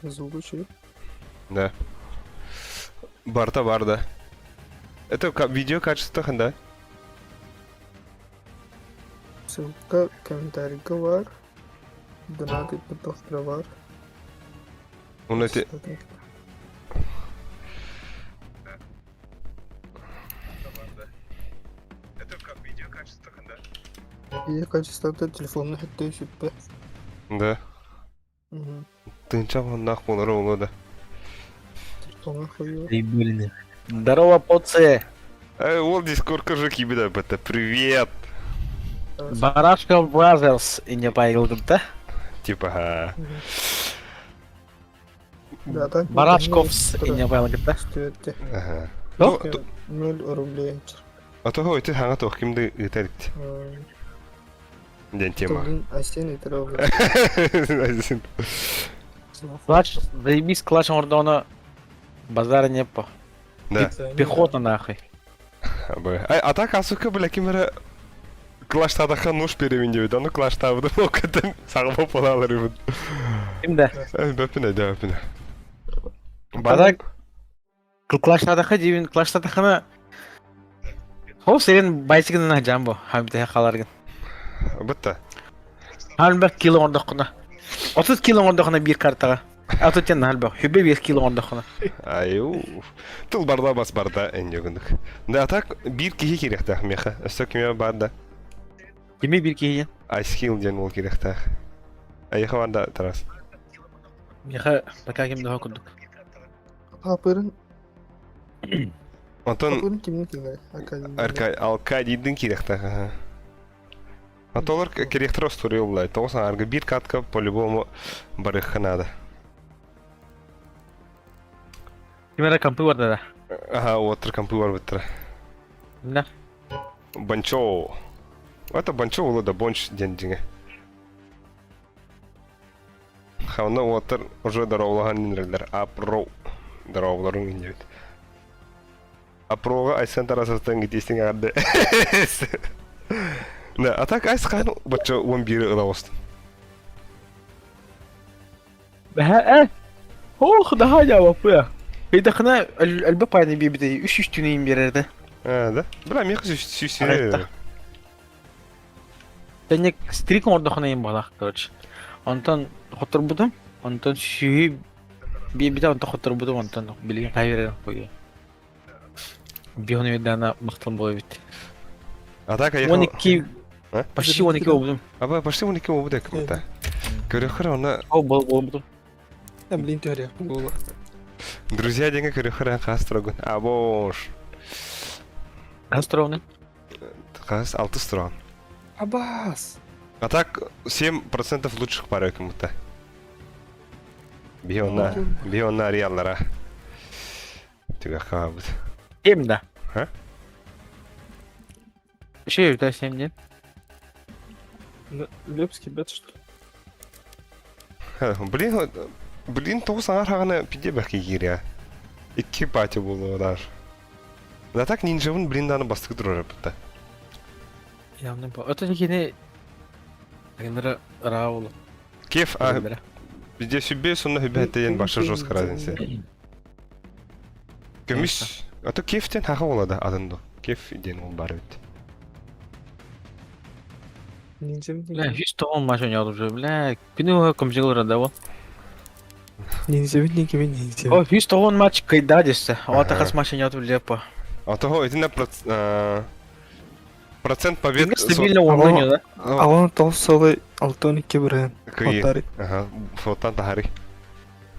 Звучит. Да. Барда. Это видео качество да? Ссылка, комментарий var. Донаты подохтра var. Он эти... Это как видео качество да? И качество-то телефонных это еще п. Да. Ты ничего нах полного да. Телефонных хуёво. Прибыльных. Здорово, поцы! Вот дискорд кажуки беда, это привет! Барашков Brothers и не появился, да? Типа, Да, так. Барашковс и не появился, да? Стоит ага. Ну, 0 рублей. А то ой, ты ханга то кимды италик. День тема. Асен и трогал. Клач, заебись клачем ордона. Базара не по. Да. Пехота нахуй. А так асука бля кимера клаштада хануш перевиндеуд, аны клаштабыды окатын сагып болалар. Кимде? Бөпүнө, да, бөпүнө. Базар клаштадаха дивин клаштадахана. О, сен байсигинен жамбо, хамите халаргын. Бутта. Халбер кило ордокуна. 30 кило ордокуна bir картага. А тут тен халбер, хүбе 5 кило ордокуна. Аю. Тул барда бас барда энжөгүндүк. Да так бир киши керекти меха. Өстө киме барда. Кеме bir кейен? Айскил ден ол керекти. Айха барда тарас. Меха, пока кемде хокудук. Апырын. Антон Апырын кимнин кимге? Алкадийдин керекти. Атолар керектир остуруллай. Тосан аргы бир катка по-любому барыхка надо. Кемера кампы бар да. Ага, отыр компы бар быттыра. Да. Банчо. Это банчо улы да бонч денжиңе. Хауна отыр уже дараулаган нинрелер. Апро. Дарауларын индебит. Апрога айсан тарасастан гитесин арды. Да, а так айс хану бачо 11 ылавостун. Ох, да ходя вапы. Бейдахна альбап айны бибиде 3 түнейин берерди. Да? Бля, мен сүйсіне. Тенек стрик ордохна им балак, короче. Антон хотор будум. Антон сүйүп бибиде антон хотор будум, антон билген кайберен койду. Бионы дана мактан болбит. А так аяқ... 12 почти 12 болдум. Аба, почти 12 болду экмта. Көрөхөр она... О, болбудум. Блин, теория. Друзья деньги көрөхөр кастыргын. Абош. Астровны. Кас 6 сторон. Абас. А так 7% лучших пар экмта. Бионна реаллара. Тига хабыт. Кемда? А? Şey öyle sen ne? Лепский бет что? Блин, тоғысаңар хағана пиде бәкі кері. Икки пати болу одар. Да так нинжавын блинданы бастық тұрар бұтта. Явно по. Это не генера раулу. Кеф, бізде сүбе сонна хүбе әттейін башы жос қарадынсы. Көміш, аты кефтен хақа олады адынды. Кеф ден ол бары өтті. Бля, hiç tohum maç oynuyordum şöyle. Bля, günü komşu olur da o. Ninja. O hiç tohum maç kayda işte. O takas maç oynuyordum лепо. А того это процент побед. Çünkü стабильно oynuyor da. Алан толсалы алтын 2 бірін. Кыйы. Ага, фотон тахари.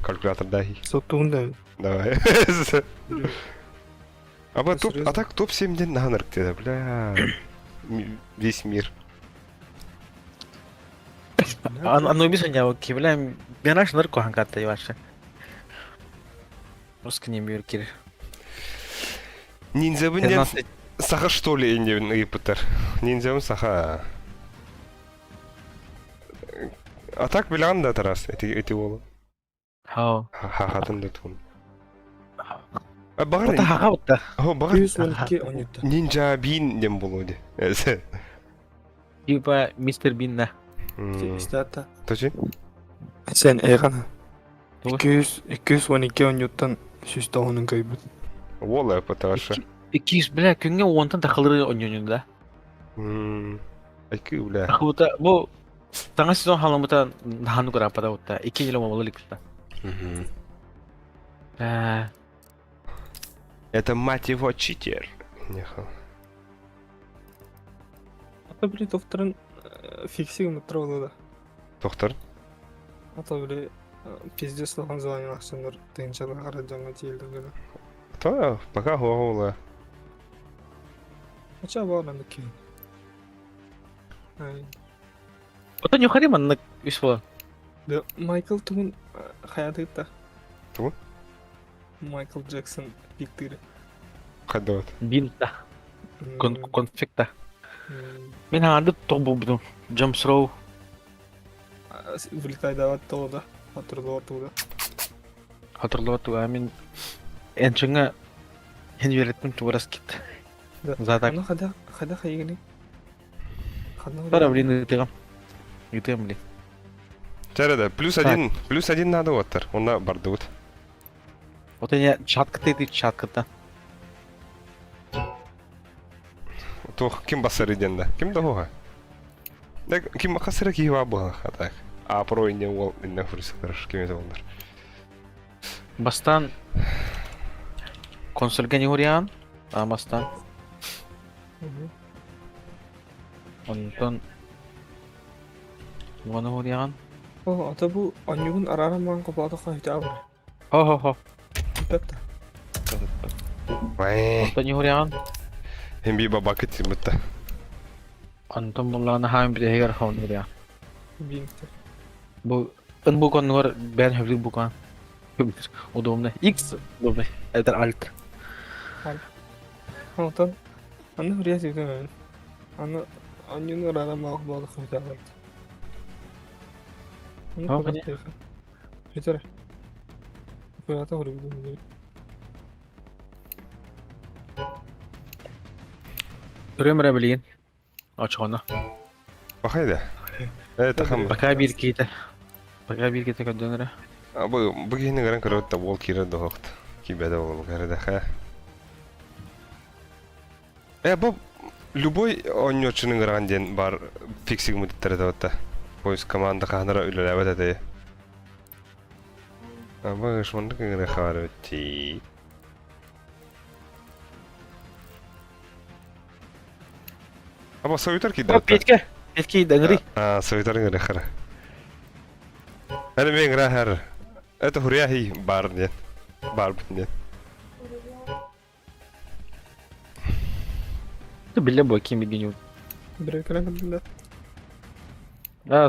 Калькулятор дахи. Сотуында. Давай. Аба топ, а так топ 7-ден наханырк деді, бля. Весь мир. Анубис oynuyor ki bля. Ben aç narko hankatta yavaşça. Русский не бьет кир. Ниндзябын ден саха что ли индебін ыйпытыр. Ниндзябын саха. А так білған да тарас, эти болу. Хау. Хахатын да тун. Бағар. Ота хаға бұтта. Бағар. 112 ойнайды. Нинджа бин дем болу де. Типа мистер Бин да. Стата. Точи? Сен эйғана. 212 онньуттан 109 кайбыт. Ол апаташы. 200 бля күнгө онтан такылыр оньоньон да. Айкы бля. Ахута бу таңа сезон халамыта наһану грапада утта 2 жыл болу ликта. Это мать его читер. Нехо. Ата били докторын фиксиг мытра болуда. Доктор. Ата били пиздец слоган звонил акшандар тыгынчалык ара жаңа тиелдигени. То пока хула. Ача баалан ки. Ай. Ота нюхари маннык ишбо. Да Майкл тугун хаятыта. Тугун? Майкл Джексон пиктири. Кадот. Бинта. Конфекта. Мен ханды тобу будум. Джамсроу. Вылетай дават тода. Hatırlıyor toda. Hatırlıyor tu amin. Ençinga henverettim tuvaras kit. Zaten. Ана хада хайгани. Пара блин гитем. Гитем блин. Жарада, +1 надо оттар. Онда бардыгыт. Ота я чаткыта иди чаткыта. То ким басар иденде? Ким да хога? Дак ким хасыра ки ва бага хатак. А про инде ол инде фурсалар ким это болдар. Бастан консольга не хуриан. А бастан. Онтон Мона хуриан. О, ата бу анюгун арараман копата хайта бар. Хо. Тепта. Вай. Онтон не хуриан. Хемби баба китимта. Онтон буллана хам биде хегер хон хуриан. Бинте. Bu ön bu konular ben hevli bu kan. Удобно. X удобно. Это alt. Антон. Аны хурияс үйден. Аны анюгун арараман копата хайта бар. Tamam, hadi. Yeter. Hayata huriyat. Göremere bileyim. Aç onu. Bakaydı. Evet tamam. Bakaya bir kite. Bakaya bir kite kadınlara. Bu gene garan karot da wol kira da hokt. Ki beda ol garada ha. Bu любой оньочунун гаран ден бар фиксиг муттер да отта. Поис команда ханара үлелебет эте. Аба шмандык гыра харыти. Аба сойтар ки да. Петке. Петке дангри. Сойтар гыра хара. Әле мен гыра хар. Это хуряхи бар ден. Бар ден. Ты бля боки мигеню. Брекера кадында.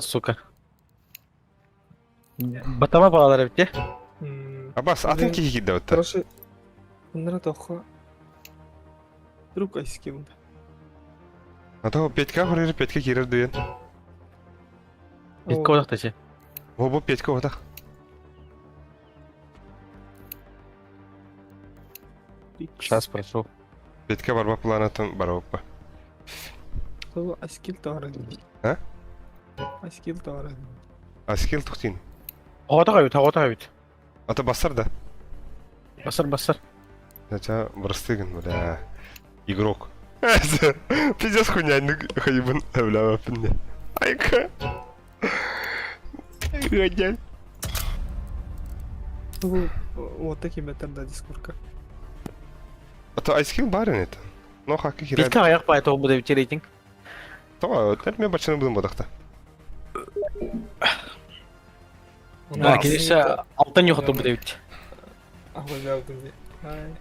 Сука. Батама bağlar bitti. Абас атын ки ки да отта. Короче, bunlara тоққа друг айски бунда. Ата Петька хурер Петька кирер дуен. Петке одақ таче. Бу Петька отак. Сейчас прошел. Петька барба планетын бараппа. Това аскил тағара. А? Аскил тағара. Аскил тухтин. Тағата қайбет. Ата басар да. Басар. Нача брастыгын бля. Игрок. Пиздец хуйняйны хайбын әвләмә пинне. Айка. Гадян. Това вот такие бетер да дискурка. Ата айскил барен это. Но хаки кирә. Петке аяқ бай тоғы бұда бітер рейтинг. Тоға тәр мен бачыны будым бодакта. Келесі алтын жоқты бұда бітер. Ахуй жаудым де. Ай.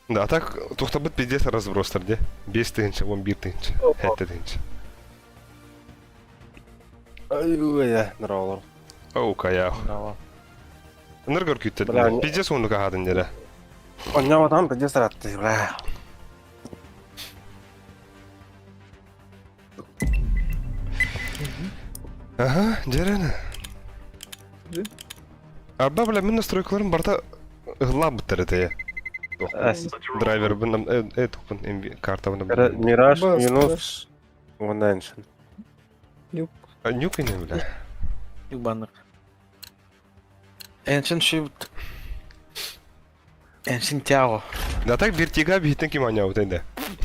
Да, а так тухтабыт пиздец разбростар де. 5 тыгынчы, 11 тыгынчы, 7 тыгынчы. Ой, нравилось. Оу, каях. Ныргыр күтті. Бля, Пиздец оны қағадын деді. Он не там придется ратты, бля. Ага, жерені. Арба бля, мен настройкаларым барда ығылап бұттыр еті. Драйвер бұнам, тұқпын, карта бұнам. Мираж, минус, One Nation. Нюк. Нюк ине бля. Юбанық. Ensin şu... Ensin Tiago. Да так Бертига битен ким аняу тенде.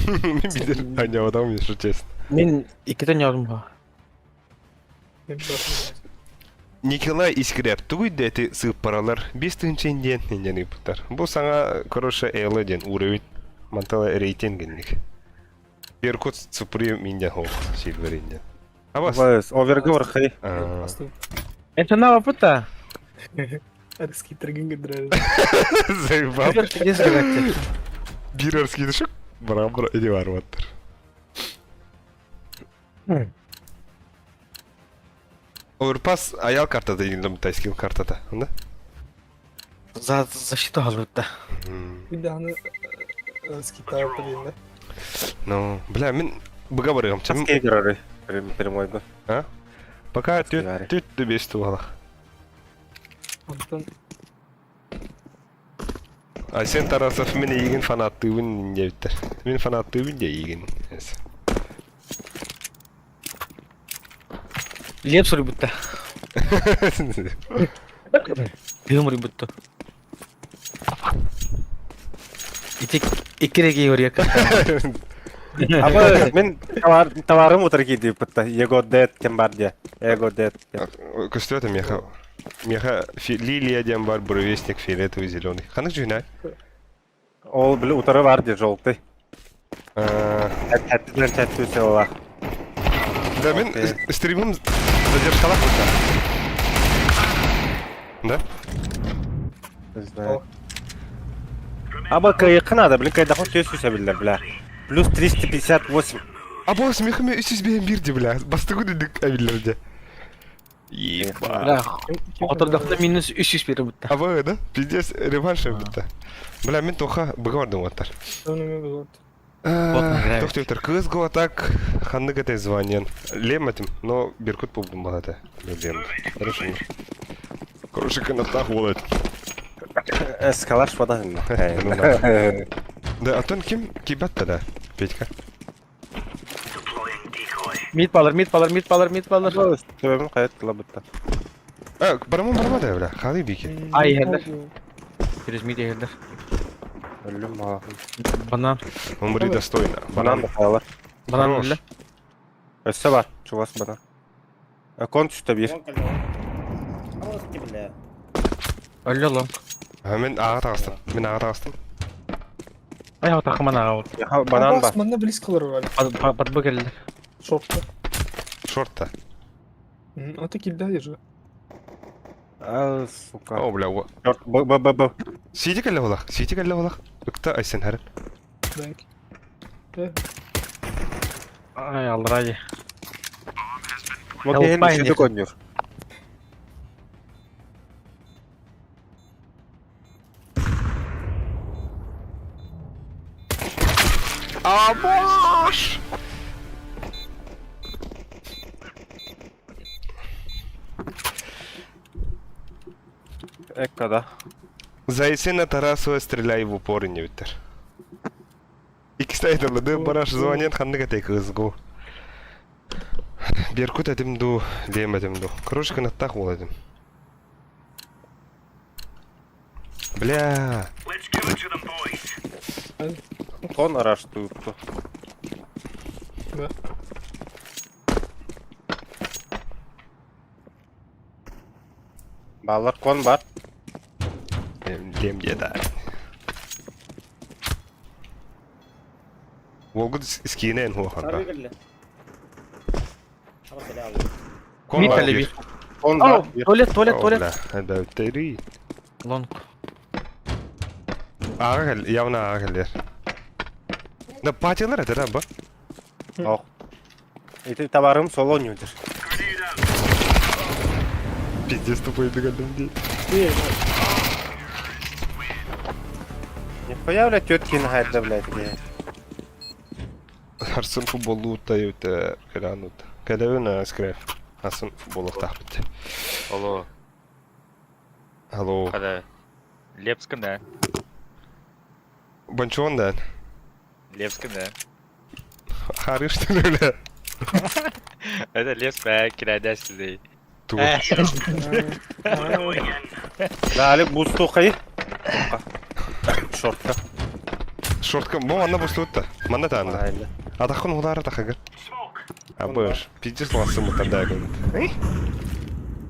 Мен бидер аняу адам если честно. Мен 2-тен yazdım ha. Hem de Николай Искряп тугуй дети сып паралар 5 тынчен ден ненден ипуттар. Бу саңа хороша эле ден уровень мантала рейтингинник. Беркут цупри минден хол сильверинден. Абас. Бas, овергор хай. aslında Ensin ne yapıp eski trigin gidiyor. Заебал. Yes gerekti. Бирерский дышок. Бара-бара иди варваттар. Overpass аял картада индим тайскил картада. Анда? Защита hazırlıkta. Bir de hani eski tarafta değil de. Ну, бля, мен быга барыгам. Чам Часкей грары. Прямой бы. пока Скивари. түт бес туалах. Ondan А сен Тарасов мен ийген фанаттыгын дептер. Мен фанаттыгын де ийген. Лепс рыбытта. Дым рыбытта. İki regeyi oraya kal. Aba men товарым утыр киди пытта. Его дед кем бар де. Его дед. Костюта меха. Меха лилия дем бар буревестник фиолетовый зеленый. Ханык жуйна. Ол бил утыры бар де желтый. Тәттіден тәтті өсе ола. Да, мен стримым задержкалак burada. Да? Не знаю. Аба кайықын ада, блин, кайдақын төс өсе білдер, бля. Плюс 358. А бо смехами 301 де, бля. Бастыгы düdük evillerde. Ебать. Бля, отырдақта минус 300 бері бұтта. А бо, да? Пиздец, реванш бітті. Бля, мен тоха быга бардым оттар. önüme bir ot. нравится. Тохты өтір, кызгы атак, ханны гәтәй званиян. Лематым, но беркут болдым балады. Лем. Хорошо. Короче, канаттах болады. Эскалаш вода. Ну да. Да, а тон ким кибатта да, Петька? Mid balır. Төбемін қайет қыла бұтта. Барама да, бля, қады бейке. Ay yerler. Biraz mid yerler. Өлім мағын. Banan. Умри достойно. Банан да қаялар. Banan Хорош. öyle. Өсі бар, чувас банан. Кон түсті бір. Öyle lan. Мен аға тағыстым. Мен аға тағыстым. Ay takıman ağa. Банан бар. Osman'da blitzkaları var. Batbı geldi. Short'ta. Шорт-то. O tekilde hayır. А, сука. О, бля, о. Б. Сиди кәлі олақ, сиди кәлі олақ. Үкті айсен әрін. Belki. Ay Allah ay. Вот ең Helpline düşürdük oynuyor. Aboş! Ekkada. Зайцы на Тарасова стреляй в упор и не витер. İkisi de aytıldı, barаш звонят, ханны кәтей кызгу. Беркут әдім ду, лем әдім ду. Короче, канаттақ ол әдім. Бля. Кон араш tuttu. Ve Балар кон бар. Лем еда. Волгуд скинен хуа ханга. Mid tele bir. Кон Oh, бар. tuvalet. Бля, әді өттері. Long. Ağa gel, явно ağa geldiler. Da patiyalar әді ба? Ох. Это товарым сол ойnuyordur. Пиздец тупой бегальдым дей. Нихуя, блядь, теткин хайда, блядь. Арсын футболу ұттай өті қиранут. Кәдәуін әскірі. Арсын футболу ұқтақ бітті. Алло, Алло. kada Лепском, да? Банчуан да? Лепском, да? Хариш ты, бля. Это Лепск, да, кирайдаш сіздей. Туу. Дали бусту кайы. Шортка. Шортка, бу анна бустутта. Манна таанда. Айла. Атакын улары тахагыр. Абыш, пиздец ласы мутанда гылды.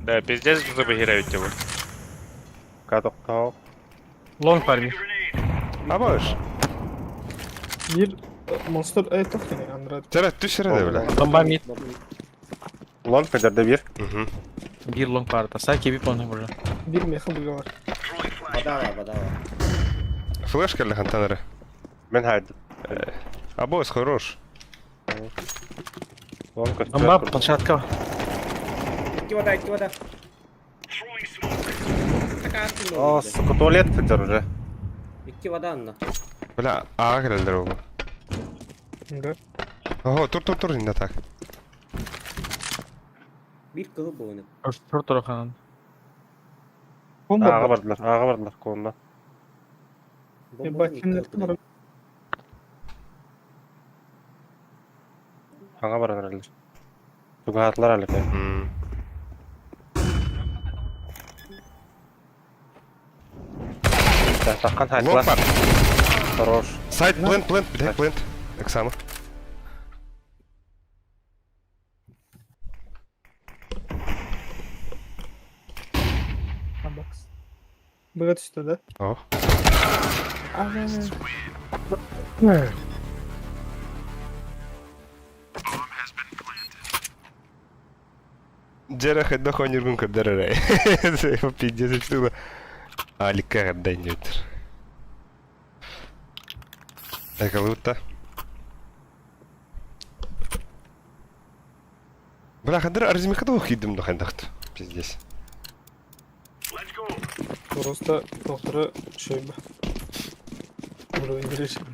Да, пиздец, что выиграют его. Катоктау. Long var bir. Абыш. Bir monster to'xtang Andrade. Жара түшірі де біле. Bomba mid. Лон педерде бир. Bir long var da. Sen kebip onu burada. Bir mehi buga var. Badava. Флеш келі хантанары. Мен хайдым. Абыш, хорош. Лон көстер. Bomba площадка var. Ikki vada. О, сука, туалет педер уже. Ikki vada anna. Біле, аға келелдер ол. Unda. Ого, тур, инде так. Bir kıhı bu oyunu. Tur tarafanın. Bomba Ağa var. bardılar koluna. Bak şimdi var. Ağa baran herhalde. Suga atlar herhalde. Takkan Лонг haytlar. бар. Хорош. Сайт, плент, бітек, плент. Оксана. Bak. Buga düştü de. О. Жара хэдда хониргун кырдарарай. Пиздец үчтүгө. Аликка гаддан жөтөр. Экалутта. Бля, хадыр арзимика да окуйдум да хандакты. Пиздец. Просто doktora şey bu. Bunu indirirsin.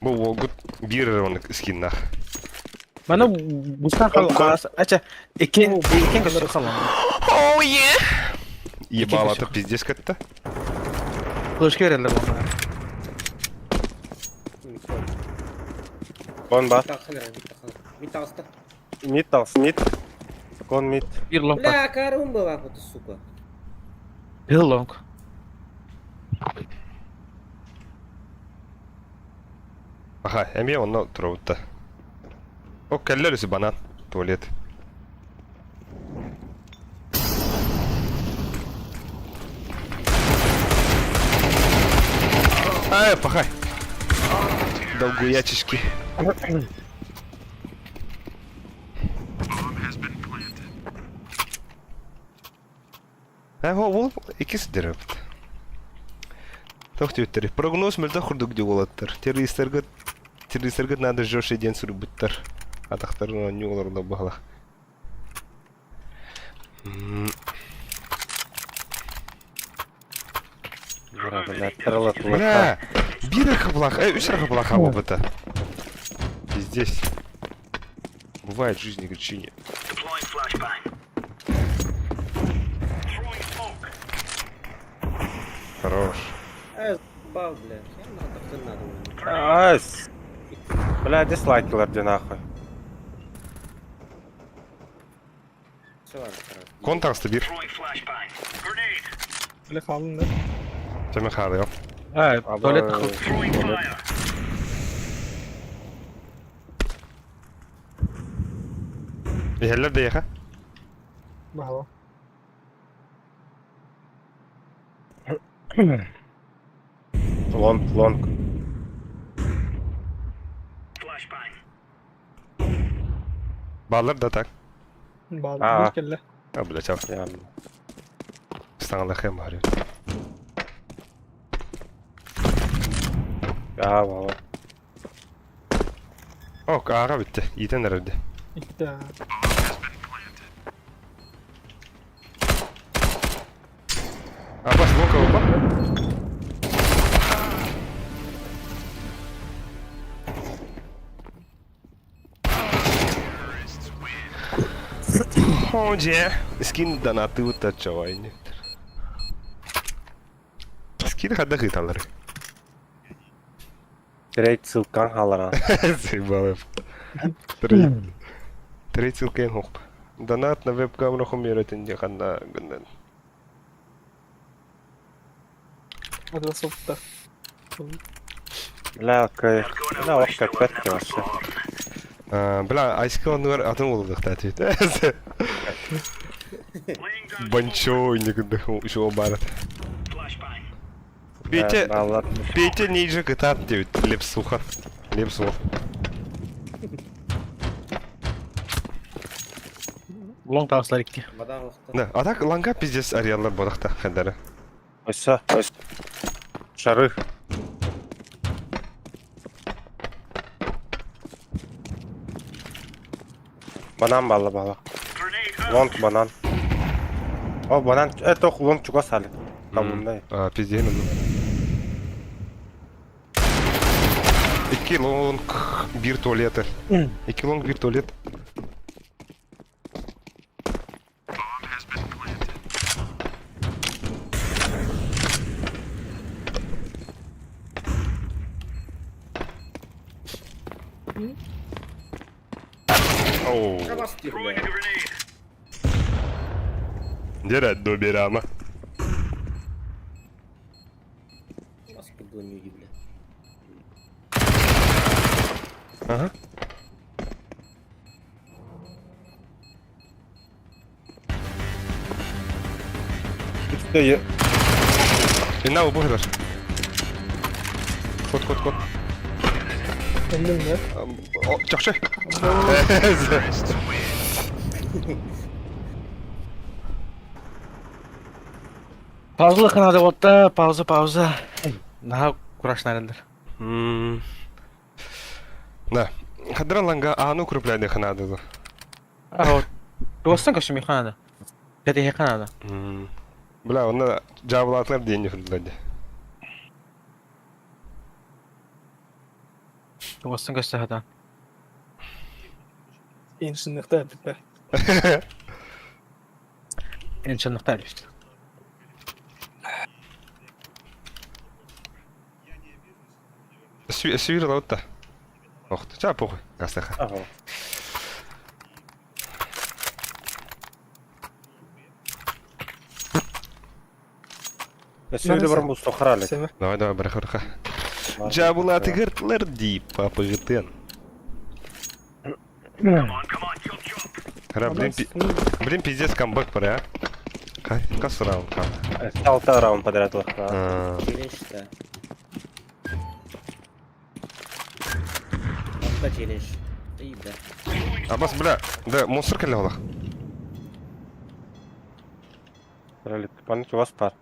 Бу волгут бир роник скиннах. Bana bu sefer aça iken kişi kalan. Oh yeah. Ебалата пиздец катта. Kılıçka verirler bana. Kon бар. Bir tasta. Мид тас, мид. Кон мид. Bir long var. Бля, карумба бак вот сука. Bir long. Аха, эми онно турабытта. О, келлер үсү банан. Туалет. Ай, пахай. Долгуячишки. Ол ikisi дереп. Тохтүттер. Прогноз мөлдө курдук деп болоттар. Террористтерге надо жёше ден сүрүбүттер. Атактарын не оларда багла. Бля, бир хаблах, үч хаблах абыта. Здесь бывает в жизни горчине. Хорош. Бал, бля. Надо. Айс. Бля, дизлайклар де нахуй. Все var. Контаксты бир. Böyle kalın da. Теме хары yok. Evet, tuvalet Еһеллер де яха. Bravo. Лонг. Баллар да так. Bağlı. Aa. Bir kelle. А, бля, чав. Yani. Стаңла хэм хари. Ya baba. О, ага битти. Итен herhalde. İşte. Абас бока опа. Onde скин донаты вот отчавайни. Скин хада хиталары. Direkt sılkan hallara. Сейбалев. Трейд ссылкаен хоп. Донат на веб-камеру хумеретин деканда гындан. Hadi sopta. لا اوكي لا وقت بت вообще. Бля, айска онугар атын олдук татит. Банчо негде шо барат. Петя, Баллар. Петя ниже гитат девит, лепсуха. Лепсух. Long taaslar ikki. Badan vaqtda. Да, а так ланга пиздец ариалар бодакта хадары. Oysa. Şarı. Banan balla. Long banan. O banan çok long çok asali. Tamam da. А, пиздец. İki long bir tuvaleti. İki long bir tuvalet. Oo. Kabas diyor bile. Nere doberi ama. Nasıl bir dönüyor gibi bile. Aha. Üstte Ne bu kadar? Kod. Kendim de. O, çakşı. Pauzа kanada botta, pauza. Daha kuraşnarendir. Да. Хадран ланга ану крупляйды ханады. Aho. Dostan kaşım kanada. Kedi kanada. Бля, оны жабылатлар дейін жүрледі. Dostan kaşsa hada. Enşinlikte edip be. İnşallah da işte. Свирил вот-то. Ох ты, ча похуй, гастаха. Aha. Söyle bana bu sokarale. Seme. Давай, браха. Жабылаты гыртлар дейіп, папа гыртын. Блин, пиздец камбэк пора, а? Кас раунд кам. 6 раунд подряд лохна. Challenge de. Hatta challenge. İyi de. Абас, бля, да, монстр келе олақ. Böyle panik was par.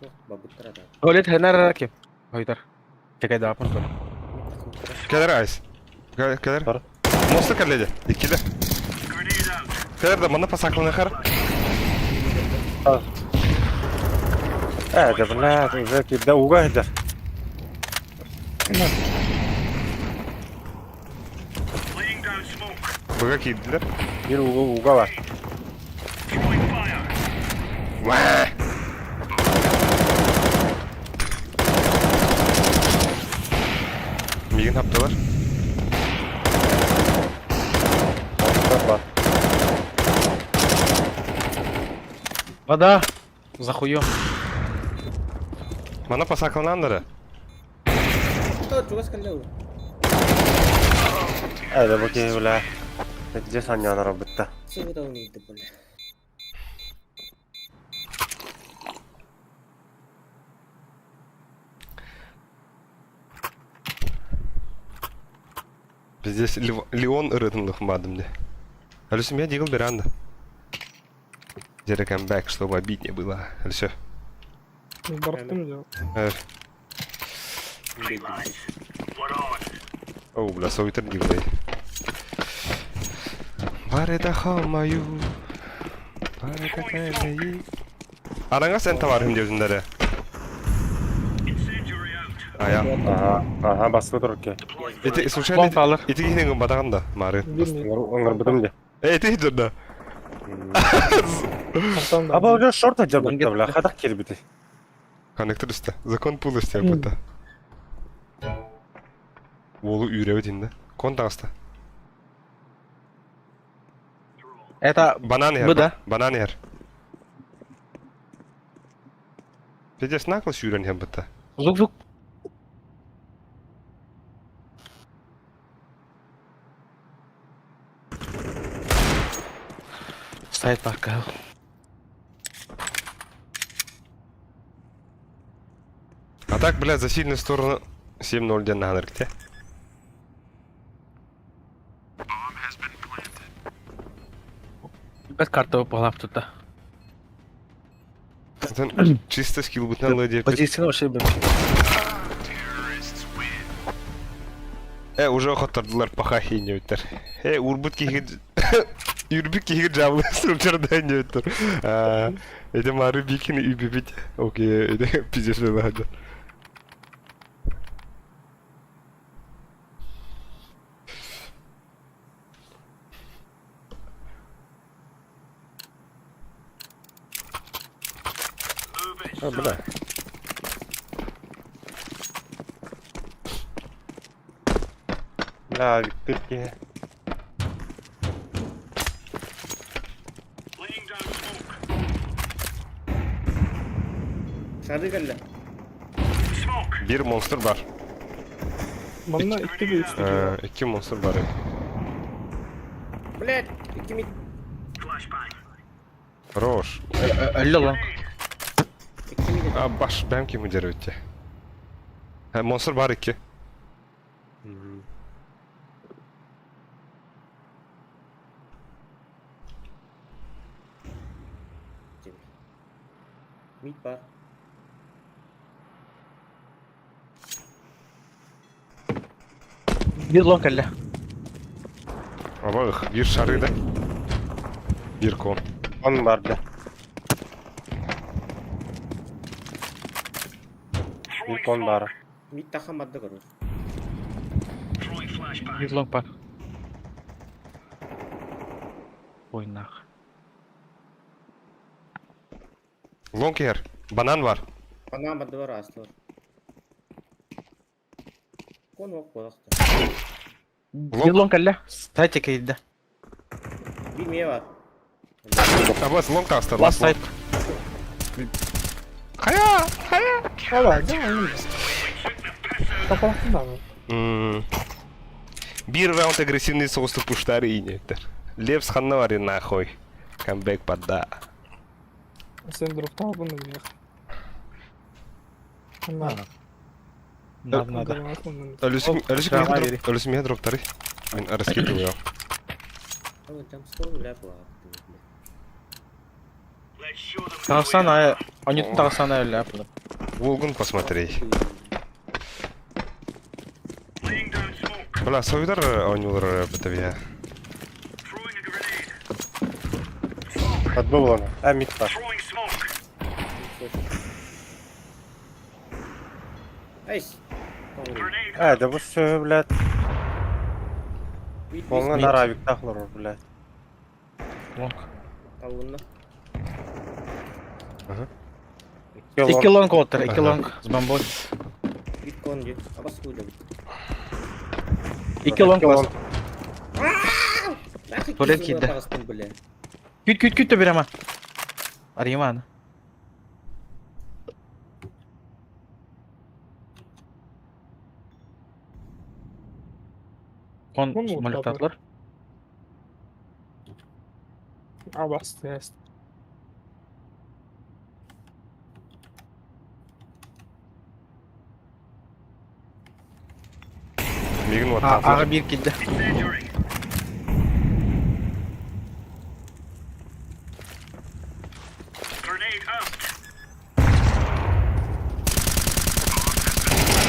Yok babıttıra da. Tuvalet hener kim? Haydar. Çekay daha yapın. Келер айс. Келер. Бар. Монстр келеді, екілі. Келер да, мұны пасақлыны қар. ده بالله ذاك يبدا وجاهدر. Бұға кейділер. Bir uga var. Миген таптылар. Var. Вода. За хуё. Мұны пасақлынандыры. Aa çok az kaldı. هذا بكي ولا تجلس عن يانا ربطة. Sıvı da onu yedi böyle. Здесь Леон ырытынлық мадымды. Алюсим, я дигл беранда. Зерекам бэк, чтобы обиднее было. Алюсё. Bıraktım diyor. Оу, бля, совитер диглай. Вареда хамаю. Вареда кайнаи. Араңа sen tavarım gözündere. Aya. Aha basılı dur ki. Eti, случайно, Long kalır. eti gihinin badağında, mağrı. Bilmiyorum. Onları bıdım diye. Eti durda. Kaptan da. Ama hocam short acaba Long bıdım la. Kadak kelbidi. Konnektör üstte. Zakon pul üstte yapıda. Volu ürevi dinde. Kontağısta. Это Банан yer. Bu da. Банан yer. Pidges nakıl şuran hem bıta. зук-зук. Стоит пока. А так, блядь, за сильную сторону 7-0 ден нахер кте. Без карты погнав тут. Sen чисто скилл бутнан лоди. Позицияны вообще бе. Уже охоттардылар паха хейне өттер. Урбут киге Юрбик киге жабылы сұрчарда не өттер. Это мары бикини үбебит. Окей, это пиздец ладно. А, бля. Бля, Викторки. Şarjı kalla. Bir monster var. Bana 2 bir 3 İki monster var. Блядь, 2 mid. Хорош. Öldü lan. 2 mid. Baş ben kim müdür ötte. Monster var iki. Mid var. Bir long elle. Ama bir şarıydı. Bir kon. On var bля. Bir kon var. Mid taxamadı короче. Bir long var. Oynak. Long yer. Banan var. Taxamadı var aslı. Kon ok bodaktı. Bir long elle. Site kaydı. Bir miye var. Bas long kastı. Last site. Haya. Valla değil mi? Kapattın da mı? Bir round агрессивный соусты пуштары и нет. Лепс ханна var ya нахуй. Камбэк подда. Sen drop'ta al bunu bir yak. Bunlar. Надо. Ölüsüm ya dropları. Ben arası gidiyor. Ama jump store bile bu. Тағасан ай. Анютын тағасан ай öyle yapılır. Волгун посмотри. Бля, совидар oynuyorlar bu ya. Отбыл он. А, мид var. Айс. А, да bu şu блядь. Mid Onunla mid. naravik takılır o блядь. Long. Tavuğunda. İki long otur. İki Aha. long. З бомбой. Mid kon diyor. Abas kuydu. İki long var. Нахуй Tuvalet kızını kilidi. tağıstın bile. Küt de bir ama. Arayayım anı. Kon Kon mu smolik tadı? tatlar. Aa bastı ya. Migin var. Ağa bir gitti.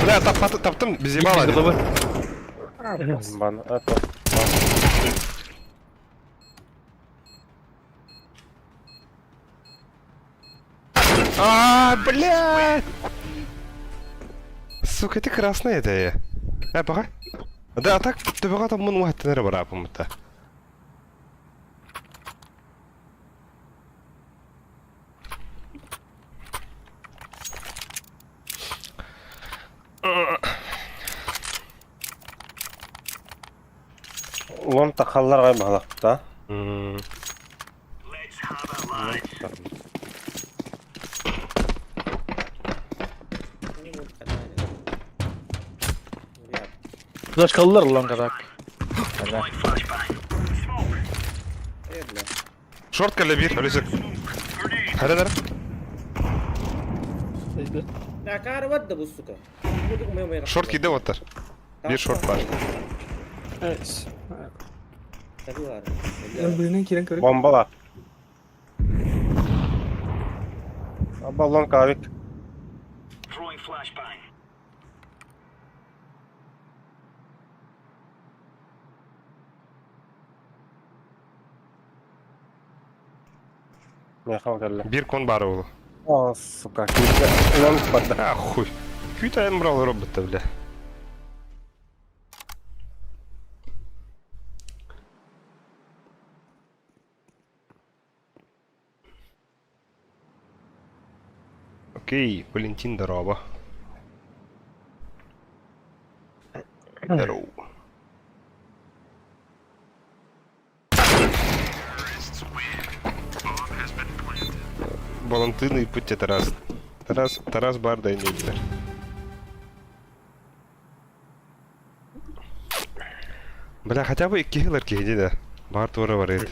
Bля, taptım. Bizi bağladı. Головы. Aa bastı. Bana это. Блядь! Сука, это красная это я. Пока. Да, так, ты пока там мон واحد تاني برا помните. Лом тахаллар гай баглак та. da. Ini mau katanya. Lihat. Flash kalırlar lan kadar. Hadi. Ayo bilang. Short kalla bir öyleyse. Hadi dar. Sejde. Nah, karwat da bu suka. Bu main-main. Short kide otar. Bir short var. Evet. Tadi var. Ben birine kiren körük. Bombala. Balon kahve. Ne yapalım? Bir kon бар oğlu. О, сука, он подда. А, хуй. Kütayım buralı robotta bile. Окей, Валентин Дорова. Здорово. Валентин и путь Тарас. Тарас бар да индейдер. Бля, хотя бы киллер кейди да. Бар тура бар еді.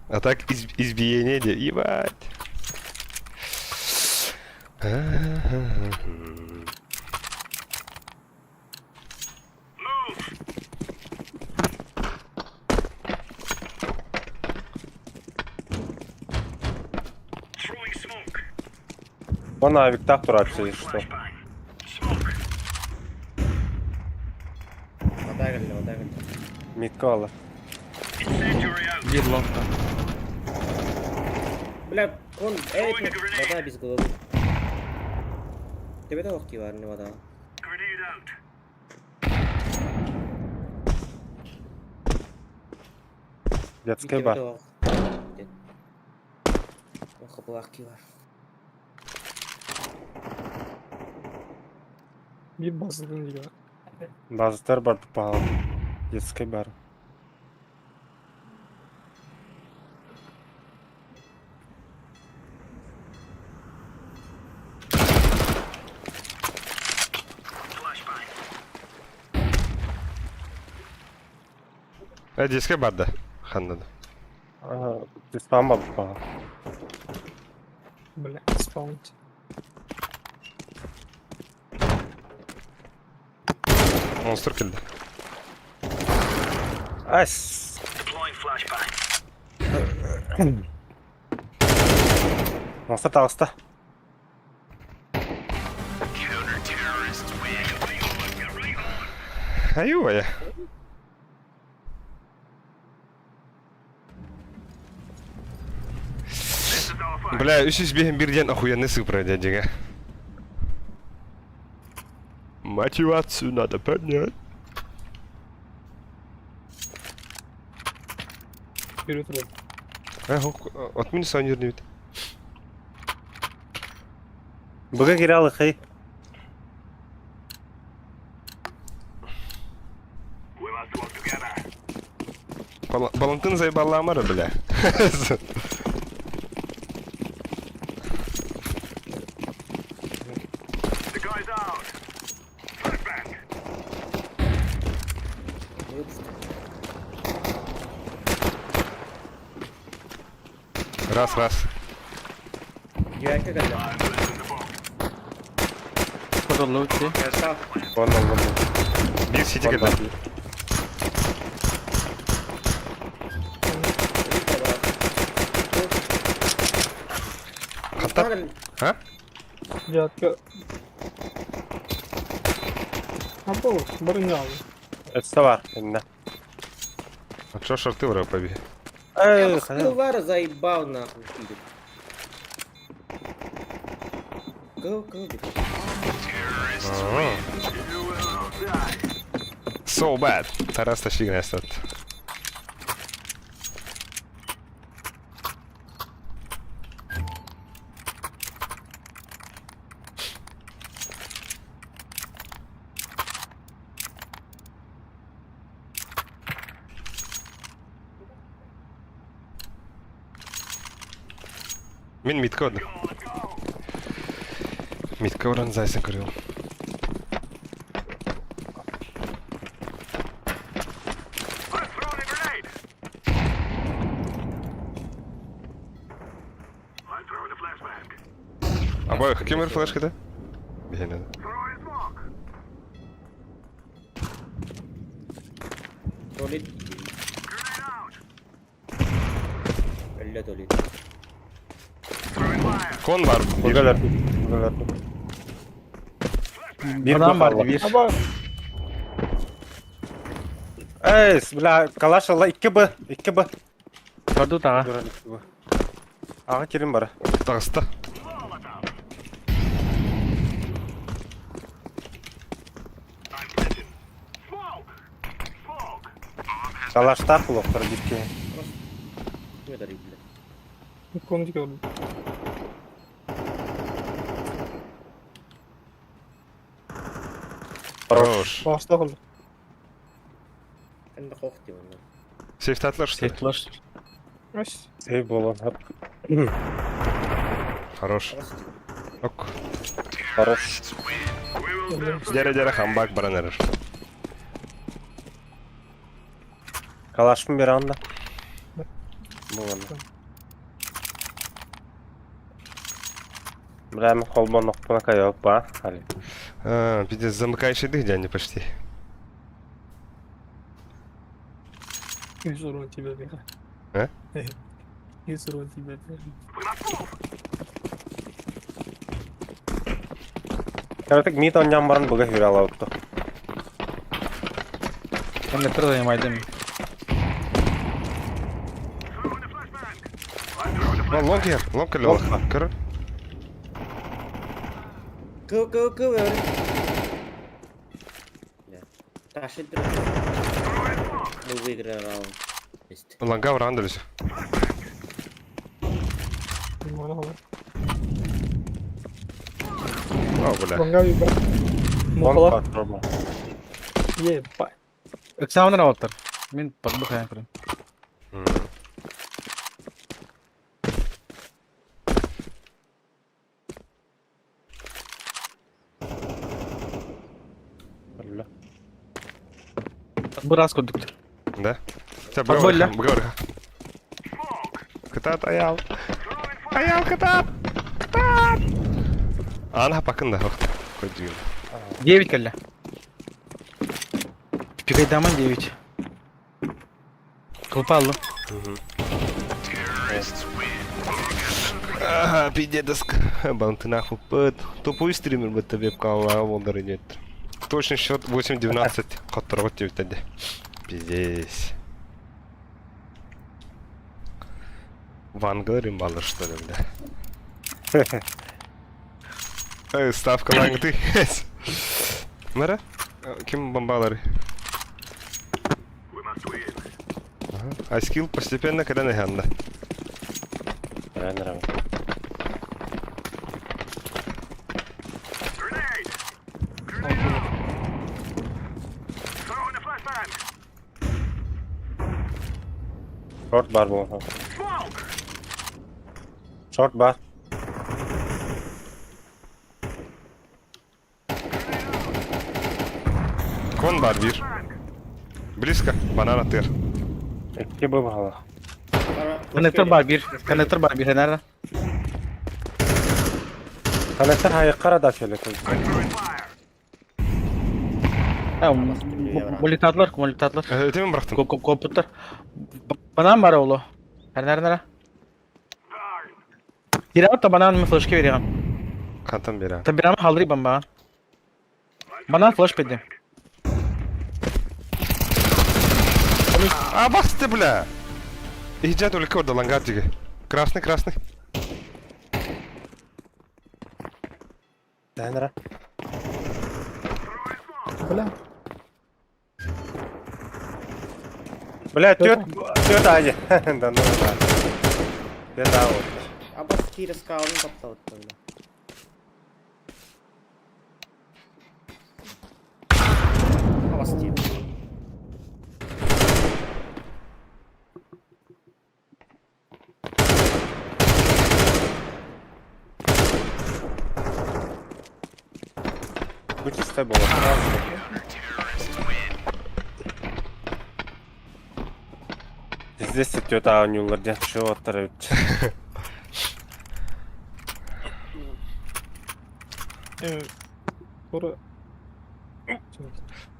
А так избиение де, ебать. Он авик так тураться, что? Ada geldi. Микала. Bir long. Bilang, kon, ada habis gol. Tebede waktu var ne vada. Детская бар. Oh, kapı waktu var. Bir basıldın gibi. Bazılar бар pahalı. Детская бар. Диска бар да. Ханнада. Ты спам бар pahalı. Bля, спаунт. Монстр келді. Ась. Monster tağısta. Аюя. Бля, үш бейін бірден охуенный сыпра, дядяга. Мотивацию надо поднять. Yürü turun. От меня санер не вид. Бага гиралы хай. Балантын заебала амара, бля. Раз. Güvenlik geldi. Kadar low ki. Sağ. Ondan. Bir city geldi. Hatta. Ha? Cihatka. Abo, barınca aldı. Это var. Önüne. А что шорты враг побег? Эй, Ты вар заебал нахуй. Go. So bad. Тарас тащи гнестат. Мен мидке одым. Мидке оран зайсын кырыл. Абай, кемер флешка да? Бейнеді. Solid. Öyle solid. Кон бар. Buradalar. Buradalar. Bir Adam bak vardı Allah. bir. Ama Ey, bla kalaş Allah 2B. 2B. Gördü dağa. Gören 2B. Ağa kirim bara. Тағыста. Kalaştar kulakları gitti. Ne kadar iyi bile. konucu gördüm. Хорош. Başta oldu. Ben de korktum ondan. Сейфті атылар что ли? Seyitler. Aş. Sev bolanlar. Хорош. Ок. Barış. Дәрі хамбак баран әрір. Kalaş mı bir anda? Bu anda. Бля, мы холбон нокпана кайок ба. Хали. Пиздец, замыкающий дых, дядя, почти. 100 euro тебе бега. He? 100 euro тебе бега. Artık mid oynayan barın buga hüre alavuttu. Ben de tır dayamaydım. Lan long yer, long kırlı Long long. Kır. Kıv öyle. Ya. Taşı dur. No wiggle around. İşte. Ланга вран дөлөсө. Bana hala. О, бля. Banga bir bak. Long Mokala. patron. Ye bay. Examiner avatar. Min patlı kayan kırın. Öyle. Bu rast koyduk. Да? Тебя Футбольно. бгорка. Кытат аял. Аял кытат. Кытат. Ана пакында. Koyduğum. 9 kelle. Pigay daman 9. Kılıpa aldım. Ага, пиздец. Банты нахуй пыт. Тупой стример бы тебе канала волдары нет. Точный счет 8-12. Которого тебе тогда. Пиздец. Вангарим баллар что ли, бля. Ставка лангты. Мэра? Ким бомбалары? А скилл постепенно когда наганда. Öğrenirim. Short bar bu. Short bar. Кон бар bir. Близко. Банан атыр. 2 bu hala. Connector var bir. Connector var bir. Nerede? Kanatlar hayıkara da şöyle kız. Ha, molitatlar, molitatlar. Öte mi bıraktın? Komputer. Bana mı var oğlu? Nere? Bir ama da bana mı flash veriyorum? Kantan beri. Tabi bir ama haldırayım ben bana. Bana flash verdim. А, бас ты, бля! Иди только до лангатига. Красный. Denere. Bela. Bля, tüt acı. Dan. Ya daha oldu. Ama skiri skavun kapta oturdu. Hava Steve. Bu çiste bu. Bizde setiyor daha yıllar diye şu otlara üç. Sonra...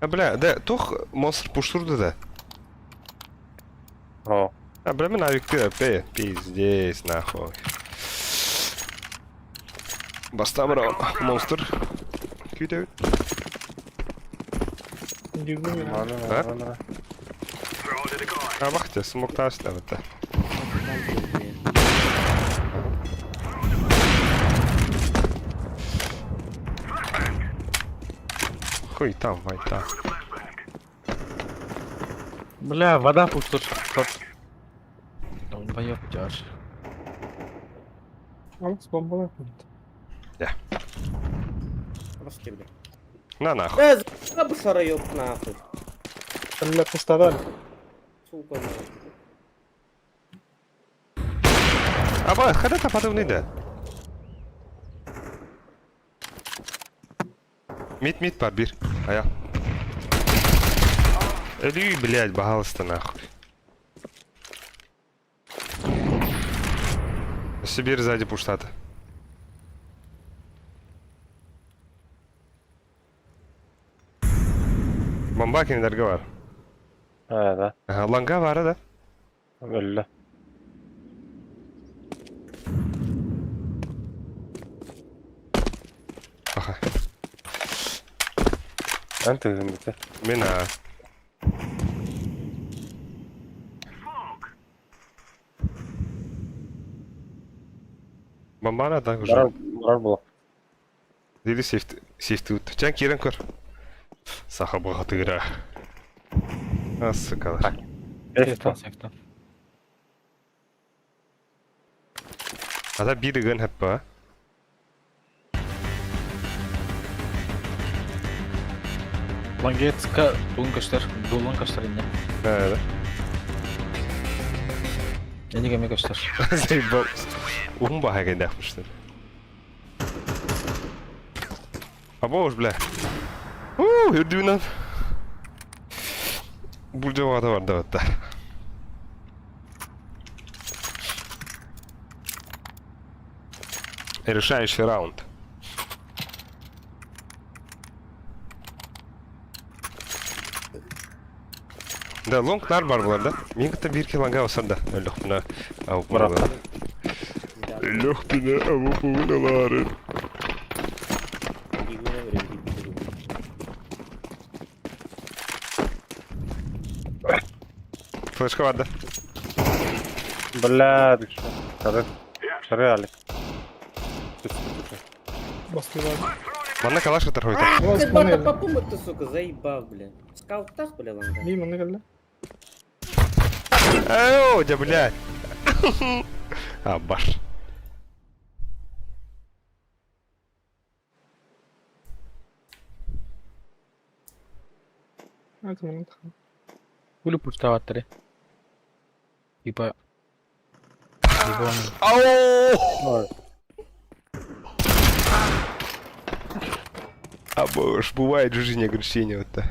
Бля, да, тох монстр пуштурду да. О. Бля, мен авикты, пиздец, нахуй. Бастамыра монстр. Күйтөбүт. Girdim ya. Ана. Бакча, смокта ставыта. Хуй там, вай там. Бля, вода пустошь. Долбоёб Джош. Алекс bombalar mı? Русский, бля. На нахуй. Да, бы шара ёб нахуй. Eller поставили. Сука, нахуй. Аба, когда то подобный да? Мид бар бир. Ая. Элю, блядь, пожалуйста, нахуй. Сибирь сзади пуштата. Бомбакин дорога. Ha da. Ланга var da. Öyle. Aha. Ben tığım bitti. Mina. Бомбана да уже. Var bu. Диди сифт ut. Чан кирен көр. Саха богатыра. Сука. Efta. Sektan. Ада bir gun hep ba. Langetska dunkastar. Dulan kastar inne. Evet. Yeni gemi kastar. Zaybol. Ухum bahagen yapmıştır. Abo hoş bile. Hürdüğün an. Burcu vada var da hatta. Решающий раунд. Да, лонг нар бар булар да. Мен кітті бір килонга осар да. Өліқ бұна ауып Бұрапта. Өліқ бұна ауып бұналары. Дигуна вредит. Флешка var da. Bля, düştü. Sarı alik. Bastılar. Bana kalaş atar hoyta. Ulan Ты spawn бата yedi. попумы ты, сука, заебал, бля. Скаутах, бля, ланга. İyi mi ne geldi? Ау, да блядь. А, баш. Evet bunu da. Хули пуштаватаре. Типа. Ау! А боже, бывает в жизни огорчение вот-то.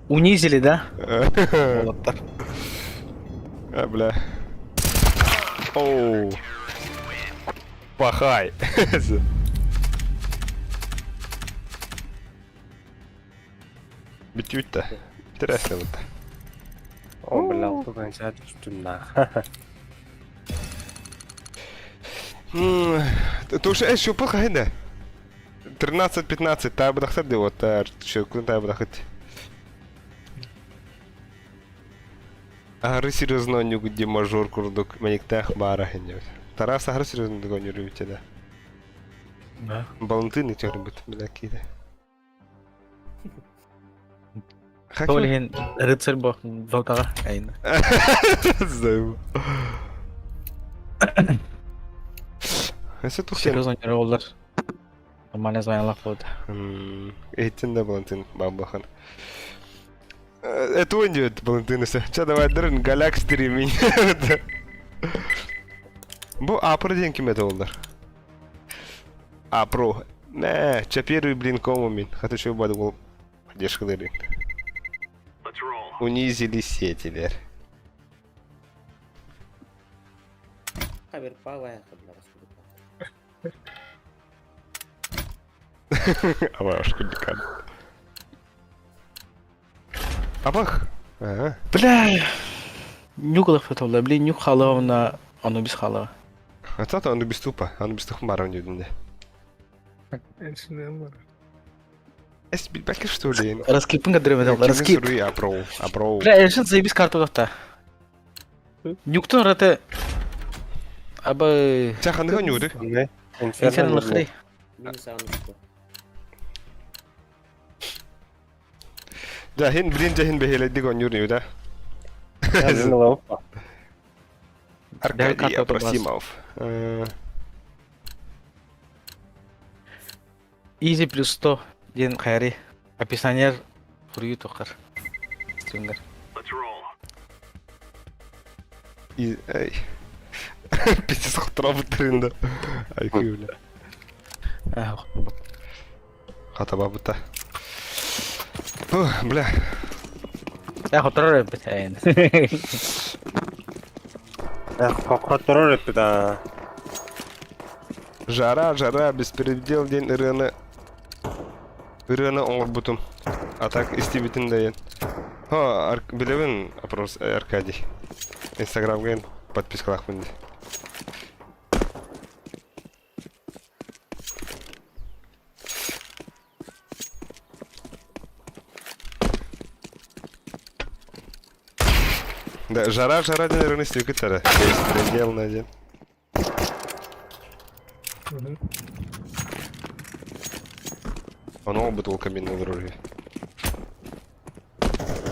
Унизили, да? Молоттар. А, бля. Оу. Пахай. Битюта. Интересно вот. O bля, buradan şey düştüm la. Ты уже еще плохо, да? 13-15, та буде ходити, от, що, куди та буде ходити? Агри серйозно нюгді мажор курдук, мені тех бара генів. Тарас агри серйозно догоню рювіте, да? Да. Балантини чого робити, бля, киде. Толеген рыцарь бо золотага айна. Знаю. Ese тухтен. Серьезно не роллар. Нормально звонила фото. Eğitim de Балантин бабахан. Это он идет, Балантин. Че, давай дырын, галяк стриминг. Bu apır diyen kime de olur? Апро. Не, чапирую, блин, кому мин. Хотя что буду был дешкалерин. Унизили сетилер. Хабер палая, бля, раскуда. Авашку декан. Абах. Ага. Бля. Нюк лафатовла, блин, нюк халавна, оно без халава. А то он без тупа, он без туху маран юдунде. Эншинем бар. Эс билбәлки что ли? Раскипын кадырмедем, раскип. Суруй апро. Бля, Эншин заебись карту кафта. Нюктон рате... Аба... Ча ханды гонюды. Не. Инферно лахрей. Минус анушку. Да, хин блин жахин бехеледи гонюрни да. Аркадий карта Абросимов. Изи плюс 100. Ден хайри. Описание хурью тохар. Стрингер. И ай. Пиздец хутра бутрында. Ай күйбля. Хатаба бута. Бля. Я хотел битаин. Хокроторор это да. Жара, беспредел день Ирена. Ирена оңорбутум. А так истибитин дайын. Билебин опрос Аркадий. Инстаграмга подпискалак мынды. Да, жара ден Ирена истибит тара. Беспредел найден. Он оба толками на дороге.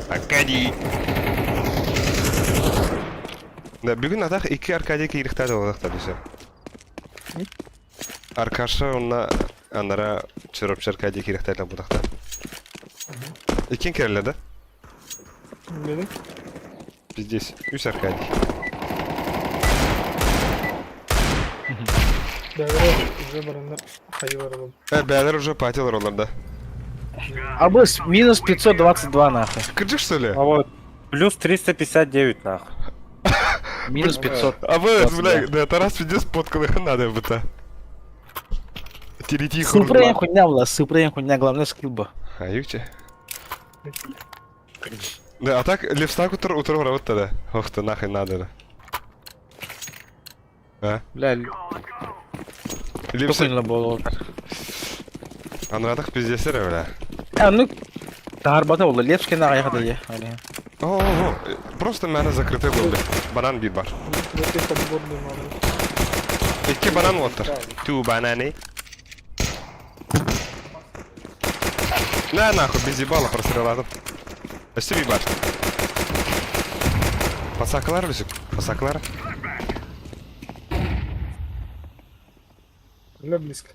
Аркадий! Да, бүгін атақ 2 Аркадий кейріктады олақта десе. Аркаша онна анара чырыпчы Аркадий кейріктады бұдақта. Екен керелі да? Benim. Здесь. Үс Аркадий. Бәлер уже барандар хайылар бұл. Бәлер уже патилар оларда. Абыс минус 522 нахуй. Кырджик что ли? А вот плюс 359 нахуй. Минус 500. А вы, 22. бля, да, Тарас видео споткал их надо бы-то. Терети Супрейм хуйня была, супрейм хуйня, главное скилл был. А юкче. Да, а так левстак утро вот тогда. Ох ты, нахуй надо. Да. А? Бля, Левстак. хуйня было. А на так пиздец, бля. Ну, тарбата было, лепский на аяқта е. О, просто мене закрытый был. Банан bir бар. Өте подборный маған. 2 банан отыр. 2 бананы. На нахуй, без ебала простреладым. Өсті bir бар. Пасақылар бізік, пасақылар. Бля близко.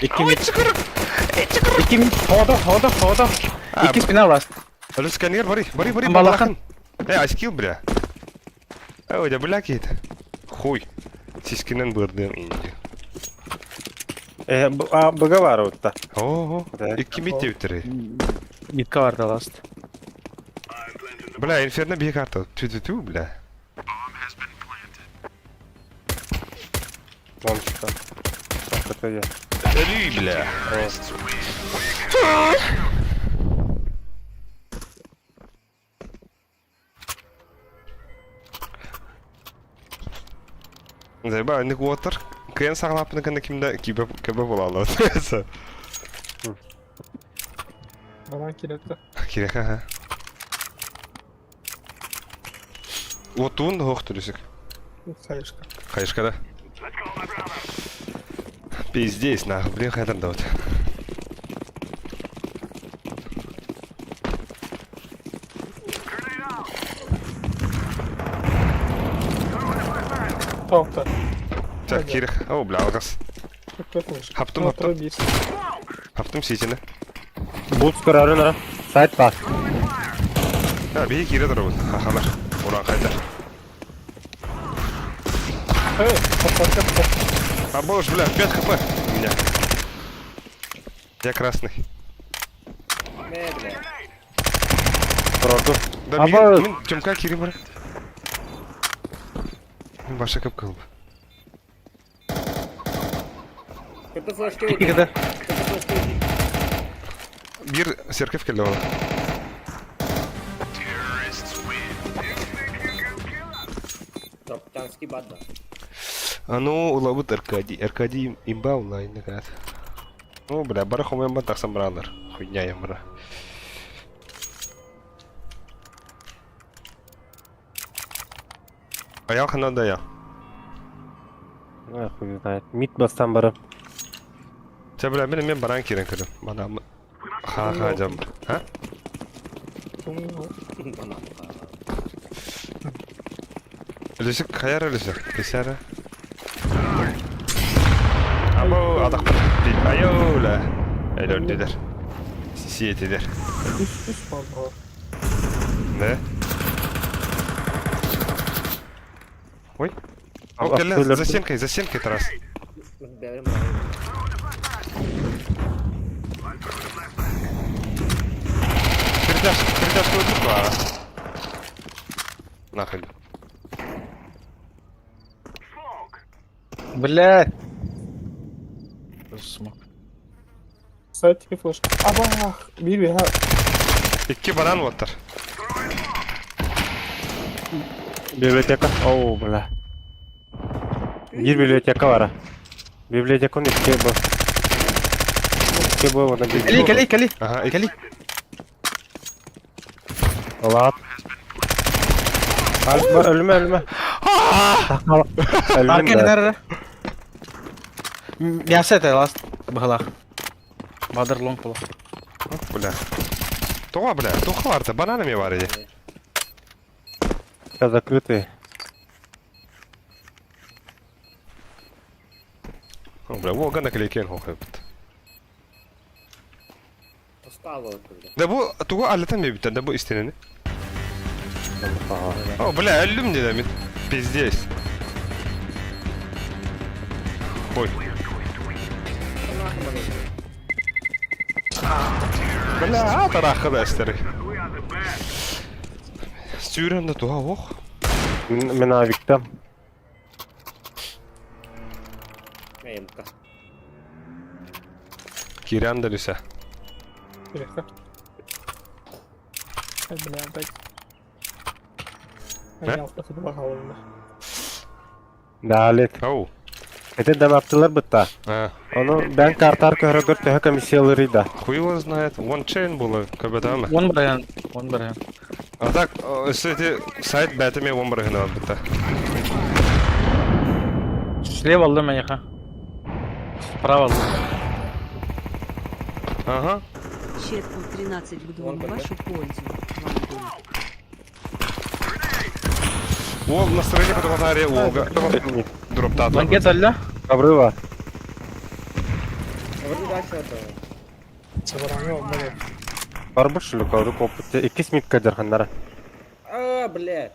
2 мит. 2 мит. Хода. 2 спина раст. Сканер, бори, Балахан. Айскил, бля. Ой, да бля кейт. Хуй. Сискинен бырдым инди. Быга var orada. Ого, Да. 2 мит дептері. Митка варда ласт. Бля, инферно bir карта. Ту, бля. Мамочка. Это я. Ölü, bля. Зайба, ник отыр. Кен сағлапны кені кімді кебе бола алады. Баран келетті. Керек, аха. Отуын да оқты дүсік. Қайышқа. Қайышқа да. Пиздец, нахуй, блин, хайдан да вот. Тауықта. Так, керек. О, бля, алғас. Хаптым. Хаптым сетіні. Бутс kararına. Site var. Bir kere durun. Hahalar. Ulan kaydır. Evet. Kapatacak. А боже, бля, 5 хп у меня. Я красный. Ne bile. Vurdu. Да, Ama- мен Тёмка Кирим бар. Мен баша кып кылып. Kötü flash değil. Ikide. Kötü flash değil. Бир серкев келди бала. Капитанский бадда. А ну, улабыт Аркадий. Аркадий имба онлайн, накат. Ну, бля, бара хомем ба таксам бранлар. Хуйня я бара. Аял ханада я. Ne хуй знает. Мид бастан барып. Те бля, мен баран кирен кырым. Бана ха жам. Ha? Bana. Лесик хаяр лесик. Кесара. Abo adaq. Ayola. Öldüler. Siyetiler. Üst valla. Ne? Ой. О, Ах, гля, söyle. за стенкой тарас. Benim Передашь ноутбук, а? Нахуй. Блядь. Смог. Site'deki flash. Aba! Bir ha. İki baran var. Biblioteka. Oo bля. Bir biblioteka var ha. Bibliotekanın iki bu. İki bu ona bir. Kali. Aha, iki. Kali. Allah. Ölme. Ölme Arkan de. nerede? Biasa teh last bahala. Badır long pula. Бля. Туха vardı. Banana mı var idi? Все закрытые. Бля, во гана клейкен хохып. Устал вот когда. Da bu tuğa alatan mı biten? Da bu isteneni. Ага. О, бля, ölüm dedi mi? Пиздец. Ой. Bля, atar arkadaşlar. Sürende tuğa oh. Ben aviktim. Emka. Kiran da lüse. Bir dakika. Hadi bile yapayım. Ne? Ben yapmasını bakalım. Dalet. Oh. Это dem yaptılar bıtta. А, Onu ben kartar köhre gör töhö komissiyalarıydı. хуй его знает. One chain было, кабетама. One barayan. One barayan. А так, кстати, сайт бәтіме one барыгына var бітті. Слева aldım ben yaka. Справа aldım. Ага. Щепку 13 в двум в вашу пользу. Вам будет. Ол настроение потом атаре Олга. Дропта атар. Lan get öldü. Обрыва. Vurdu da aşağıda. Sıvıran yok. Böyle. Barbuş şu kavru koptu. İki smit kajar hanlara. Aa, блядь.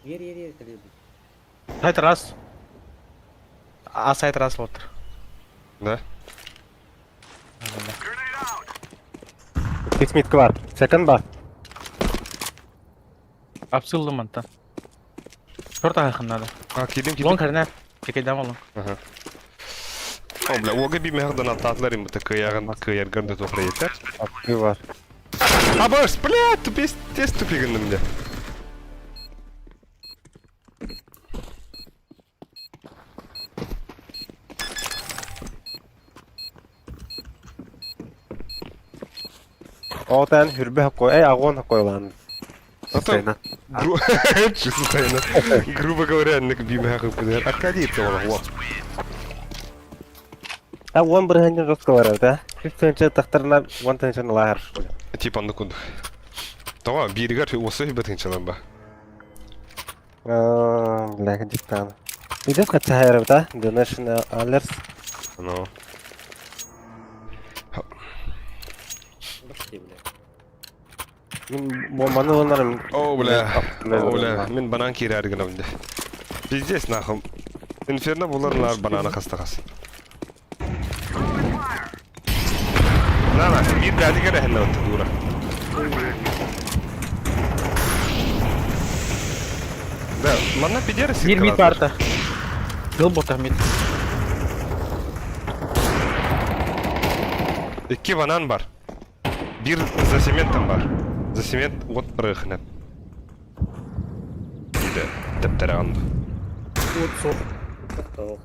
Yer kalıyor. Сайт раз. А сайт раз вот. Да. İki smit var. Second var. Апсылдым антан. Шорт аяқын надо. А, кидим. Лонг харина. Чекейдем олong. Ага. О, бля, Олга bir mehdan atlatlar им бітті кıyar gönde topra yeter. Aklı var. А, баш, бля, тез тупигінdim de. Oğdan hürbe koy. Ey ağon koy lan. Потом, честно тайно, грубо говоря, на любимый хапы. Аркадий это вот. Ağon bir hanya rot var evde. Hiç tönce tahtlarına one tension lahar. Типа на кунд. Tamam, bir gar осы hibet inşallah ba. Lakin cidden. Bir de kaç hayır evde. Donation alers. No. Başlıyor bile. Bombanı onların. О, бля. О, бля. Мен банан кире аргана бінде. Пиздец нахуй. Inferno bulanlar banana kastakas. Na, bir dadi kere henne otta dura. Da, manna pidere sit. Bir mid vardı. Yıl bota mid. İki banan var. Bir zasimentam var. Zasiment ot bırakınıp. Gide, teptere andı. Вот сол. Готов.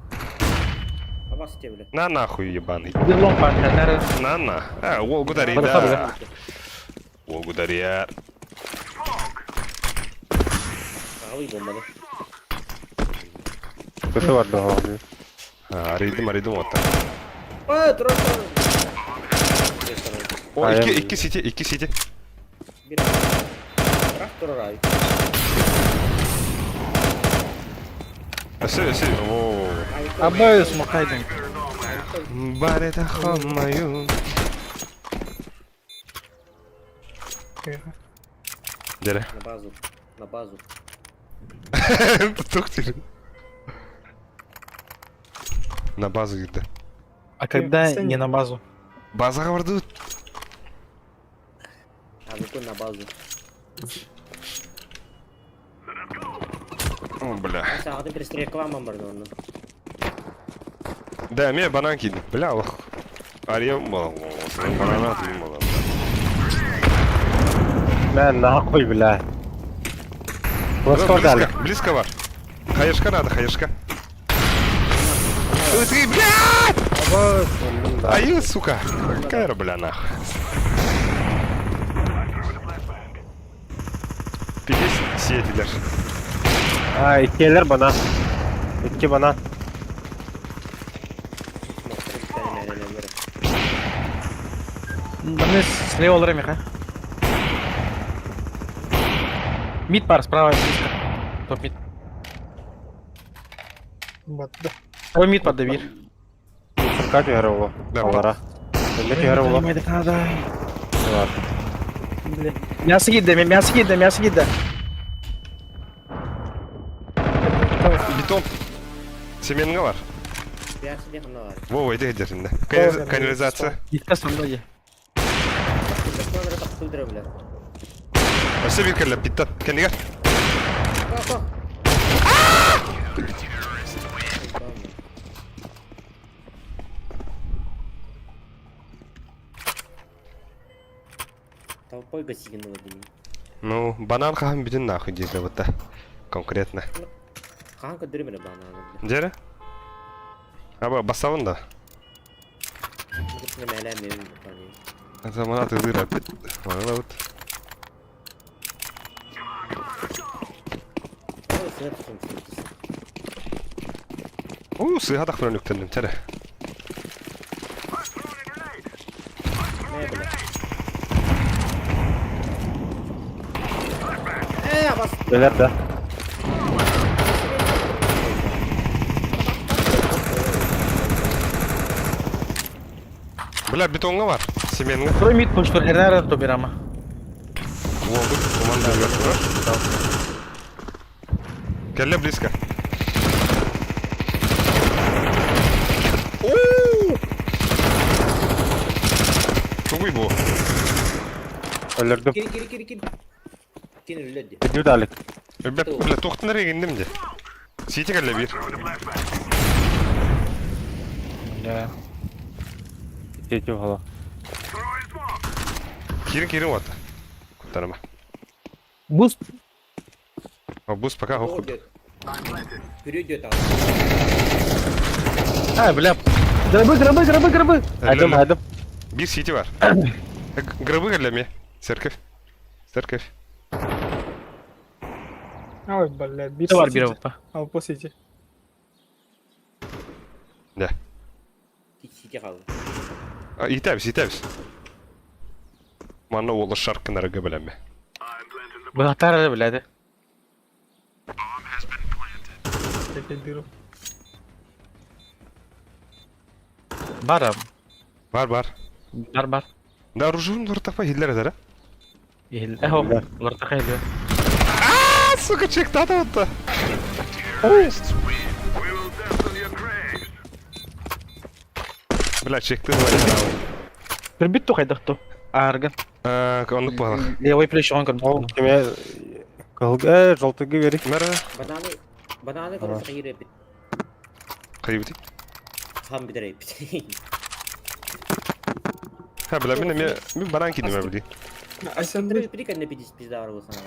А вас те, бля. Na nahуй ебаный. Bir long var. Nerede? На. Ол гудари, Бырха, да. бля. Ол гудари ya. Alayım bombalı. Kötü vardı abi. Araydım otta. Aa dur dur. O Ayağım. iki city. Bir. Bırak dur orayı. Öse. Oo. Abi smoke'aydın. Bari de kalmayın. Dere. На базу. На базу. Tutuktır. Na bazı girdi. А когда Sen- не на базу? Bazaga vardı. А ну на базу. О, бля. Sen adı bir sürü reklam var onun. Да, мне банан кинь. Бля, ох. Арьем мало. Банана atayım mало. Ben daha koy bile. Burası var dali. Близко var. Хаешка надо, хаешка. Ты, блядь! Аю, сука. Какая бля, нахуй. Пипец, сетилер. Ha iki eller bana. İki bana. Баны слева ларем их, а? Мид пар справа близко. Топ мид. Батты. Ой мид под bir. Kaç yere oğlu? Да, Onlara. Öndeki yere oğlu. Ölmedi kadar. Var. Мясо giddi. Бетон. Semeninga var. Bir silah ne var? Вова, иди где-то. Канализация. Gitti sandalyeye. Teknoloji takıldır bile. Öse bir kere bitti. Kendi gel. Bak. Толпой гасигин владыми. Ну, банан хам bütün нахуй здесь вот так. Конкретно. Kanka dürümünü bana. Dere? Ama basavın da. Gitme melemiyorum. Zaman atılır abi. Bana da ot. Sığha da kıran yüklendim. Tere. Ne bile? Bas. Neler de. Bля, betonga var. Semeninga. Второй мид пуш, her nerede to bir ama. Oldu. Komanda yapıyor. Kelle близко. Oo! Çok iyi bu. Öldürdüm. Gir. Gene öyle de. Gidiyor dali. Bля, toxtu nereye indim de. Siti kelle bir. Ya. İki hala. Kirin вот. Kurtarma. Boost. А бус пока охуд. Вперед там. Ha bля. Grabı. Haydım. Bir siti var. Grabı kelle mi? Церковь. Ой, блядь. Bir Ne var city. bir avukta? Al po city. Да. Сити хал. Итәбез. Мана олы шаркынарыга беләм бе. Bu hatar da biladi. Tekrar bir. Барам. Бар. Бар. Да, ружун вортапа хиллер эдер. Eho. Orta hayli. Сука, чек тата отта. Бля, чекті var. Bir bit tu kaydaktı. Argın. Onluk bağlı. Levay flash on kan. Ол кеме кылга жолтыгы берик. Merhaba. Banana kadar sayı repit. Kaybettik. Ham bir de repit. Ha bile ben baran kidim abi. Aysen Bir kan ne biz de araba sana.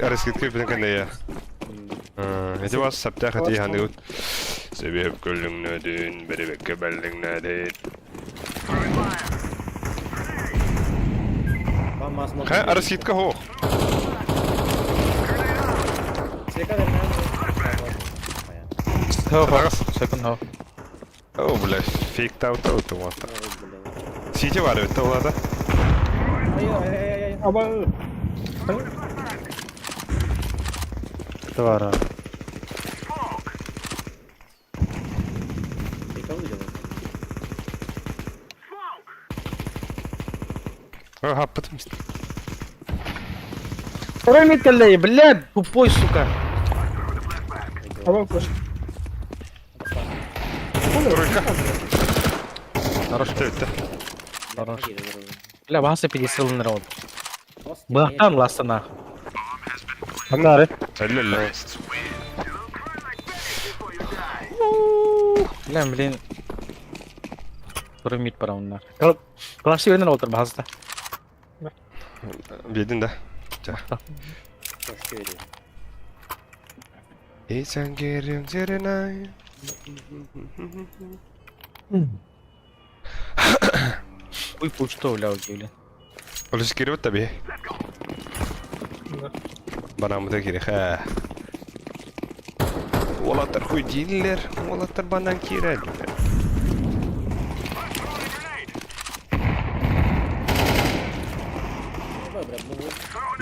Arasket köpüden kan ya. Hadi was sabta hadi hani ut. Sebep kullum nadin, beri bekke belling nadin. Ben masma. Ha arasket ka ho. Seka vermem. Ho. Second ho. Oh bля, faked out var. Site var evet orada. Ay. ama Det var ha. Seka olacak. Oh happetim işte. Oraya mid kallay, blad. Pupoy suka. ama koş. Тройка. Хорош. Evet. Хорош. Bля, bahasa pedestalın round. Bahtan lastana. Hanare. Helal. Bля, blin. Oraya mid para onlar. Klasi oyundan otur bahasta. Bildin de. Hoş geldin. Sen geliyorsun Serenay. Uy puçtu öyle o gibi. Olası geri bak tabii. Bana mı da geri ha. Olatlar huy değiller. Olatlar bana girer.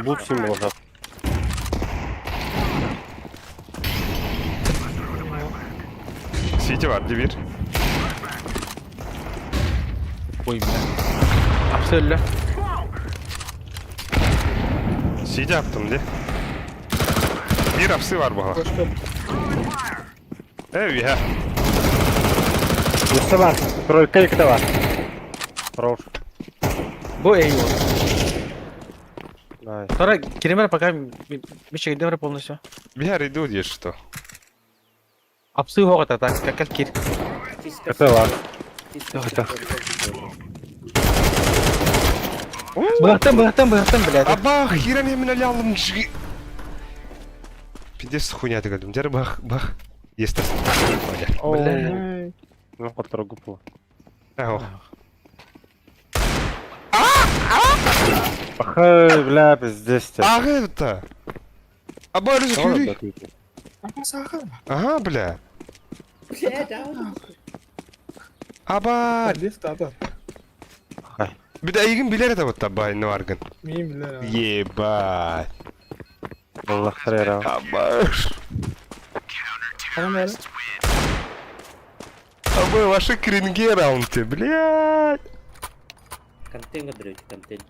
Бул символ жап. Site var bir. Uy bля. Absolut. Site yaptım de. Bir hapsi var bu hava. Evet ya. Üstte var. Тройка ikide var. Хорош. Bu iyi oldu. Nice. Sonra kelimeler bakayım bir şey demir polnası. Bir her idea diye что. Apsı ho kata tak kakal kir. Это var. Bıhtım bля. Аба, херам я меня лялом жги. Пиздец хуйня ты гадум. Дер бах. Есть. Bля. Ну, который гупу. Ага. Ах, бля, пиздец. Ага это. Аба рыжик Юрий. Ama sakın. Ага, бля. Аба. Lift adam. Bir de ilgin bilir de bu tabi ne vargın. Miyim bilir abi. Ебать. Allah хрера. Аба. Ama böyle. Аба, ваши кринги раунты, блядь. Контент гадрёт, контент.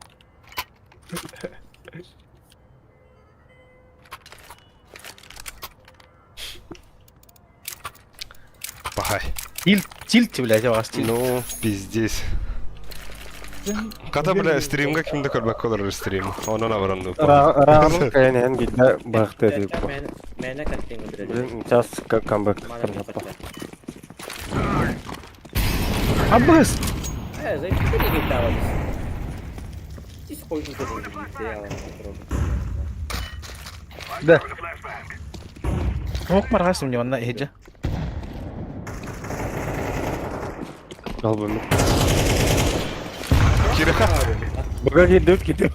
Пахай. Тильт блядь, вас тильт. Ну, пиздец. Kata bile streamga kimde körmek olur stream. Onun avrandı. Рамын кайнен гиде бахты деп. Мена контент гадрёт. Блин, сейчас камбэк Мана кырнап. пачка. Abbas. Зачем ты не гитара? Здесь хуйню сделал. Da. Мок маргасым не ванна хеже. Албым. Kireha. Бага гиде гиде.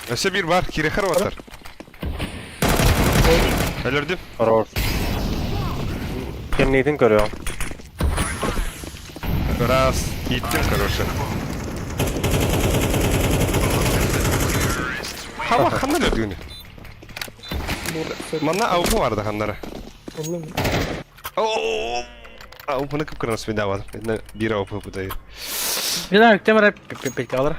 Öse bir var. Kireha var. Ölürdüm. Хорош. Кем нейтин көрөм. Раз. Gittim короче. Hava kanlar öldüğünü. Bana avuklu vardı kanlara. Olur mu? Oo. Avukunu kıpkırmızı bir daha var. Bir avuklu bu da. Bir daha yüklemere pek alır.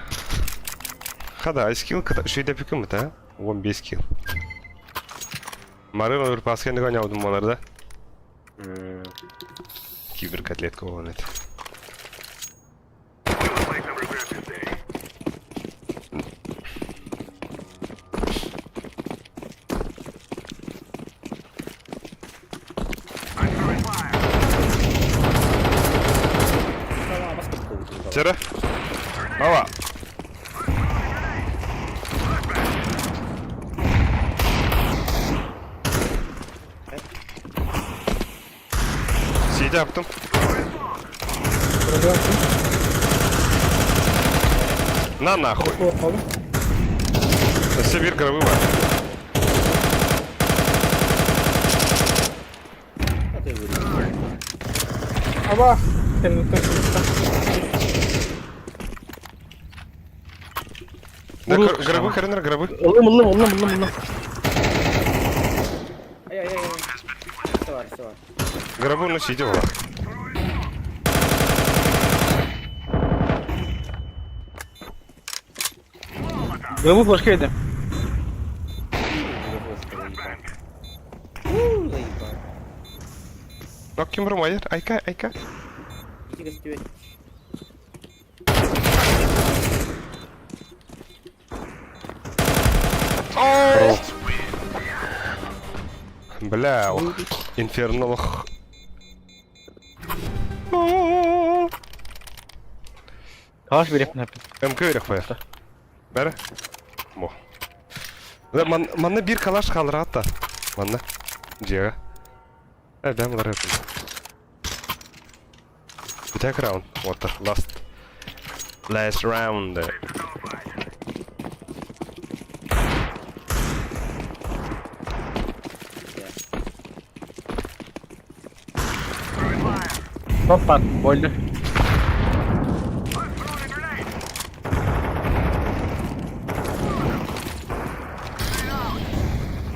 Hada skill şu da peki mi ta? 15 skill. Marino bir pas kendi oynadım onlarda. Kibir katlet kovalet. Çere. Hava. Şeyde yaptım. Burada yaptım. Na nahуй. Korkalım. Все bir гробы var. Hadi vurayım. Ama kendini taşımışlar. Ne гробы, Каринер, гробы. Oğlum. Ay. İşte var. Гробы на şeyde var. Gravur başka yedi. Заебал. Bak kim vurmayır? Ayka. Иди гостевать. Бля, ох. Инфернолох. Kaç bir yapın hep. МК verek koyar. Bere. Mo. Manna bir kalaş kalır hatta. Manna. Ciğe. Evet ben bunları yapayım. Bir tek round. Water. Last round. Top var. Boylu.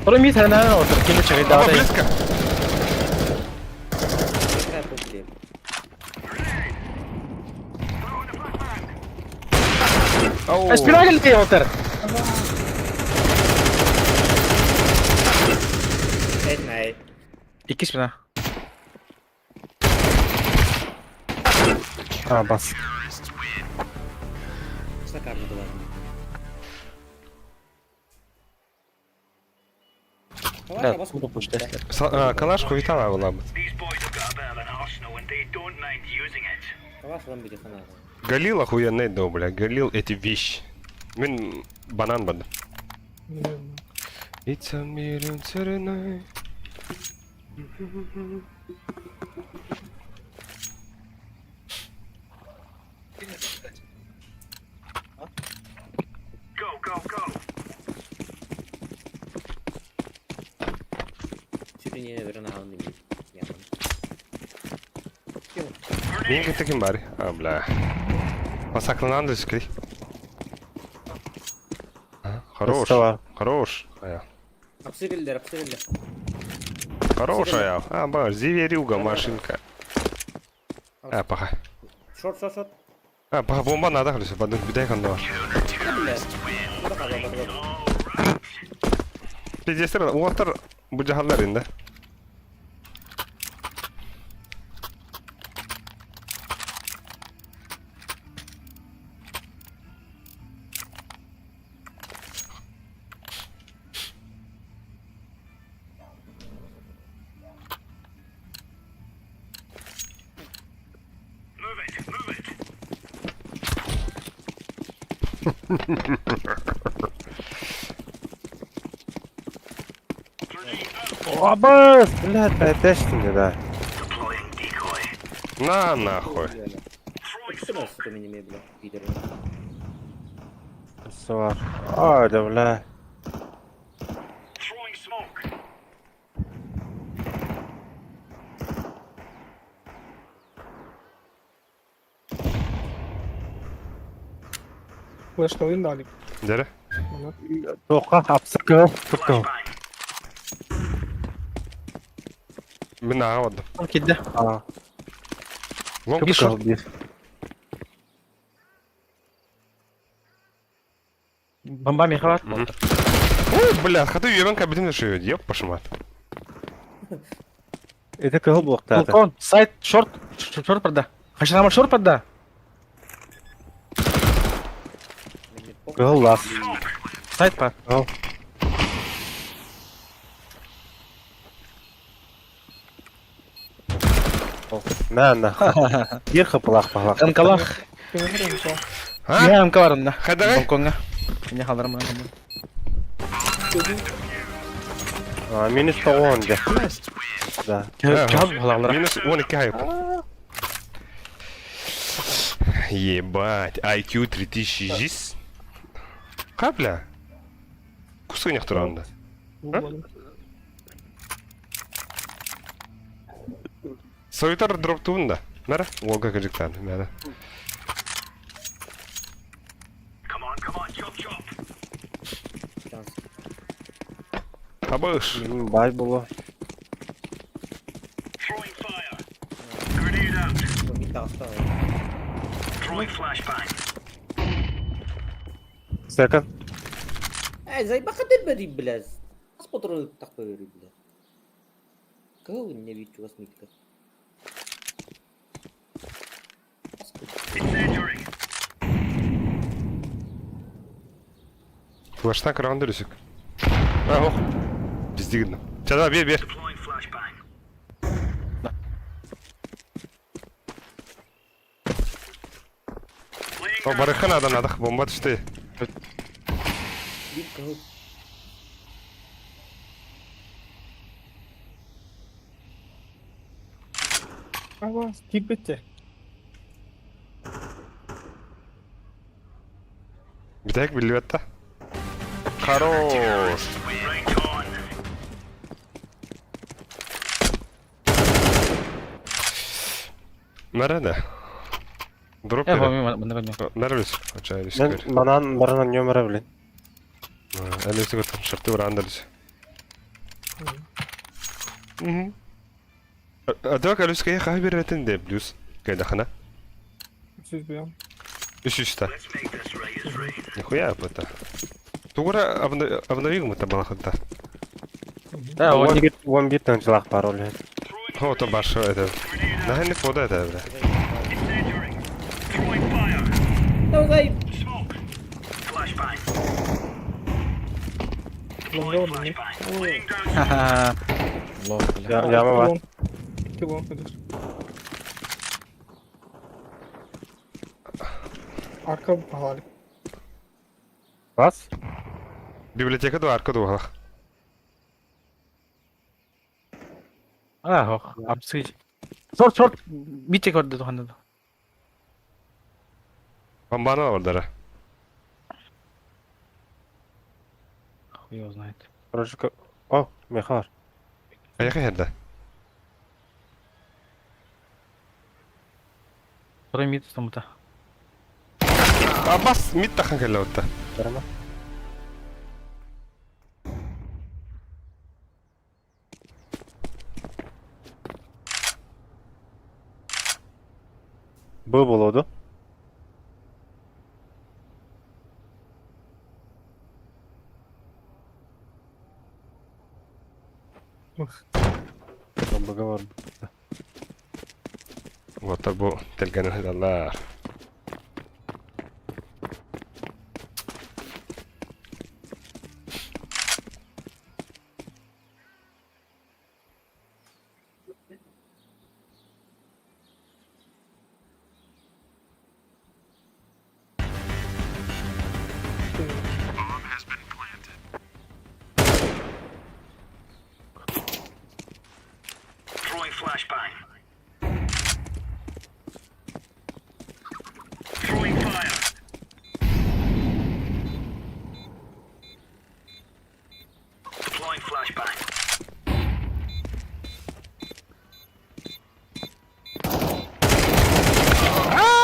Oğlum bir tane daha otur. Kim çekti daha Ama da. близко. Какая проблема? Оу. Espira geldi otur. Etme. İki spina. Ha bas. Шикарно было. Да, Давай, bu puşta. Kalaş koyu tamam ulan. Калаш вам будет надо. Галил охуенный, да, бля. Галил эти вещи. Мен банан бады. Bilmiyorum. It's a million tonight. Чуть ли не наверное он не Benim gitti kim bari? Ha bla. Pasaklanan da çıkıyor. Хорош. Dostava. Хорош. Aya. Обстрелили. Хорош, aya. А, баш, зверюга, машинка. А, паха. Шорт. А, паха, bomba надо, хлюся. Bir de yakında var. Блядь. Ну, давай. Pidesler, water bu cahallar indi. Абас! Блядь, пойдешься, да. На нахуй. Что нас с этими, блядь, пидоры? Var. Hadi bla. Flash'ta oyun da alayım. Dere. Bana. Toka hapsıkı. Tıkı. Ben ağa vadım. Kidde. Aa. Long Bir shot. Bir. Bomba mı yakalar? Ой, бля, ходу üyemen kabinetimde şey ödü. Yap başıma at. Ede kıhıl bu vakti. Balkon. Side. Short. Short पर्दा. Haşırama short पर्दा. Kıhıl las. Side par. Al. Ne? Bir kapılak bakalak. Kankalak. Beni kırayım şu an. Ha? Ya amka var onda. Hadi gay. Balkonga. Ne kalırım bana. Minus 10 de. Da. Kağıt balaklara. Минус 12 хайп. Ебать, IQ 3100. Капля. Кусыгнах туранда. Bulmadım. Сойтар дроптуында. Мара, Волга кажыктан. Мара. Şans. Абыш. Bay bulu. Bu bir tahta var. Second. زي ما خدت بدي بلاز اصبر التقرير بلا كو النبي تو اسميتك Флаштан кырган дөрүсүк. Ох. Биздигин. Чада бер. О, барыханадан адык бомба түштү. bir kau Ama git bitti. Bir tek билбетта. Хорош. Nerede? Drop Ya verin. homi bana bana. Nerede? Açayım Men iskari. manan barana nömere bilin. Әлесі көттім, шырты бір андырыз. Адвак әліскaya қағай беретін де, плюс. Қайда қана? Siz bir an. Үш-үшта. Нихуя бұта. Туғыра обновил мы там балақында. Да, он не 11 тыңчылақ бар ол. О, то башы это. Нахайник вода это, бля. давай Longa vurdum ya. haha. Allah Allah. Yama var. İki long nedir? Arka hali. Bas. Библиотека да арка дуғалық. Ah, hoch. Absich. Short. Bitte gördü tuhanda. Бомбаны ордары. Хуй его знает. Рожка. О, мехар. Аяқы жерді. Второй мид там-то. Бас, мид тақын кәлі отты. Барама. Bu buludu. Bombaga var. Оттар бұл телгені хидалар.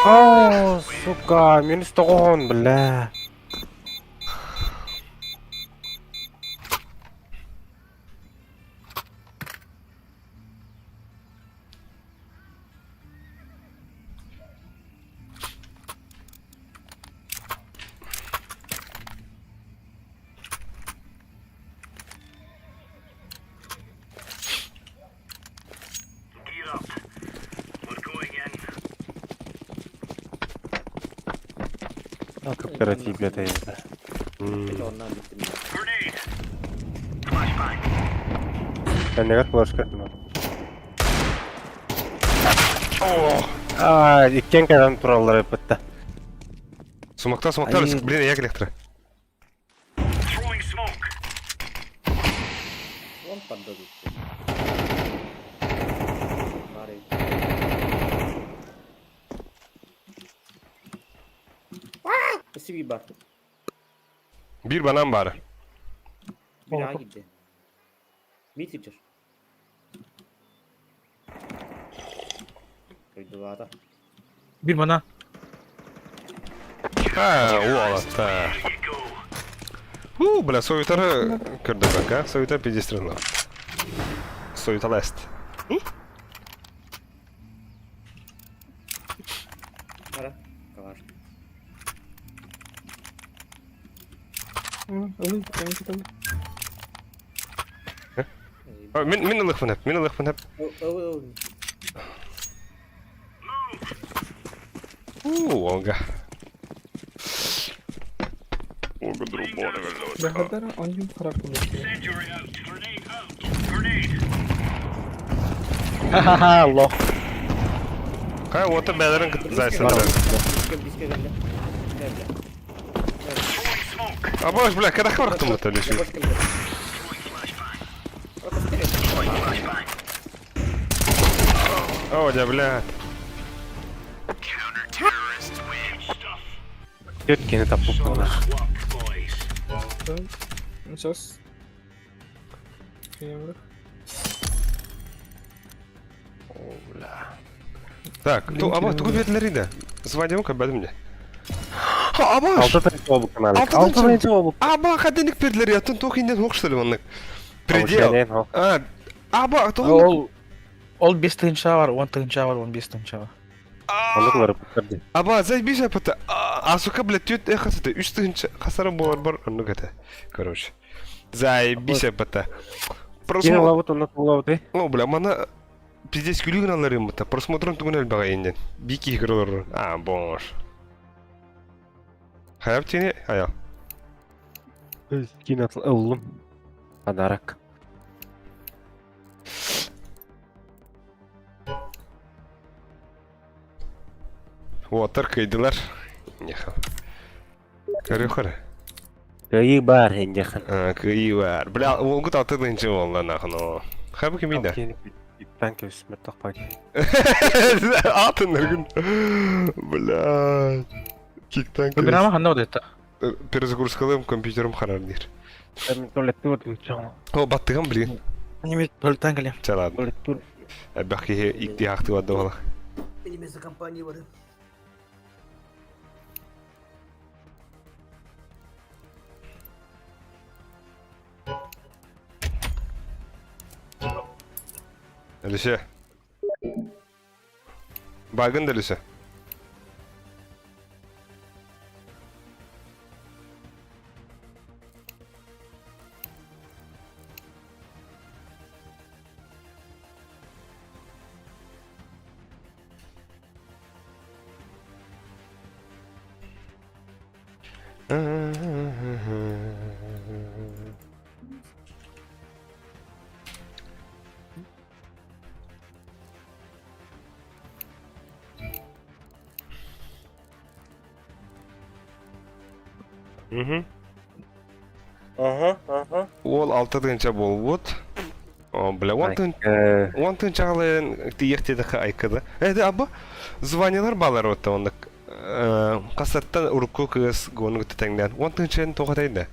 Aa, suka, minus 9 bля. Кооператив это есть. ondan bittim ya. Ben ne kadar flash mı? Aa, ikken kadar turallar hep bitti. Сумактар, Ай. блин, я электро. Вон поддадут. Барый. Спасибо, бар. Bir banan bari. Bir daha gitti. Mid feature. Koydu vada. Bir bana. Ha, o alatta. Бля, Соютары көрді бәк, а? Соютар педестринлар. Союта лест. Ara. Kavar. Öyle, ben kitabı. Min ылық фын әп. Олга. Олга друбона velho. Ben kadar anjum karar kılmıştı. Hahaha Allah. Ха, вот бәлерін зайсын. Diske geldi. Geldi. Абаш, бля, когда хварктым это лишь. Boş geldi. О, да, бля. Ötkeni tapıp bana. Сейчас. Kıyamıyorum. Так, аба, тугу бетлери да. Звоним-ка бәдімде. Абаш! Altı tane çabuk kanal. Altı Altı tane tane çabuk. Аба, каденік бетлери, атын тоқинден оқшылы онлық. Предел. Предел. А, аба, тоқинден. Ol 5 tığınçağı var, 10 tığınçağı var, 15 tığınçağı var. Anlıkları bitirdi. Аба, заебись апата. А сука, блядь, түйет эқасыды. 3 тығынша қасары болар бар. Онлық это. Короче. Заебись апата. Yine Просмотр... lavut onu lavut. О, бля, мана... Пиздец күлігін аларым бұта. Просмотрын түгін әлбаға енден. Бики игралар. А, бош. Hayap teni aya. Yine oğlum. Adarak. Отыр кайдылар. Неха. Көрөхөр. Köyü бар hencekin. Кыйы бар. Бля, ол гыт атыдынчы болла нахно. Хабы кимида? Ben köşesime takpacı. Атын ныргын. Бля. Киктан Bir ama handa o dedi. перезагрузкалым компьютерым харар дир. Ben tuvalette oturdum. О, баттыган блин. Anime bölükten geliyorum. Çalады. Tuvalet Бахи икти акты вады бола. Elimizde kampanya var. Әліше. Багын да әліше. Ол 6 тыгынча болбут. О, бля, он тынчалын тиектедіқі айкыды. Әді, аба, званялар балар отта ондық. Қасаттан ұрыққы кыз гоны күтті тәңден. Он тынчалын тоғатайды.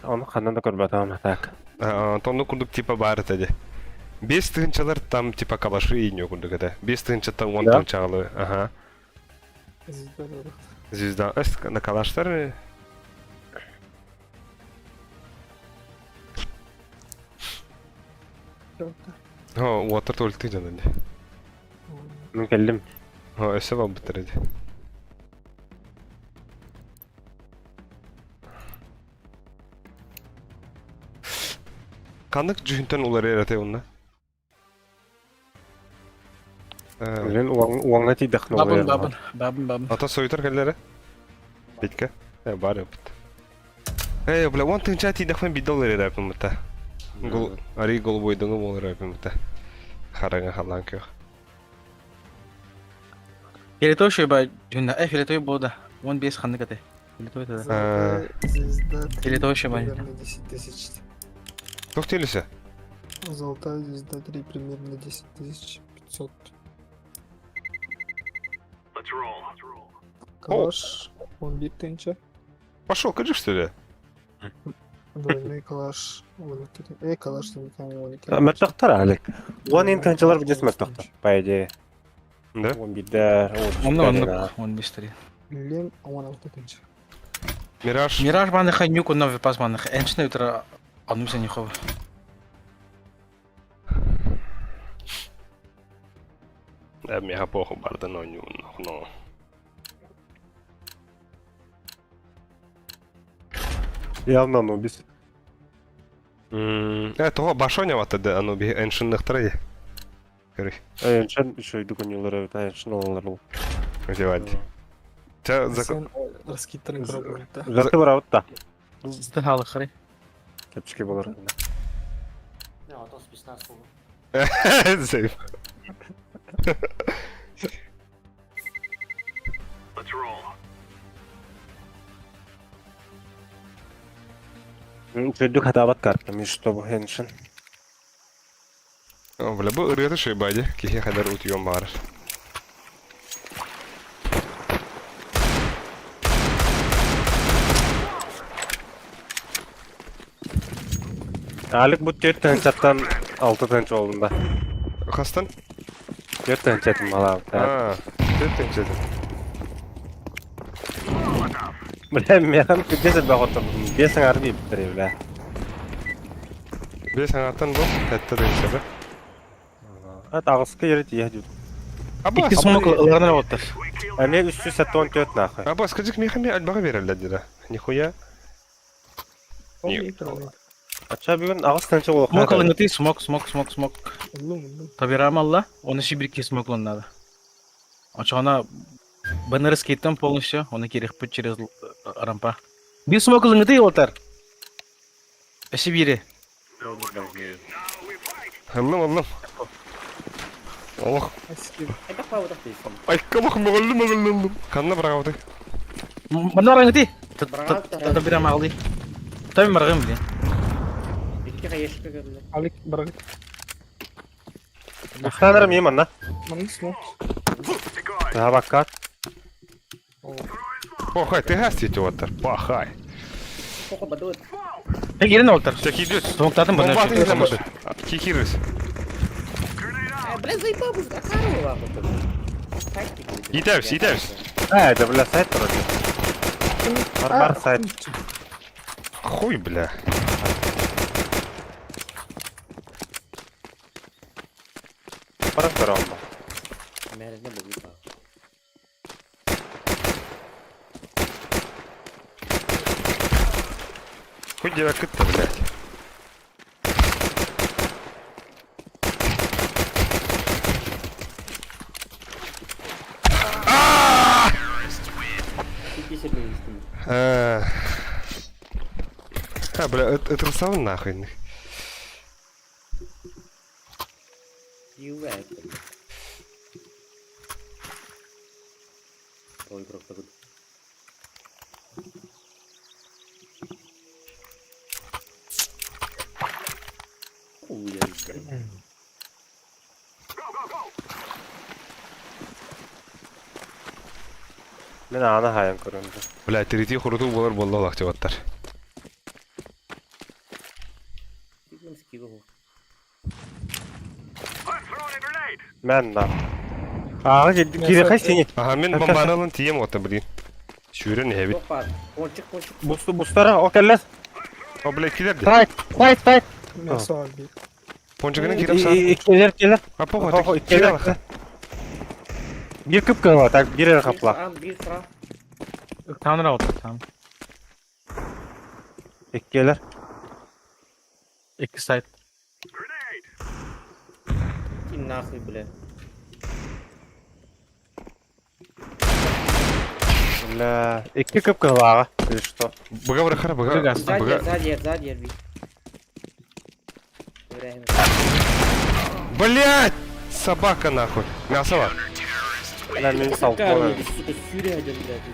Onu kandan da көрбәді ama так. Тонны күрдік типа бары тәді. 5 тыгынчалар там типа калашы үйіне күрдік әді. 5 тыгынчаттан 10 тыгынчалы. Ага. Звезда. Эс, на калаштар. О, уатыр толты жанында. Ben geldim. О, эсе бал бітіреді. Қандық жүхінтен олар ереті онна? Ben uğanla tiydik. Babın. Ата сойтар кәлері? Бетке? Бар өпіт. Бля, он тыңча тидақпен бидол ереді әпім бұта. Ари гол бойдыңы болыр әпім бұта. Хараңа халан көк. Филетовый шойба жөнда. Филетовый болды. 15 ханны кате. Филетовый да. Золотая звезда. Филетовый шойба. Примерно 10 тысяч. Тоқтелесе. Золотая звезда 3 примерно 10 500. Калаш 11 тысяч. Пошел, кажи, что ли? Двойной калаш 12. Калаш не помню. Мәттақтар әлік. Уан интенчалар бідес мәттақтар. По идее. Да? 11-дер, Онны 15 тари. Лем 16 тысяч. Мираж. Мираж банных нюк он новый пас банных. Энчный утро одну се нихова. Да, мега похуй, барда, но не но. Явно Анубис. Того башоня ватты да, оно би эншинных трей. Көрі, Әйіншен еще иду конюлары, әйіншен олар бұл. одевать. Та за... Sen раскиданный пробует, да? Жаты бар ауыт та. Здыхалы хыры. Кепчіке болар. Ne, o to spis nas bu. Сейф. Çöydük hatabat kartım, что bu әйіншен. Бля, бұл ұрыты шой байды, кеге қадар ұтыйон бағар. Alik bu 4 tənçattan 6 tənç olduğunda. Қастан? 4 tənçatım bala. Төттен чедім. Бля, механ күдесі бақ отырдым. 5 аңар дейіп біттірі, бля. Бес аңаттан бұл, тәтті дейін сәбі. At ağızkı yeri diye diyor. İki смок ылғаныр оттыр. Әне 314 нахуй. Аба, скажи, меха мен альбаға берілді деді. Нихуя. Ача бүгін ağız tənçі olaq. Смок ылғаныр смок. Улым. Табирам алла, он еще bir iki смок надо. Ачана баннер скейттен полностью, он керек путь через рампа. Bir смок ылғаныр оттыр. Эші бири. Аллым. Ох, Bak bak udah değilsin. айққабақ мұғылым. Қанна бірақ ауды. Баннер ылғаныр. Bırak da. Табирам алды. Tabi marağım bile. İki kere yeşil gördüm. Alik bırak. Sanırım yiyeyim anla. Manı smoke. Daha bak kat. Похай, ты гастите оттар. Пахай. Koku badut. Tek yerine ottır. Так идет. Смоктатым Бомба баннер. ты замышит. Кикирис. Bля, заебал, закарывал потом. Yitəviz. Hə, bля, sayt duracaq. Var sayt. Хуй, бля. Barak var onda. Merezine bozuk bak. Хуй дела кыт-то, блядь. İkisi bir üstüm. Бля, это рисовал нахуй. Ювек. Ой, просто good. Ой, я Men ana hayan göründü. Бля, третий хуруту болар болла лақчы баттар. Bilmem skill o. Men lan. Ağa geri kaç seni. Ага, мен бомбаны алын тием отта, блин. Шүрен не бит. Çok var. Ponçik. Bustara o kelles. О, бля, килер де. Fight. Мясо алби. Пончыгына киреп сар. İkiler. А похуй, Ho, ты ikiler. килер. Bir kıpkın var, tak bir yere kapla. Bir fra. Tanrı ottır. Tamam. İkiler. İki site. Kim nahıy bile. Бля, iki kıpkın var. Ты что? Быга бырахара, быга. Быга. Sağ yer bir. İbrahim. Блять! Собака нахуй. Мясо var. Lan men salt Карл, bolan. иди, сука, сюряден, блядь.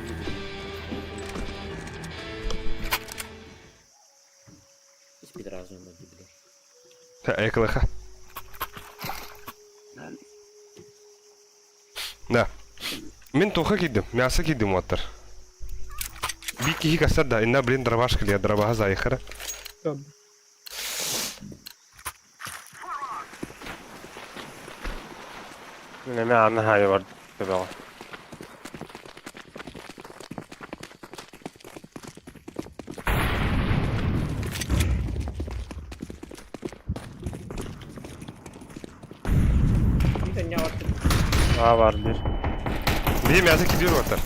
Спидразом, блядь. Ta ekleha. Da. Мен тоха кидdim. Мяса кидdim оттар. Bir kişi kasar da inna birin drabaş kılıyor. Drabaha zayıkara. Tabii. Ne anı hayı var. Tabii. Bir de ne var? Var bir. Bir мяса gidiyor ottar.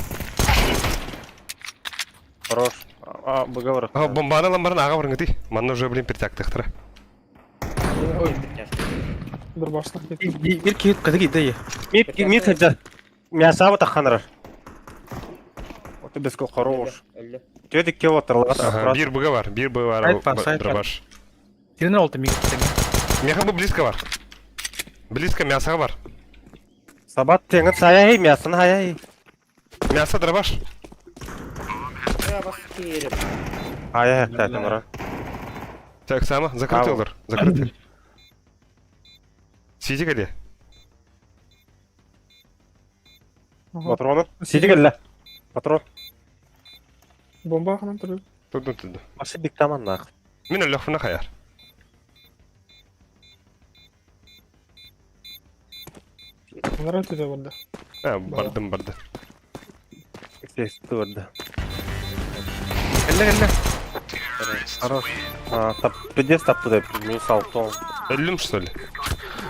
Хорош. Быга var. Ha bombana lambarın ağa varın gidi. Manna уже блин притяктыктыра. Bir başlık getir. Bir kit kadı gitti ya. Мид хәҗә. Мяса вот ханрар. Вот бескә хорош. Öldü. Төдик ке отырлар. Ага, bir bıga var. Bir bıga var. Side var, side var. Drabaş. Тренер oldu mi gitti. Меха bu близко var. Близко мяса var. Сабат теңит сая мясын хая. Мясо drabaş. Ya bas kerim. Хая хәтта мара. Так само. Закрытый olur. Закрытый. Сиди гали. Патроны. Сидигелле. Патрон. Bomba falan duruyor. Tuttu. Асы бик таман нах. Min lafına kayar. Bunlar ötüyor burada. Ha, bardı. Сесті варда. Elle. Хорош. Тап пидес тапты да мен салтон. Ölüm что ли?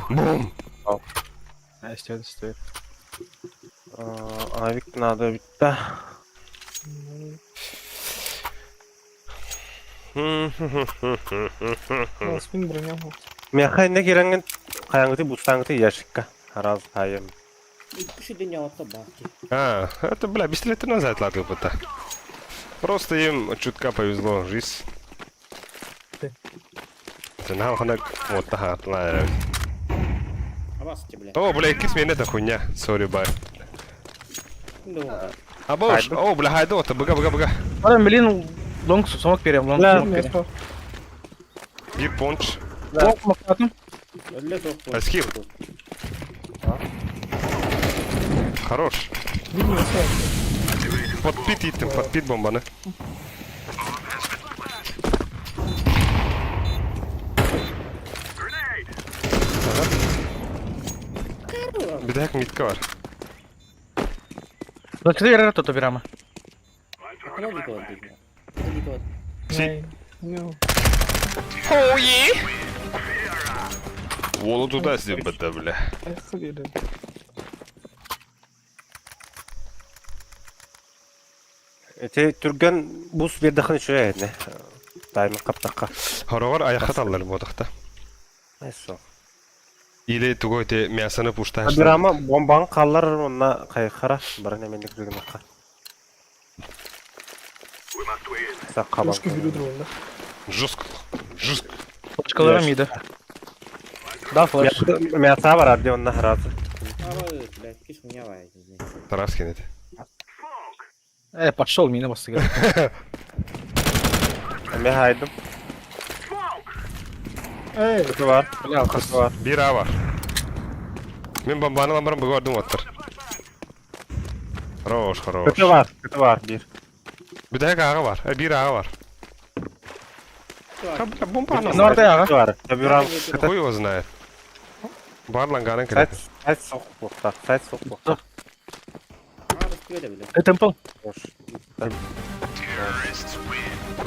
Бум. Ha istiyor. Авик надо битта. Asmin bırıngam var. Мен хайна керенген каяңгыты бустаңгыты яшикка. Раз хайым. Bir şey de ne var da bak. А, это, бля, без лет назад ладно опыта. Просто им чутка повезло, жизнь. Это нам хана вот так, ладно. Bas ki bile. О, бля, кис мне это хуйня, сори, бай. Şimdi oldu. А бош, о, бля, хайду, это быга. Adam bilin long somak vereyim long La. somak vereyim. Bir punch. Long somak atım. Öyle çok. Скилл. Хорош. Подпит итем, подпит бомбаны. Bir dakika mitka var. Bakıda yarar tuttu bir ama. Akına dik oldu. Dik oldu. Şey. Ne o? Volu туда сделать, бля. Ayakkabı geliyor. Түрген бус бердахын шөй не. Дайма каптакка. Хоровар аяққа таллар бодақта. Айсо. Или тугой те мясаны пушташ. Абирама бомбаң қаллар онна кайхара бара неменик жүрген акка. Сакка Başka biri duruyor onda. Жестко. Почкалара mıydı? Да, флеш. Мяса бар арде онна разы. Ama блядь, киш меня вайд. Тарас кенет. Пошел мина басы geldi. Мен хайдым. Ey. Kötü var. Bля, Kötü var. Bir A var. Мен бомбаны ламбарын бұғардым оттыр. Хорош. Kötü var. Bir. Bir dakika ağa var. Bir ağa var. Bomba Ne orada ya? Kötü var. Abirам. Хуй его знает. Барланганын керек. Сайт соқ боқта. Abi böyle bile. Temple. Hoş.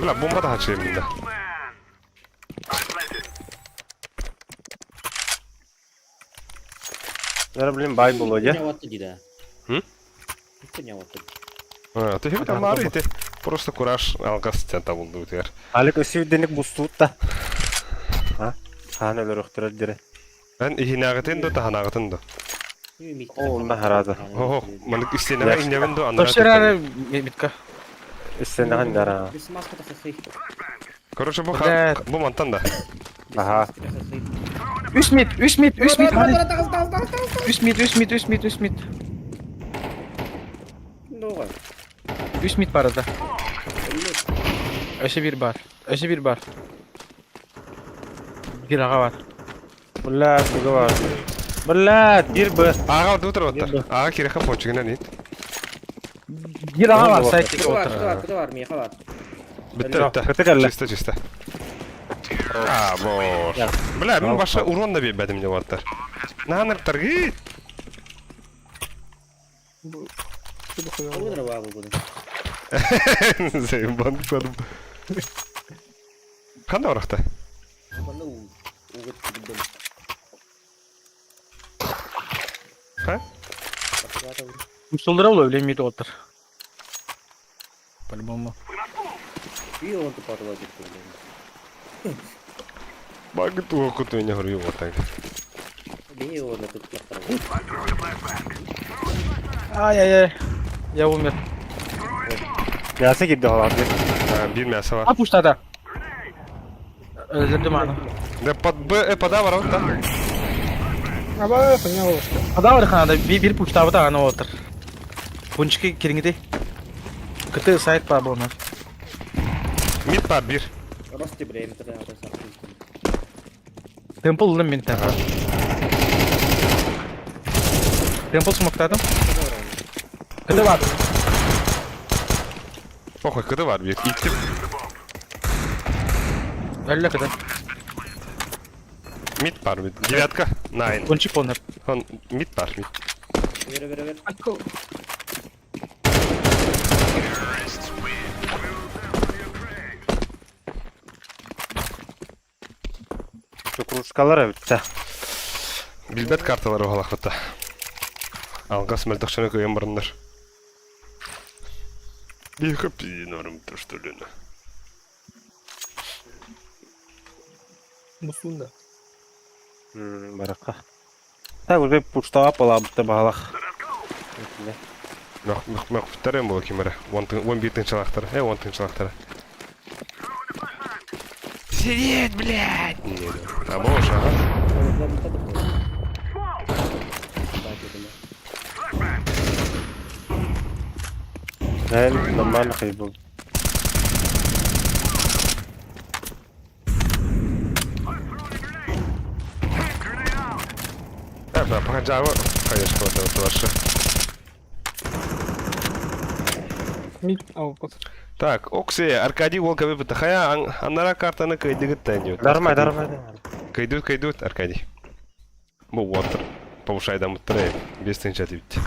Бля, бомба да хачем мында. Я блин бай было, Не я. вот иди, да. Не вот иди. А, ты хиба мары те. Просто кураж алгас тента булду битер. Алик өсүденек бустуутта. Хан өлөр өктөрөр дире. Ben ihinagıtın da tahanagıtın da. О, на хараза. Ого, манык istene inevin de anlara. Toşlar bitka. Üstüne dara. Без маска хахи. Короче, bu Блядь. bu mantan da. Aha. 3 mid. Hadi. 3 mid. 3 mid var da. Eşi bir var. Eşi bir var. Bir ağa var. Bulla tuga var. Bulla dir bas. Ağa dur otur. Ağa kireka ponçuguna nit. Bir ağa var. Oldu Saytlık Kıdı var, otur. kıdı var, kıdı var, Miha var. Bitti Yok, bitti. kötü geldi. Чисто. Boş. Ya. Bля, ben Yok, başka yok. urun da bebedim cevaplar. Nanırtır git. Şurada koyalım. Olur mu abi bunu? Zeyn bandık oğlum. Kanda orakta. Bana uğut gidelim. Ha? Solдыра ул öyle mid otur. По-любому. Bir onu patla gitti. Bak tu kutu ini horiyo otak. Bir onu tuttu. Ай-яй-яй. Я умер. Yasa gitti falan. Bir mesa var. А пуштада. Öldürdüm onu. Ne pada var orada. Aba fena oldu. Ada var kanada bir puşta da ana otur. Bunçki kiringide. Kıtı site pa bunu. Mid var bir. Rosti bre, mitra ada satu. Temple lim min temple. Temple smoke'ladım. Kıtı var. Oha kıdı var bir. İttim. Öyle kıtı. Mid var bir. Девятка. Nine. Bunçik onlar. Он mid var mid. Ver. Akıl. Şu krужкалар bitti. Билбет карталары халахыта. Алгас мөлтөкчөнө көйөн барындар. Бихо пидинорум төштөлүнө. Musunda. Баракка. Так уже пуштава пала бутта балах. Мак футарем боло кимере. Вон битин чалактар. Вон тин чалактар. Сидеть, блядь! А бош, ага. Ben normal kaybol. Да, похожа, конечно, это ваше. Mid avukot. Так, Окси, Аркадий Волков выпыта. Хая, аннара картаны кайдыгыт тайнет. Дармай. Кайдут, Аркадий. Бу уотыр. Повышай да муттырай. Бес тынча дебит.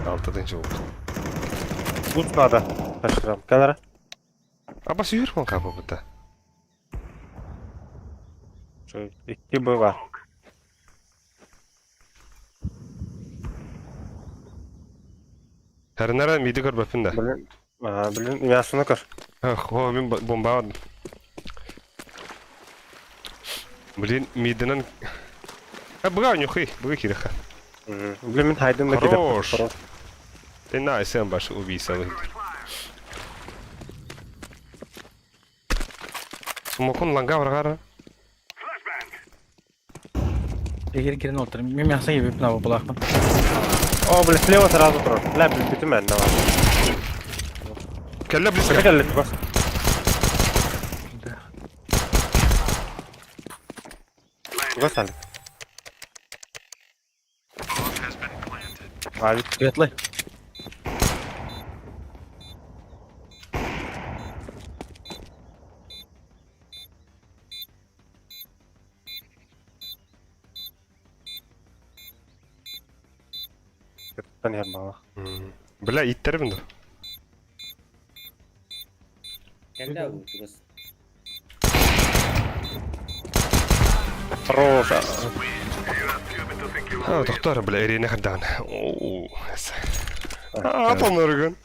Алты тынча болду. Бутмада. Taşıram. Kenara. Аба сүйür мон капы быта. Şu iki boy var. Харнара миди көрбөпүн да. Bilin yasını kır. О, мен бомба алдым. Блин, мидинен... Буга нюхай, буга кириха. Bilin min haydın da Хорош. gider. Ты на, сам баш убийца выйдет. Смокун ланга врагара. Girin otur. Mim yasa gibi bir nava bulakman. O bile sleva sırada oturur. La bil bütün ben de var. Калля близко. Sıkı geldi bas. Bas Ali. Ali. Svetli. Ben yer bana. Бля, иттер бинду. Kendi avuktu bas. Хорош. Доктор, бля, Ирина Хадан. Оу, эс. Атон өргөн.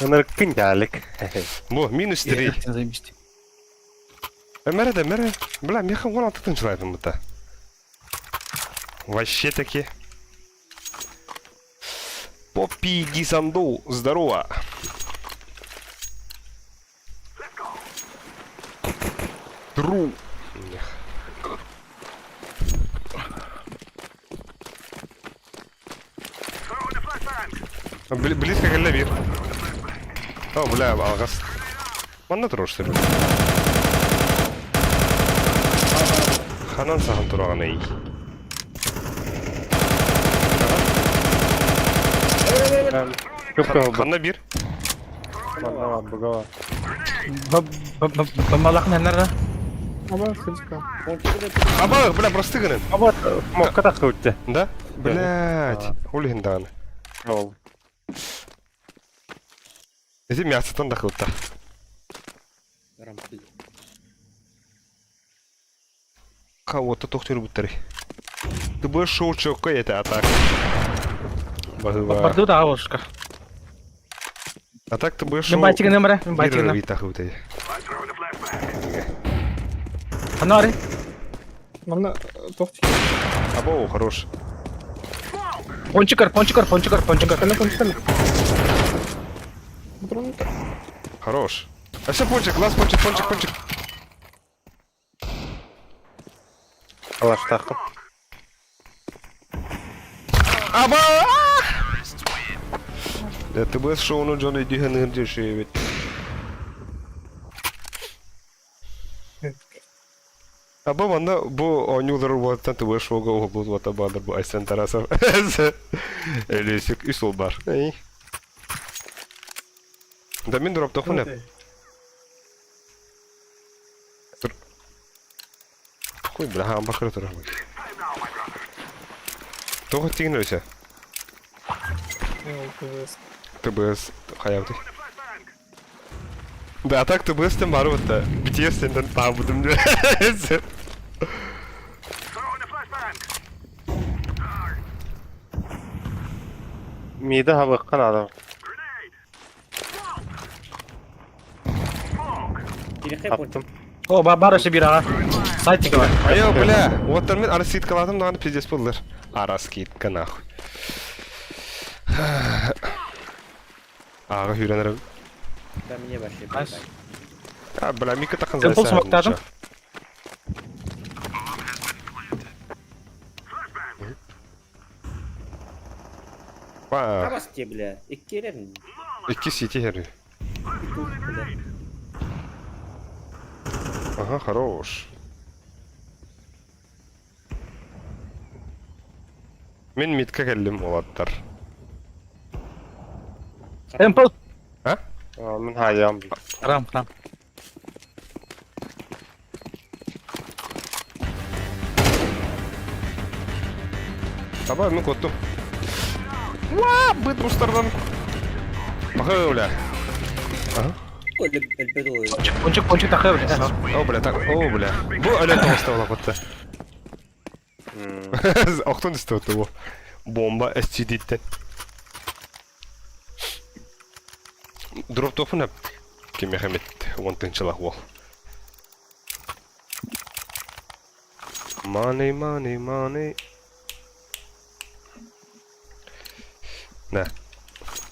Onları kın geldik. Бу, минус 3. Заебись. Мере. Бля, меха вон алтын чылайдым быта. Вообще таки. Поппи Гисанду, здорово. Тру. Близко к левир. О, бля, алгас. Манна турушты. Ханан сахан тураган эй. Köp köp. Ханна бир. Bana buga var. Бамалак нерде? Ama хилка. Аба, бля, просто гынын. Ama mokka da kıvıttı. Да? Блядь. Хули хиндан. Ol. Эти мясо-тан да хылта. Рампы. Кого-то тохтер буттары. Ты будешь шоу чокка это атак. Багыва. Барды да авушка. А так ты будешь Мен шоу. байтиген немре, мен байтиген. Бир тахыты. Анари. Mana tohti. Або, хорош. Пончикар. Kala konuşalım. Patron Хорош. А все пончик, лаз пончик. Kalaş takıp. Аба! Это бы шоу Джонни Диган дешевит. Аба манда бу онюлар ваттан ты шоуга облуд вата бадыр бу айсан тарасов. Элесик исул бар. Эй. Да мен дроп тохун эп. Кой бля хам бакыр турар. Тоху тигин өсө. ТБС хаявды. Да, а так ТБС'тен бар вот-то. BTS-тен табудым деп. Mide hava kan adam. Attım. О, барышы бира. Сайтиге бар. Айо, бля, вот мен ара скидкаладым, дагы пиздец болдулар. Ара скидка нахуй. Ага, үйренерим. Там мне вообще Айс. плевать. А, бля, мика такын Сен пул смоктадың? Вау, Табас тебе, бля. Иккерен. 2 сити хери. Бля. Ага, хорош. Мен мидке келдим олаттар. Эмпл. А? Min hayam. Рам. Таба, мен коттум. Ва, быт бустардан. Бага, бля. Ага. Ой, البدو. Пончик тахыр. О, бля, так, о, бля. Бу әле тоғыстаула котта. Охтон істеуді бұл. Бомба STD-тен. Дроп тофын әп. Кеме қамет, 10-тыншылақ бол. Money. На.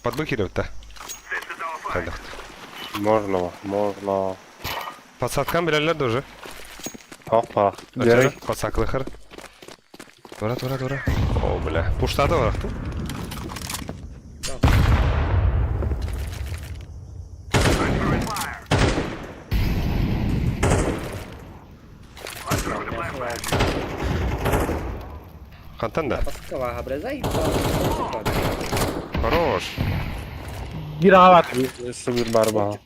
Подбыкирев, да? Қайдақты. Можно. Подсадкан білерлер де уже. Hoppa. Ötürü Gerek. pasaklıqır. Dora. O, bля. Puştada var axtı. Қантан да? Паскава, образай. Хорош. Бира бар. Sıvır barba.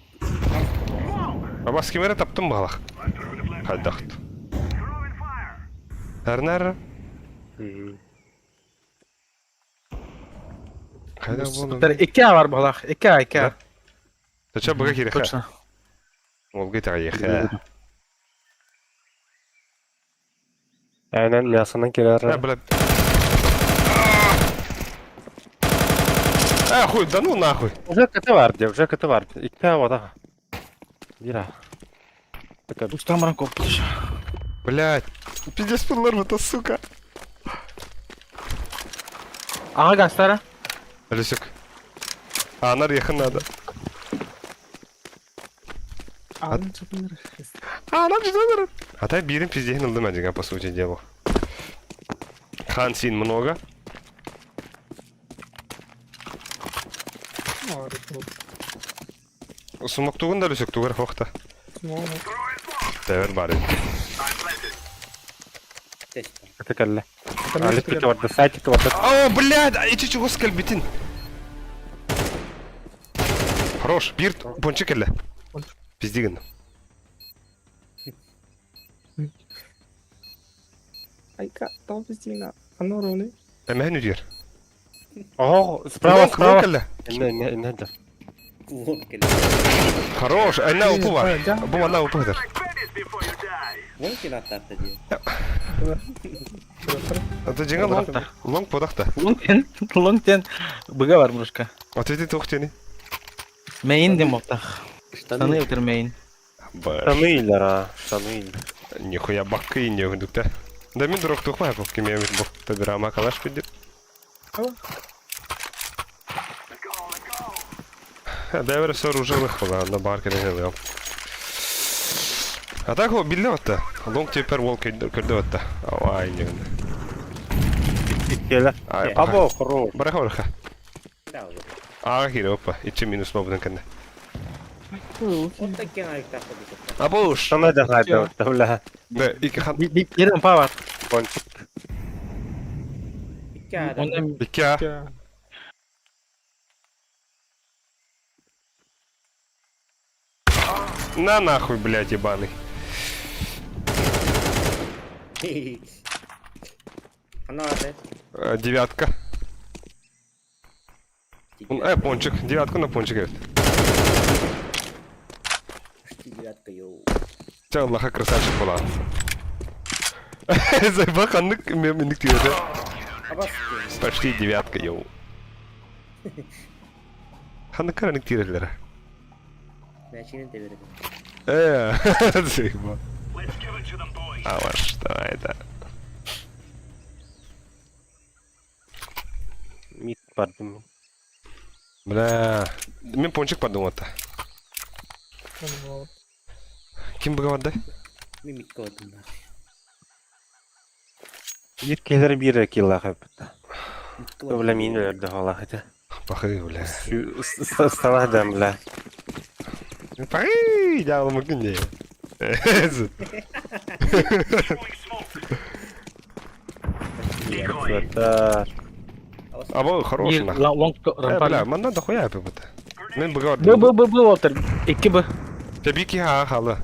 Аба скимере таптым балақ. Қайдақты. Әрнәрі? Қайда болдың? 2 var балак. 2. Тача бұға керек ха? Точно. Ол гейтаға еқі. Aynen yasının kirar. Бля. Хуй, да ну нахуй. Уже kötü var. İki havada. Bira. Устамран коптуш. Блядь. Пиздец пылар это, сука. Ага гастара. Әлісік. Анар yakın надо. Alın çapınları. Анар жүзі Атай бірін пиздехін ылды мәжіға, по сути делу. Хан син много. Smoktugun da lösöktüger hokta. Small. Dever bari. Тест. Ötekelle. Alet kötü vardı. Side kötü vardı. О, блядь, эти чего скальбитин? Хорош, бир, пончик эле. Пиздигин. Айка, там пиздина. Анор оны. Эмэ нүдер. Ого, справа, справа. эле. Ne de. Вот, келе. Хорош, айна упу бар. Бу мана упу хадыр. Вон кена тартты ди. Ата жеңа лонг подакта. Лонгтен быга бар мурушка. Ответи тохтени. Main dem оттах. Штаны өтер main. Tanıyırlar ha. Tanıyırlar. Нихуя бакка и не гүндүктө. Да мен дурак тухма бу кеме бу табирама калаш бидип. Дәвер сооружених була на барке не гелем. А так о билде отта. Лонг тепер волк кирде отта. Ай не. Gel. Ай Abo, хорош. Браха браха. Да, вот. А хиро опа. Ичи минус мобдан кенде. Вот так кена тартты ди. Абуш. Sana da haydi. Davla. Да, iki хан. Bir rampa var. Ponçik. İki adam. Ondan Iki. Я. На нахуй, блядь, ебаный. Ana adı. Девятка. Пончик. Девятку на пончик. Evet. Почти девятка, йоу. Sen Allah'a красавчик була. Зайба ханнык мемник тиyordu. Абас. Почти девятка, йоу. Ханнык караник тиyorlar. Ben şimdi de veririm. Зайба. А вот что это? Mid vardım. Бля. Мен пончик подумал это. Kim bu kadar? Mimik koydum ben. Bir keler bir kill hep. Davla min verdi hala hadi. Bakıyor bля. Şu sabah demle. Ай, я вам могу не. Yeter. Або хорош bir нах. long Бля, rampa. мана да хуя yapıyor bu da. Men bu kadar. Bu otur. 2 Tabii ki ha halı.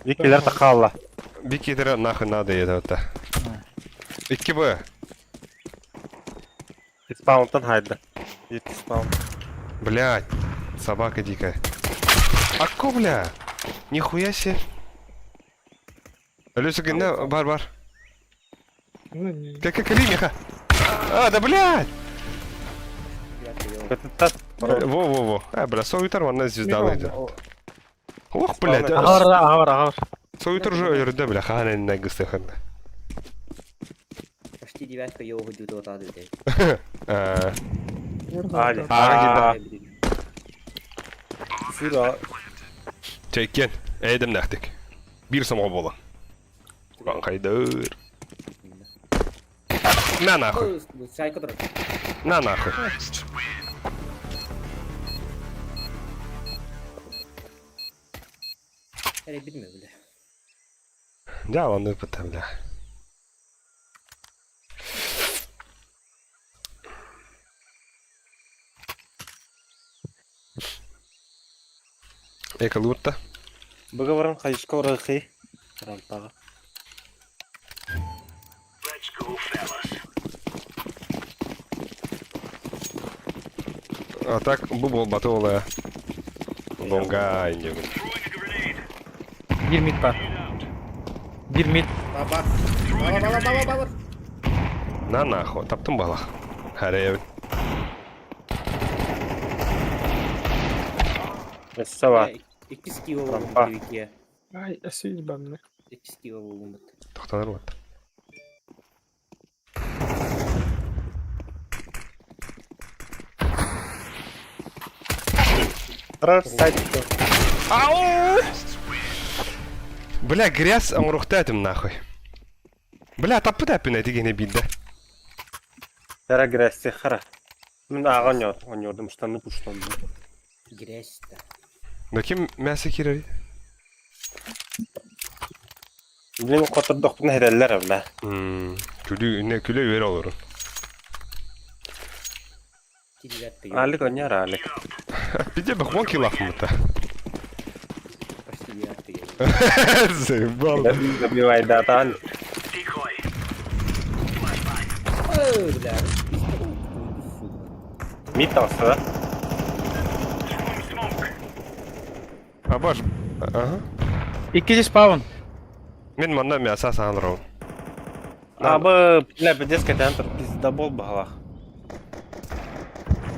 Bir keler takalla. Bir kere nahı nada yedi hatta. İki bu. Spawn'dan haydi. Bir spawn. Блядь, собака дикая. Акко, бля? Нихуя себе. Люся, не, бар. Ну, не. Как линия? А, да блядь! Это так. Во. Бля, соуитер ванна звезда выйдет. Ох, блядь. Ağır. Соуитер же yürüdü bля, хана не гыстыхында. Почти девятка, йоу, гудю вот аdı de. Hadi. Aa, Sıra. Çekken. Edim nähtik. Bir sama bola. Ulan kaydır. Na nahı. Bu psycho drag. Na nahı. Hele bilmiyor bile. Ja, он не питав, бля. Ека лурта. Бagavarın kayışka orası. Rampaga. А так, бубол батола. Лонга не. Bir mid var. Bir mid. Baba. На нахуй, таптым балах. Хареев. Sava. İki skiva buldum Rampa. bu ikiye. Ай, асүйіз бәміне. İki skiva buldum. Тоқтаныр вот. Раз сайт. Бля, грязь амрухтатым нахуй. Бля, таппы таппина тигене билде. Tera gresi xara. Min ağan oynuyordum. Ştanı puştandım. Грязь-то. Да ким мясо кирери? Bizim koturduk bunu hedeller bile. Külü ver olur. Девятка, ёб. Alik oynuyor alik. Bir de bak 10 kilo mı da? Почти девятка, ёб. Заебал. Bir vayda atan. Бля. Mid olsa. Ha var. Aha. İkinci spawn. Men manda мясо sanırım. Abi bile bir disk eden tur pizda bol bahala.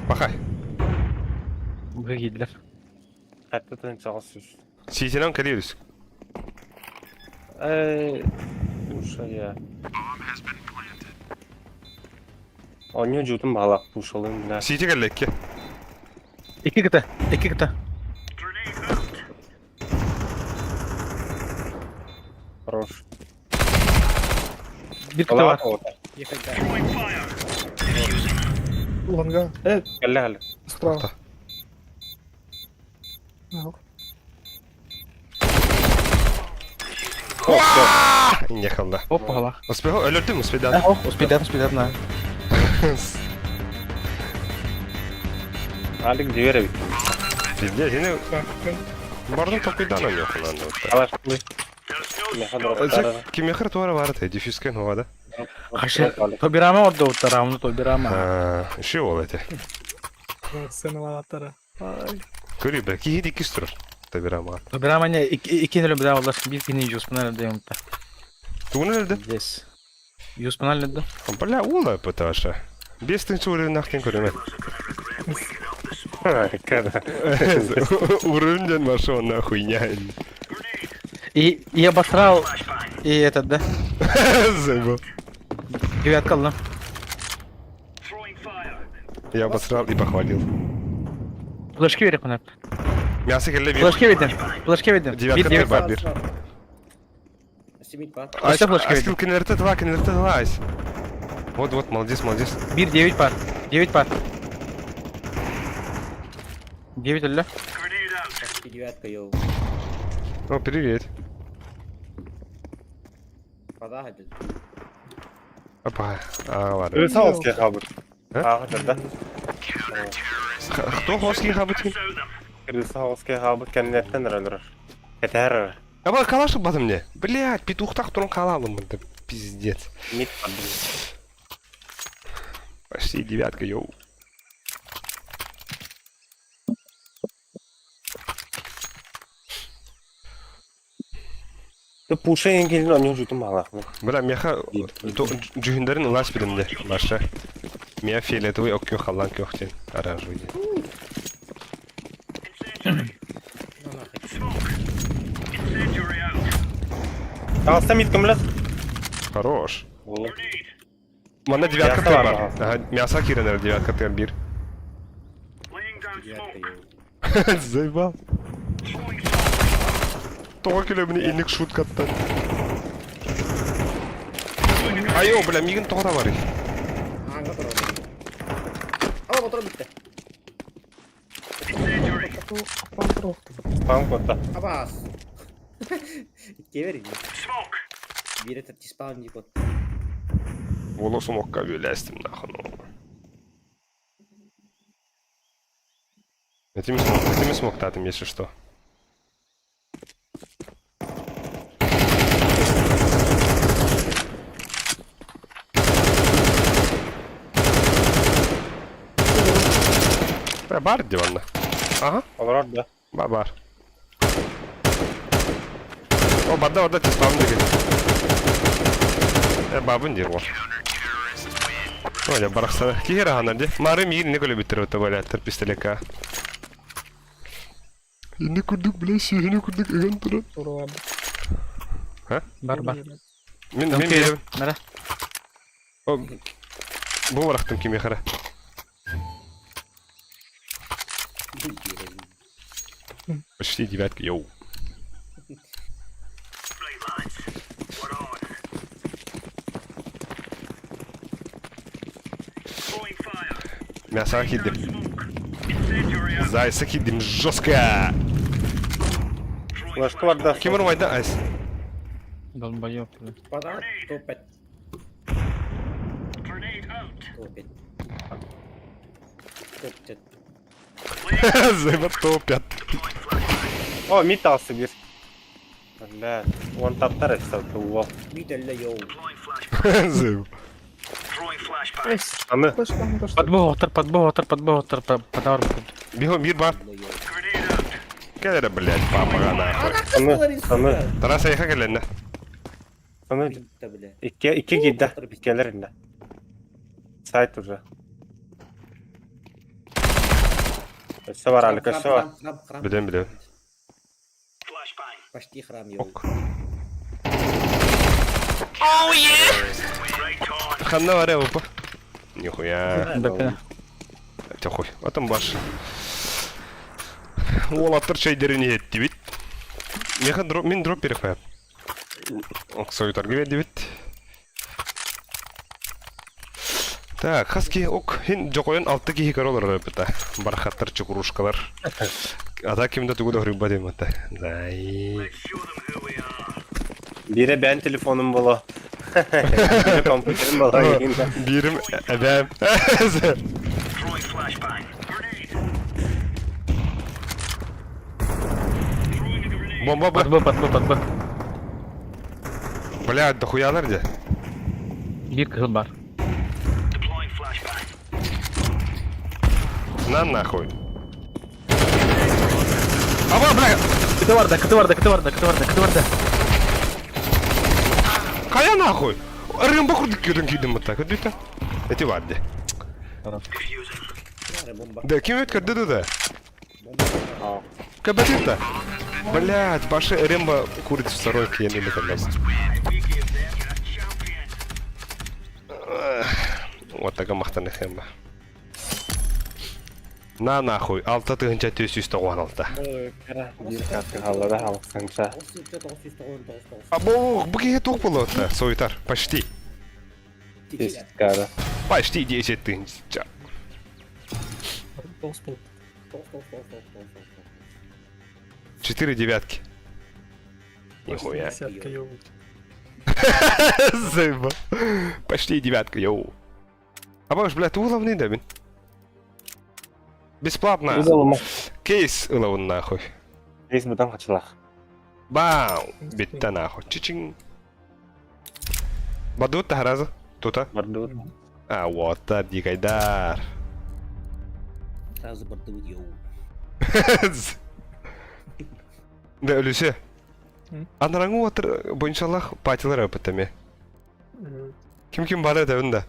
Bakay. Buraya girdiler. Hatta tın çalışıyoruz. Sisinan kırıyoruz. Bu şey ya. Oynuyor cüdüm bahala bu şalım bile. Sisi geldik ki. İki kıta. İki kıta. Хорош. Bir kıta var. Ехать дальше. Longa. Gel gel. Справа. Yok. Ехал, да. Hoppa hala. Успел? Öldürdün mü? Uspedal. Oh, uspět, ne. Alik diyor ya. Pizde, yine... Bardan topuydan yok lan. Alar. Ne kadar otar. Kim yakır tuara var da, difüsken havada. Kaşı. Tobirama orada otta Ramlı Tobirama. Ha, şey ol ete. Seni valatara. Ay. Körü be, ki hidi kistur. Tabi ama. Tobirama ne? İki nölü bir daha olasın. Bir kini yüz pınarlı da yumta. Tu nerede? Yes. Yüz pınarlı da. Бля, ула пыташа. Без тынчуры нахрен көрөмөт. Уровень машина хуйня. И я обосрал. И этот, да? Забыл. Девятка, да? Я обосрал и похвалил. Флешки верик ona. Мясо келе бир. Флешки видим. Флешки видим. Девятка Bir, бар бир. Семить пар. Ася флешка Аскил кенерте 2, айс. Вот, молодец, молодец. 9 par. 9 par. 9 öyle. Почти девятка, ёб. О, привет. Подагать. Опа. А, ладно. Рысалский хабыт. А? Ага, Кто хоский хабытин? Рысалский хабыт kendinden öldürür. Yeter. А вот калаш батым мне. Блядь, петухтак турун калалым. Это пиздец. Mid. Почти девятка, йоу. Ты пушен gelin oynuyor cüdüm bahala. Бля, меха жүгүндөрүн улас биримде баша. Мия фиолетовый окё халан кёхтен оранжевый. Kalsa mid kımlat. Хорош. Oğlum. Манда девятка Мясо бар, бар. ага. Ага, мясо киренер девятка тер бир. Девятка, ёб. Заебал. Тоға келе міне инік шут каттан. Айо, бля, мигін тоғыда бар. Ага, готово. Ала, мотор bitti. Spam kotta. Абас. İkiye vereyim. Bir et spawn gibi. Воло сумокка бөләстім нахын. Этими смоктатым, если что. Бар диванда. Ага, Olur orada. бар. О, барда орда тез бабын деген. Бабын дер ол. Оля, барақсана. Кегер ағанар де. Мары мейір не көлі біттір өті байлаттыр пистолетка. Ені күрдік, бля, сүйені күрдік, еген тұры. Doğru abi. Бар, бар. Мен Okey. беремін. Nere? О, бұл барақтым кеме қара. Почти девятка, йоу. Мясо кидdim. Зайса кидdim жестко. Флешка бар да. Кимер майда айс. Долбоёб, бля. Пора топать. Топит. Топчет. Зайба топят. О, мид алсы bir. Бля, он таптар etsa туо. Мидалла йоу. Зайба. Аны. Под Б отыр, подавар. Бихо мир бар. Келер, блядь, папага нахуй. Аны. Тара сайха келенне. Аны. Мидда, бля. İki giddi. İkilerinde. Сайт уже. Köşe var Ali, köşe var. Храм. Bilem. Почти храм йоу. Ok. Ханна var ya опа. Нихуя. БК. Тихой. Атом баш. Ол аттыр чайдерин етті бит. Мен дроп беріп қоям. Сойтарға берді бит. Так, хаски ок. Хин жоқойын алты кейі қаролар өпіта. Бархаттар чукурушкалар. Ата кемді түгіді хрюбба дейм ата. Зай. Biri ben telefonum bulu. Biri kompüterim bulu. Birім әбәм. Бомба Под бар. Б. Бля, дохуялар де. Bir kızıl бар. На нахуй. Аба, бля. Кыты барда. Кая нахуй? Рымба курдuk күйден күйден бұтта. Көдді та? Эти варди. Да, кем өткірді да? Кабатит-то? Блядь, баши Рэмбо курит в второй киен или когда. Вот такая махтаны хэмба. На нахуй, алта тыгынча төс үсті оған алта. Bir katı halada halksanca. Або, бұге тоқ болу отта, сойтар, почти. Тесит када. Почти 10 тысяч. Толс был. 4 девятки. Нихуя. Десятка ёбать. Зайба. Почти девятка, йоу. А баш, блядь, уловный да, блин. Бесплатно. Кейс уловын нахуй. Biz buradan kaçılak. Бау. Битта нахуй. Чичин. Бадут таразы. Тута. Bardur. А, вот так, дикайдар. Сразу бортовый йоу. Да, Люся. Анараңы отыр, бойыншалақ патилар өпітіме. Кім бары да үнді?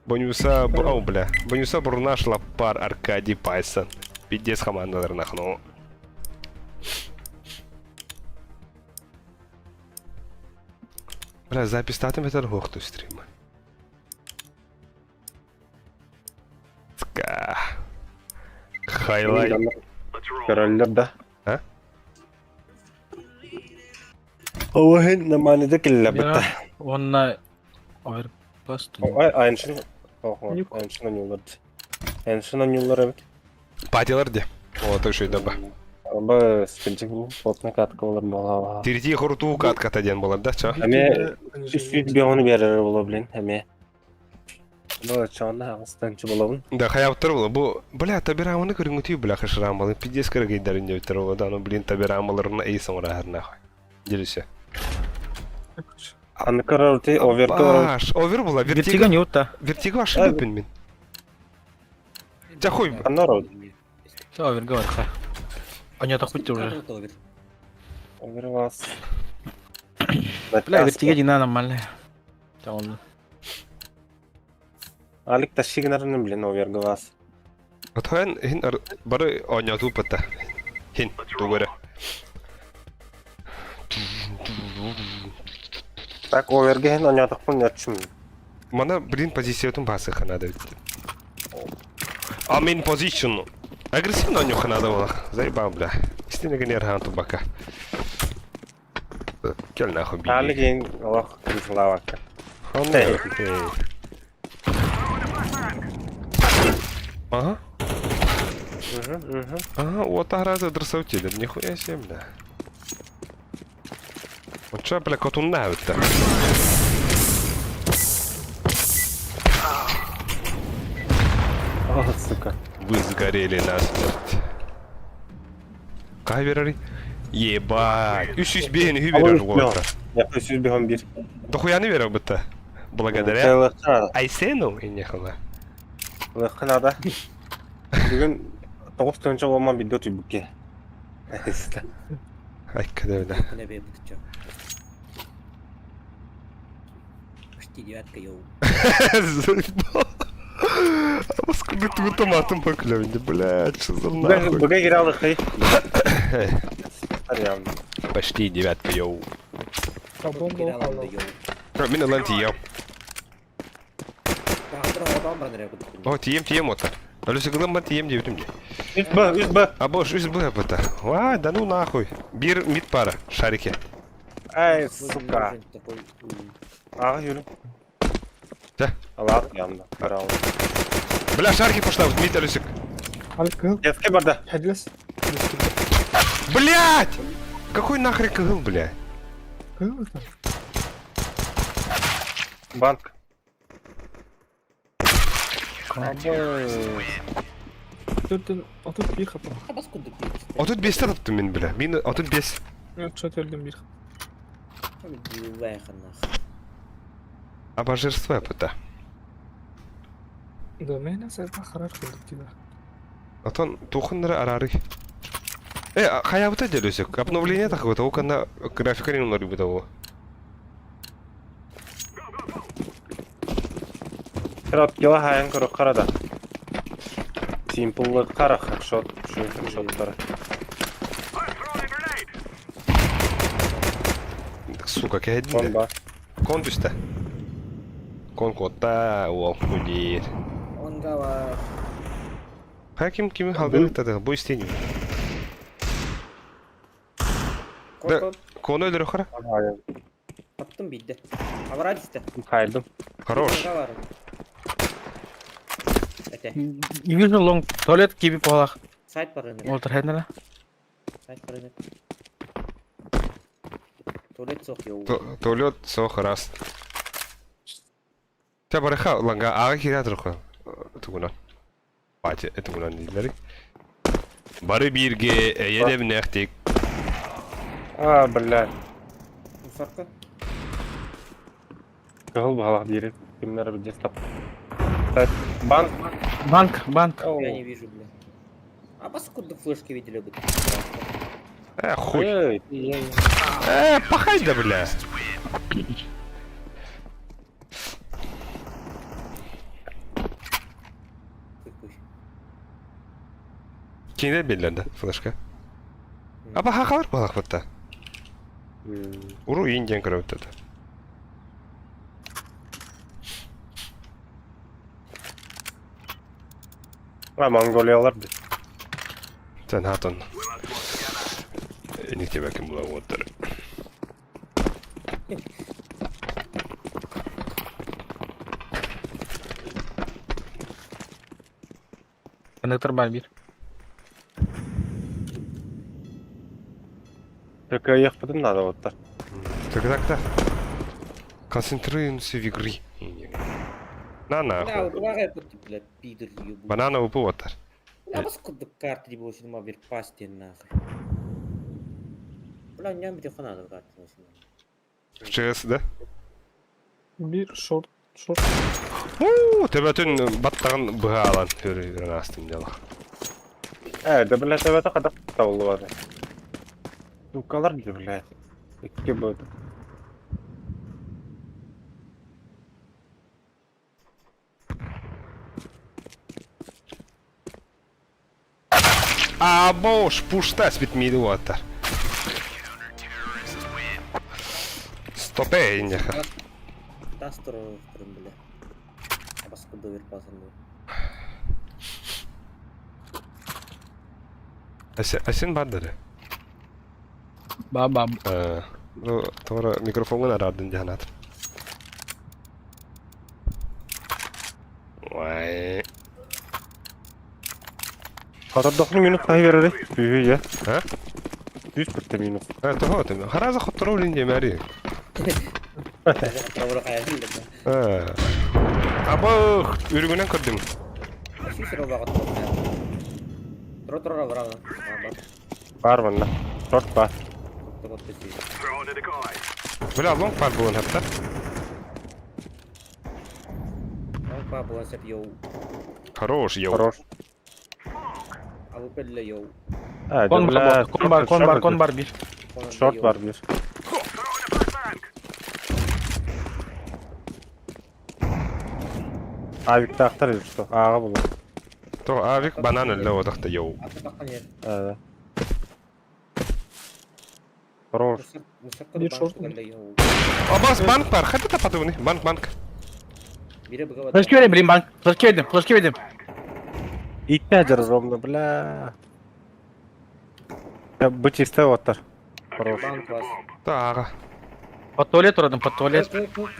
Бонюса, ау, бля. Бонюса бұрына шлаппар Аркадий Пайсон. Пиздец командалар нахну. Бля, запись татым это рухту стрима. Ска. Хайлайт. Köröller de. Ha? O hen namanede killa bitti. Onunla ayrı bastım. Aynısını. Aynısından yolladı. Aynısından yollar evet. Патилар де. Вот и шойда ба. Ama sıkıntı bu. Potna katkı olur mu? Тирти хурту катката ден болар да, ча? Hemen üstü bir onu verir olabilir hemen. Bu çağında ağızdancı bulalım. Да, хаяптыр бол. Бу, бля, табираманы көрүнгүтүй бля хашрамалы. Пиздец кыргыйдарын дөтөр бол. Да, ну блин, табирамаларына эйсен урахар нахуй. Делюся. Анкарорти оверкор. Баш, овер була, Вертига не утта. Вертига ошибен мен. Жахуй. Анород. Все, овер, говори. Они атакуют уже. Овер вас. Бля, вертига дина нормальная. Tamam. Alik taşıgınarını bilin ovер вас. Атхан хин бары оñatu пата. Хин, тугара. Так оверге hen oynadıktan yatışım. Мана блин позициятын басы ханада. Амин позицион. Агрессивно ню ханада бола. Заебал, бля. Истинеге нерханту бака. Кел нахуй би. Alik en Allah kızıla bak. Ага. Hı hı. Ага, вот раза дросаутили. Нихуя себе, бля. Onça bile kotun ne bitti? Ах, сука. Вы сгорели насмерть. Кай верари? Ебать. 300 бейни хюберер голта. Я хочу бегом бир. Да хуя не верил бы-то. Благодаря Кайлыкка. Айсену и нехала. Лыкканада. Бүгүн 9 тönчө болман видео түйбүкке. Ай, кадевда. Ne be bıtıkça. Почти девятка, йоу. А сколько ты автоматом поклевали, блядь, что за Бүгүн нахуй? бүгүн кире алдык кый. Арыям. Почти девятка, йоу. Кабон Geri бол alanda, қалды. йоу. Мен алан тием. Тағдыр одан бар нәре быtık. О, тием ота. Алюся кылым тием дебитим де. Үз б. А бош, үз б быта. Ай, да ну нахуй. Бир мид пара, шарики. Ай, сука. Такой, Ага, yürü. Да. Allah yanımda. Bravo. Бля, шарики пошла, вот мид Алюсик. Al kıl. Eski barda. Hedles. Блядь! Какой нахрен кыл, бля? Kıl. Bank. Dörtten oturup bir kapı. а бас күндік дейміз. А тут без таптым мен, бля. Мен, а тут без. Evet, çöt öldüm bir. Вайханах. Обожерство пыта. Да, мен сайта karar kıldık gibi. Атон тухыннары арары. Хая быта делюсик. Обновление такое-то, у на графика не норм бытового. Кырат кила хайын кырык карада. Симпллык кара, шот, шоттары. Сука, кәйдін Кон де. бар. Кон түсті. Кон котта, ол кудер. Онға бар. Хая ким халбен тады, бу істейін. Да, кону өлірі қара. Хайын. Attım bildi. Avradiste. Хайдым. Хорош. Онға бар. Ete. Division long tualet gibi polak. Сайт бар önüne. Walter Henry. Сайт бар önüne. Tuvalet sok йоу. Туалет, соқ раз. Та барыха, ланга ағы кері атыр қой. Тугунан. Бати, тугунан дейділері. Бары бирге, едем нәқтек. А, блядь. Мусорка. Кығыл бағалақ дейрек. Кімдері бір дестап. Банк. Банк. Я не вижу, бля. А паскудно флешки видели бы. Хуй. Эй, Пахай да, бля. Кейде белдерді, флешка. Апа хақалар балақ бұтта. Уру инден кірі өттеді. Монголиялар біз. Sen hatun. Никте бәкім бұла өттірі. Коннектор бар bir. Только ехать надо вот так. Так. Концентрируемся в игре. На Бля, нахуй. улагай пути, бля, пидор ебу. Банана упу оттар. Бля, паскудно карты не было, что нема бир пасти нахуй. Бля, не бите хана да карты носим. В ЧС, да? Bir short. Тебе түн баттаған бұға алан. Көрі астым дела. Да, блядь, это когда тавылы бар. Сукалар дейді, блядь. Екке болды. Бош, пушта спитмейді оттар. Стопе, индяха. Тастер вторым, бля. А паскудно бир пасан был. Асен бардыры. Бабам. Тора микрофонға нарадын жанат. Вай. Қазір 9 минут қай берері? Үйі, е? Ha? 400 bitti minus. Toho tem. Haraza khotro linje mari. Terlalu kayak gitu. Aba ürgünen kırdım. Masih seru banget tuh. Terus berapa? Var bana. Short var. Takut sih. Böyle long var bu hatta. Apa buat set yo? Хорош, yo. Хорош. Aku pedle yo. Ha, Kon cümle var, kon var, kon var, kon var bir. Short var bir. Avik aktar işte. Ağa bulun. То авик банан اللي هو تحت yo. Aku takkan ya. Evet. Хорош. Musak Bir short mu? pedle yo. Abbas bank var. Hadi tapatı bunu. Bank. Biri begawan. Flash vereyim bileyim ben. Flash verdim. İtmeyeceğiz ровно, бля. Ya bu çiste otur. Хорош. Bank was. Тага. Под туалет урадым, под туалет.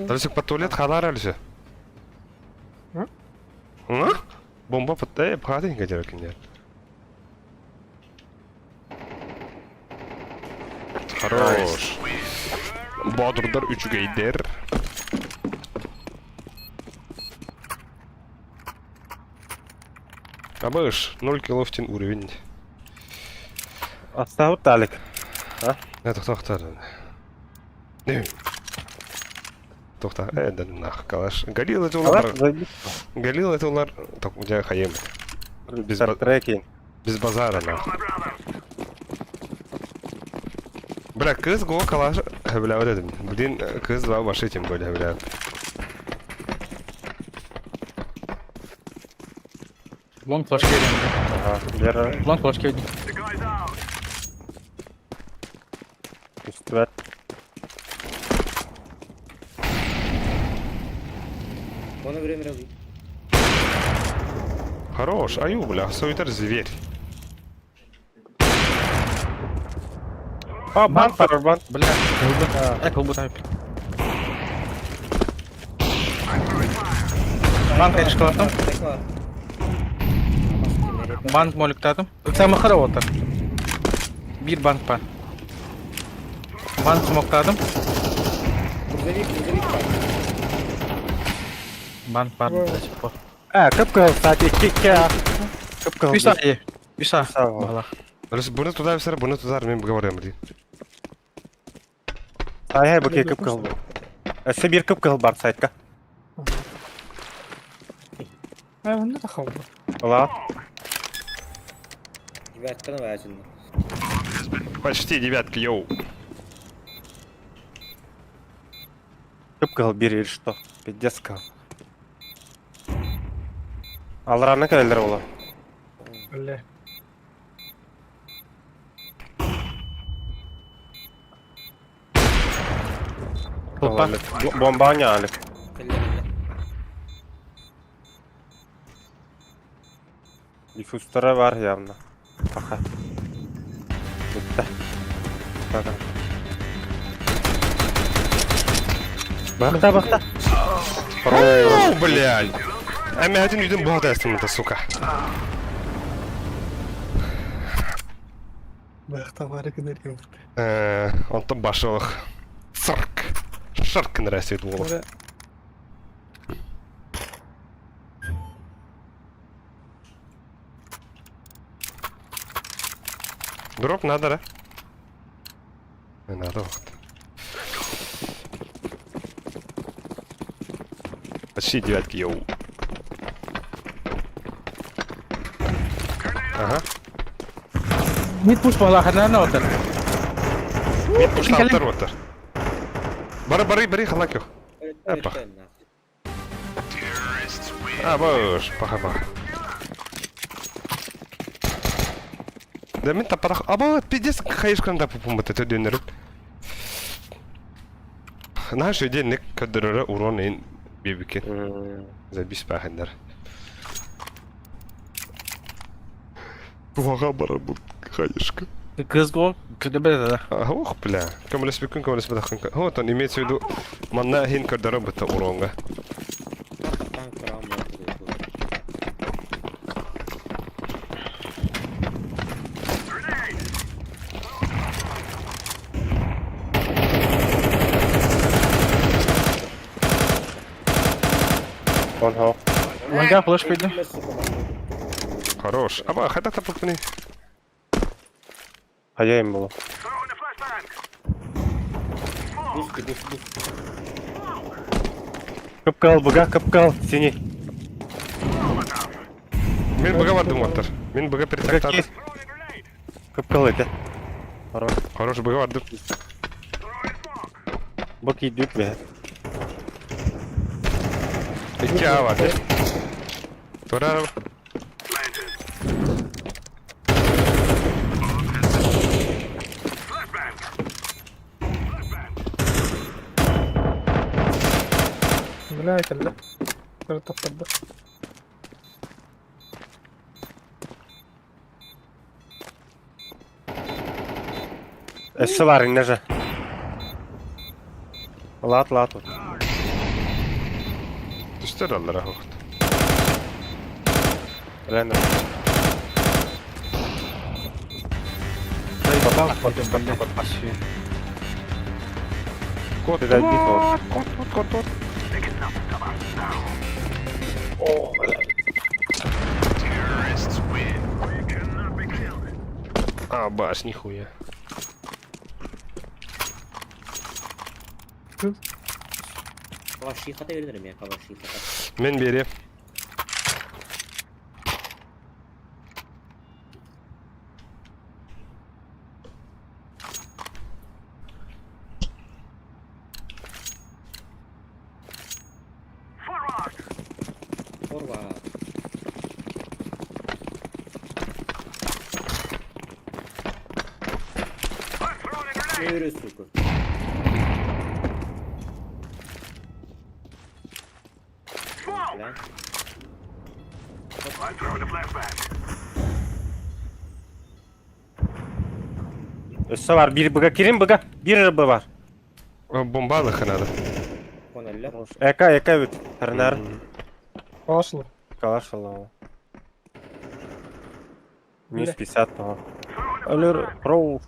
Дальше под туалет халар әлсі. Ха? Бомба пыттай, пхатын кәдер екен. Хорош. Бадырдар üçgeyder. Абыш, 0 килофтин уровень. Astavut dalik. Ne toxtar. Ne? Toxtar, edən nax kalaş. Galil это Алар улар. зайбит. Galil это улар так уже хаем. Biz Треки. Biz bazara nax. Бля, кыз го калаш бля dedim. Budin kız var başı için böyle bля. Long flash vereyim. Ага. Бер Long flash vereyim. üstüver. Mana время роби. Хорош, аю, бля, сойтер зверь. Aa bank var bank. Бля, kılbı type. Bank çıkarttım. Tek var. Bank molüktadım. Sen makara otur. Bir bank var. Bank smokladım. Грузовик var. Bank var. Ha kıpkırıl saat 2 ya. Kıpkırıl. Bir saniye. Bir saniye. Sağ ol. Valla. Bunu tutar bir sıra, bunu tutar, ben говорим diye. Hay bakayım kıpkırıl. Şu bir kıpkırıl var saytka. Bunda da kaldı. Ulan. Девятканы var şimdi. Почти девятка, йоу. Kıpkırıl bir что. Пиздец кал. Alır ne kadar ola. Öyle. Topla. Bomba alik. Pedle. Diffusları var yanında. Fakat. Bitti. Bakın. Bakta. Оу, блядь. Әмі әдін үйдің бұғда әстімді, сука. Bayakta var ki nereye vurdu. Онты башылық. Сырк. Шырк нәрәсет олы. Böyle Дроп надо, да? Надо вот. Почти девятки, йоу. Ага. Mid push valla kadar otur. Мен пушталттар отыр. Бары, халак yok. Опа. Бош, паха. Да мен таппадақ. Аба, пиздец, хайышқанда пупумбыты төдөніріп. Наш өденік көдірірі урон ең бебекен. Забис пахындар. Бұға бара бұл хайышқы. Kız gol. Kötü bir de. Ох, бля. Көміліс бітақын. Вот он имеется в виду, манна хин көдірі бұты уронға. Tank var ama. Кон хок. Ланга флеш койду. Хорош. Ama hadi tapıp bunu. Хаяйм было. Буски, буски. Кыпкал, быга, кыпкал, синий. Men bıga vardım Walter. Men bıga Быга перетактар. кейс. Кыпкал это. Хорош. Хорош bıga vardım. Бак идет, бля. 2 A vardı. Sonra Bina kelle. Bir taptadı. Эссе бар, инне же. Лат, лат. düştür Allah'a hokt. Реально. Попал, потом, блядь. Kod, Biraz git or. kod. А, баш, нихуя. Kavaş yıkata veririm ya kavaş yıkata. Men beri. Forward. Yürü suku. Lan. Эссе бар, bir bıga kirin bıga. Bir rıbı var. Bombalı kanada. Koneller. Eka, eka öt. Hırnar. Başlı. Калаш алла. Минус 50 того. Ölür. Роу.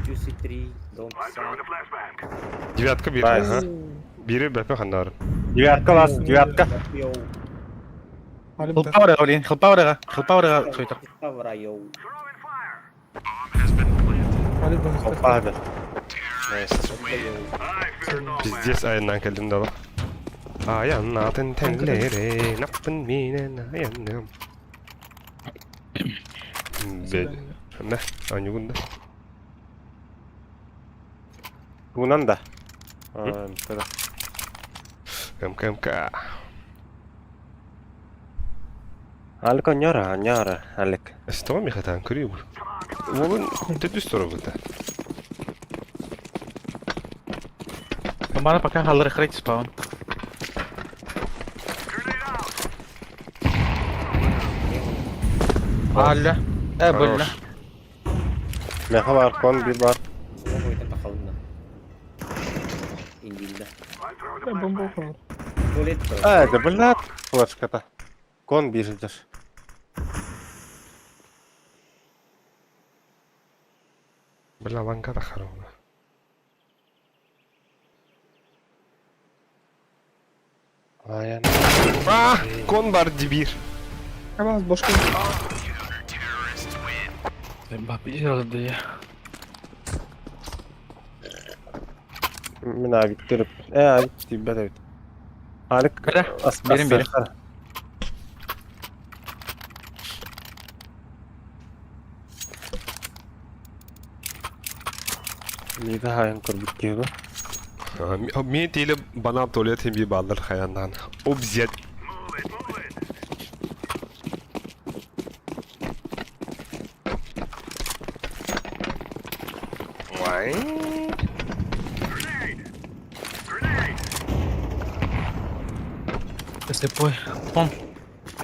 QC3. Don't say. Девятка biri. Nice. Aha. Biri bepe kanarın. Девятка лас, девятка. Yo. Ali Хылпа орага олин, хылпа орага сойтак. Kavra yo. Ali Hoppa hadi. Pizdes ayından geldim de bak. Ayanladın telleri, napın minen ayandım. Ne? Aynı günde. Bundan da. Kada. Kam. Alik nyara, nyara, alik. Estava mi hatan kırıyor bu. Oğlum te düz soru bu da. Bana пока халдыр хрейт спаун. Алла. Бөллө. Meha var, kon bir var. Sola koydum bakalım da. İndildi. bomba okuyalım. Tuvalet var. Hadi блядь, флешка-то. Кон бежишь. Bela vanka da xarob. Ayan. Ah! Kon var dibir. Hemen boş koy. Бабы yazdı ya. Min abi bitirip. Abi bitirip evet. Alik. Kara, benim. Neydi hayan kurbuk gibi. Mi değil bana tuvalet bir bağlar hayandan. Obziyet. Vay. Слепой. Он.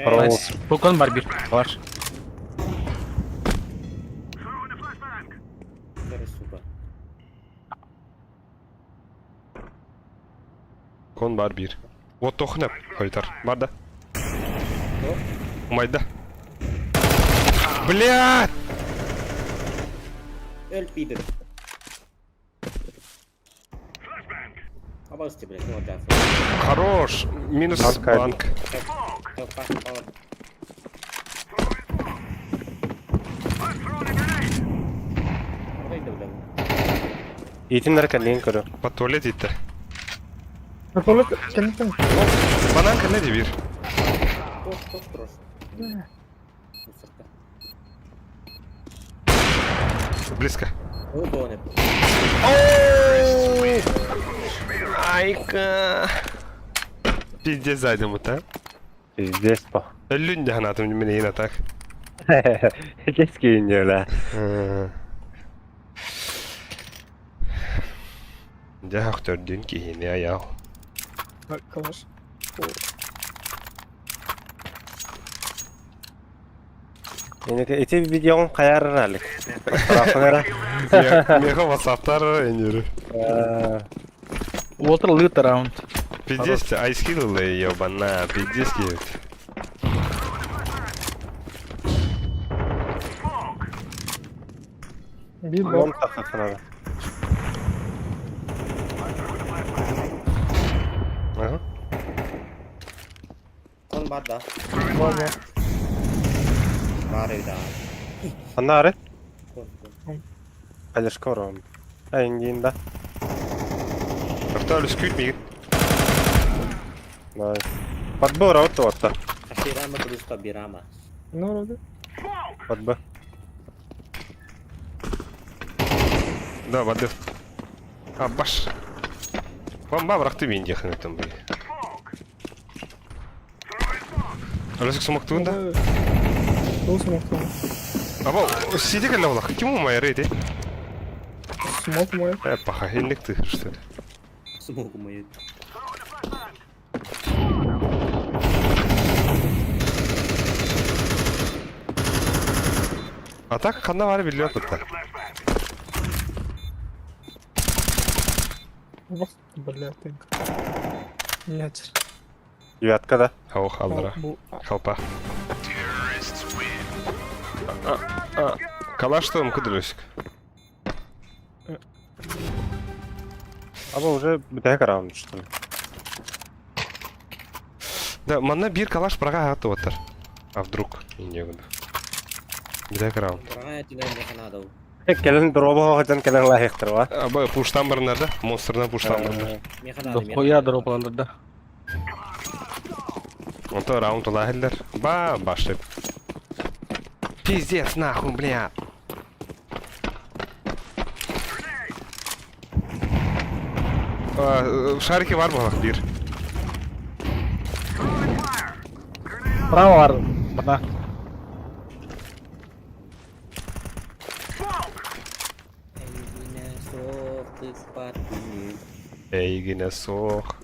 Хорош. Букон бар bir. Var. Very super. Kon var bir. O tohnep haytar. Var da. Mayda. Блядь! Öl pidir. Абасты, блядь, ну да. Хорош. Минус Банк один. банк. Итин рекандин көрө. По туалет итте. Атолы кенттен. Банан кенне де бир. Тош трош. Мусорка. Близко. Ну, доне. Айка. Пиздец зайдем это. Пиздец по. Ölün de hanatım meni yine tak. Keski iniyorlar. De haktördün ki yine ya. Kalaş. Yine eti videonun kayarır halik. Tarafına. Mega WhatsApp'tar iniyor. Walter loot around. Пиздец, айскиллы ёбана, пиздец киют. Bir Mon bak. takasına da. Ага. Kon bada. Var var. Var evde. Anna arı. Kon. Kalışka oram. Ayıngiğinde. Автолюс күйт мигит. Nice. Подбор ауто отта. Аширама плюс Birama. Ne oldu? Подбор. Да, воды. А, баш. Бомба бырақты мен жакын өтім бүй. Өлесік сумақ туында? Ол смок. Аба, сиде кәлі олақ. Кім о майыр еді? Смок мой. Паха, елік ты, что ли? Смогу мою. А так, қанда бары біліп өтті. Bak. Блядь. Нет. Девятка да. Аух, алдыра. Bu Халпа. Калашты мүмкіді Ama уже бітәк раунд что ли. Да, манна бир калаш праға ағатты отыр. А вдруг? Инде күнді. Бітәк раунд. Kurangnya tinggal di sana tuh. Келін дроба хоғадан келін лайықтыр ва. Аба, пуштан барынар да? Монстрдан пуштан барынар. Di sana ada. Koya droplarında. Онто раунд олағылар. Ба, башлып. Пиздец, нахуй, бля. Шарики var mı bir? Bravo var. Bana. Ini sok tepat ini. Eygine soğuk.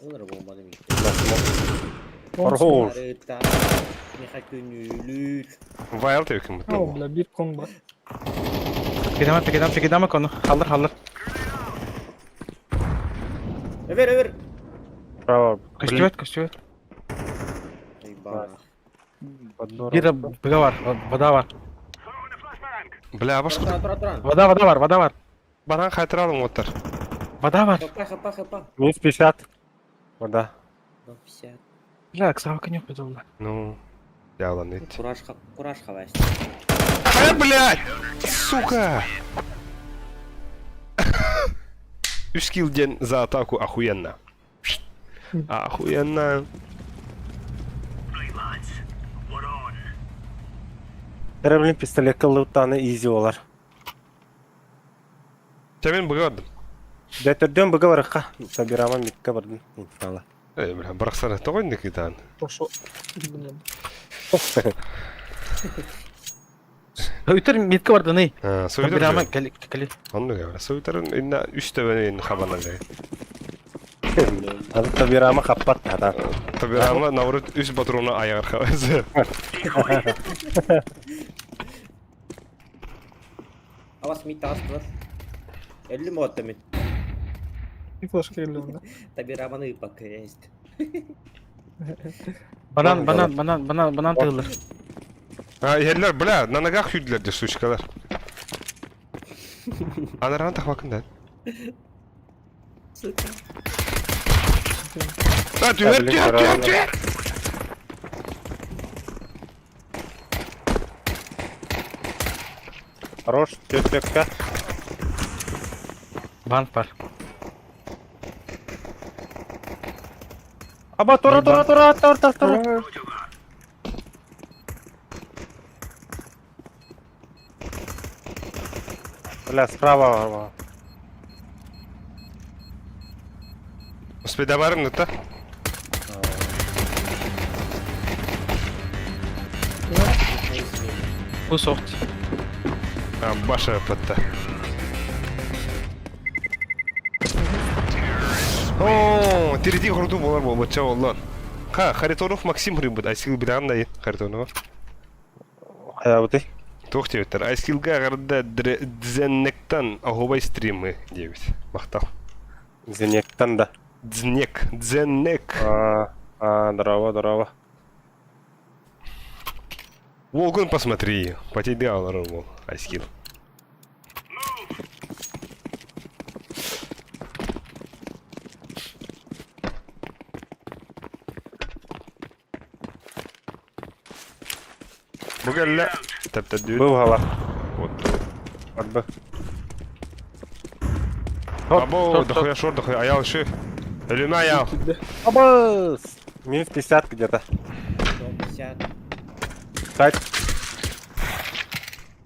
Ular bomba demek. Орхош. Harita. Mika künülük. Wild evkim bu. Al bile bir kon var. Gidemem konu. Halır. Över. Право. Kaçıyor. Ey bana. Подбор. Bir de bıga var. Vada var. Bля, baş. Turan. Vada var. Bana xaytır alın otur. Vada var. Хапа. Минус 50. Вода. 50. Бля, ксава конек придумал. Ну, яlan et. Кураж хаваешь. Блядь! Сука! 3 kill'den за атаку охуенно. Охуенно. Дәрәблин пистолет кыллыктаны изи олар. Темен бұғадым. Дәтөрдөн быга барыкка. Сабирама микка бардым. Иншалла. Бля, бұрақсана тоғын некедан. Poşo. Bilmiyorum. Ötür mitke vardı ne? Söydür Bir ama mü? kali. Onu ya. Söydürün inna üstte beni xabana gay. Аны Сабирама каппат адам. Tabii ama navrut üst patronu ayar xavazı. Awas mid tasklar. 50 mod demit. Bir flash geliyor onda. Tabi Raman'ı bak işte. Banan tığılır. Ha yerler bля, на ногах yüdüler de suşkalar. Anaran takmakından. Lan tüher. Хорош, тётка. Банк var. Аба, тура. Бля, справа. Успей добавим, ну-то. Bu soft. Баша пытта. О, тиреди хурду болар болбоча боллон. Харитонов Максим Рыбыт, айскил бирандай Харитонов. Хаябыты. Тоқтебеттер, айскилга гарда дзеннектан агобай стримы дебит. Мактал. Зенектан да. Дзеннек. Здорово. Волгун посмотри, по тебе алар бол, айскил. Бugalla tabtadud. Был гала. Вот. Отбы. Або, дохуя шор, дохуя аял ши. Ölüme аял. Абас! Минус 50 где-то. 50. Кать.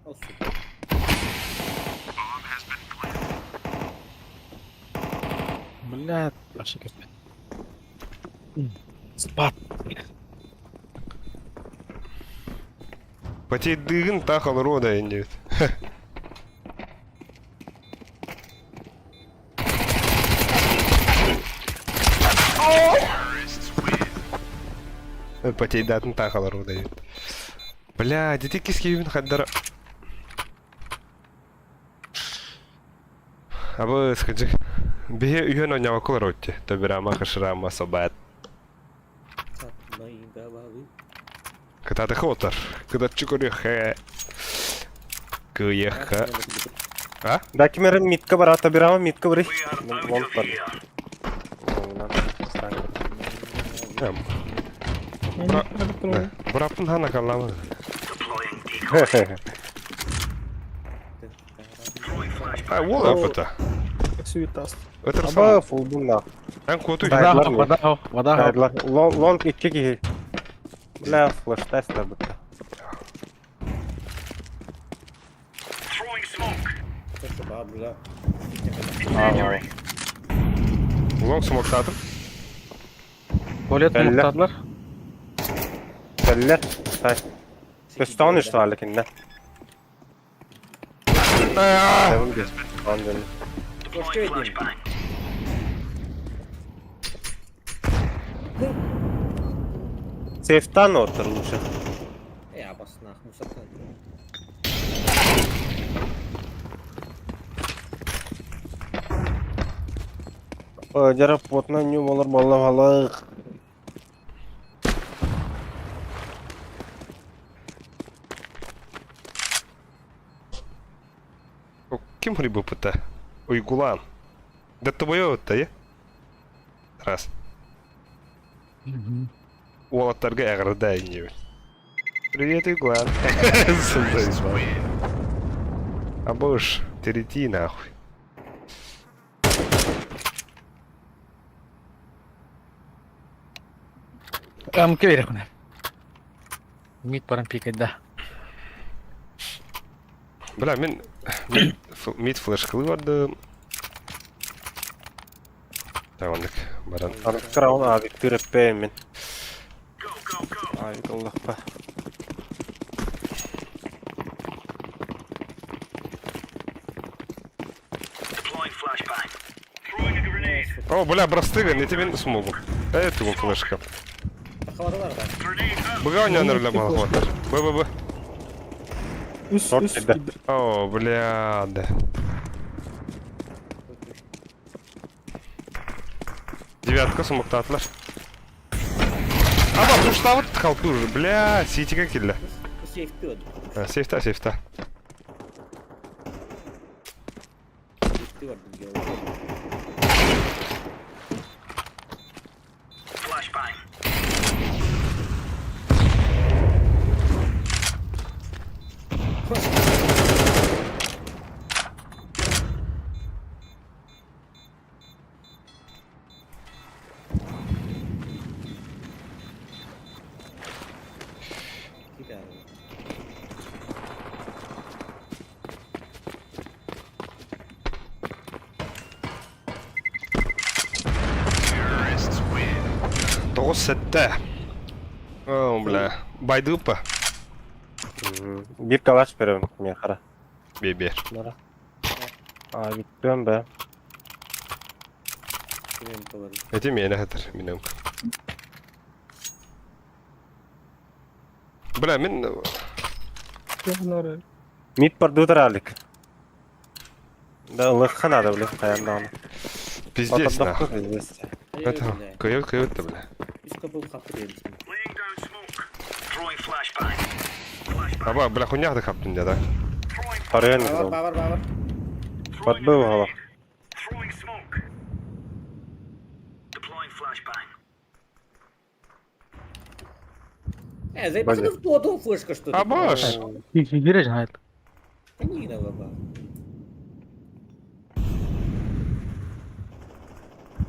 О, сука. Блядь, вообще капец. Спад. Потей дыгын тахал рода индит. Потей датын тахал рода индит. Бля, дети киски юбин хаддара. Абы скажи. Бе үйен ойнава кулар отти. Тобирама хашрама собат. Мои головы. Когда ты хотар, когда чукуреха. Куеха. А? Да, кемерин митка бар, ата бирама митка бари. Вон бар. Бұрапын хана қаламы. Ол апыта. Суетаст. Аба, фулбунда. Ән көту. Вода. Лонг итке ки. Бля, флэш-тест да бітті. Слушай, бабуля. Лонг смоктатыр. Tuvalet Belli. muhtarlar. Belli. Tay. Göstağın işte var lakin ne? Sevim diyor. Anladım. Koştu edeyim. Safe'tan oturulmuşu. Ya basın ah Musa. Jarap potna nyu olur ballam halık. Kim hribu pıta? Uygulan. Да тобою отта, е? Раз. Ол аттарға әғірді әйнеу. Привет, Уйгулан. Сындай звал. Абош, терети нахуй. Mungkin ya kuna. Mid parang pikir dah. Бля, мен мид флешкылы барды. Tamamlık. Baran. Anıtkıra onu abi kırıp min. Ay Allah be. О, бля, брастыга, не тебе смогу. Это его флешка. Havalar var. Быга ойнаныр мал хватар. Б. Üst Short üst edde. gider. О, бля, да. Девятка, смог-то атлар. Аба, тушта вот халпы уже, бля, ситика килля. Сейф öldü. Сейфта. Geçti vardı bir yol. Bir daha. Тоғыз сәтті. О, бля. Байды па? Bir kalaç veriyorum ya kara. Бебе. Bunlara. Aa bitmiyorum be. Benim kavarım. Эти меня хатır minimum. Bля, мен Yok oraya. Mid var dudur aldık. Da ılık kanadı bile kayanda onu. пиздец на. Oturduk biz. Это кайот да, бля. Biz kapımı kapatıyoruz. Аба, бля, хуйня да каптın ya da. Paraya ne Bağır zaman? bağır. Bak bu hava. Заебаться в ту флешка что ли? Абаш! Фигуре знает. Не надо, баба.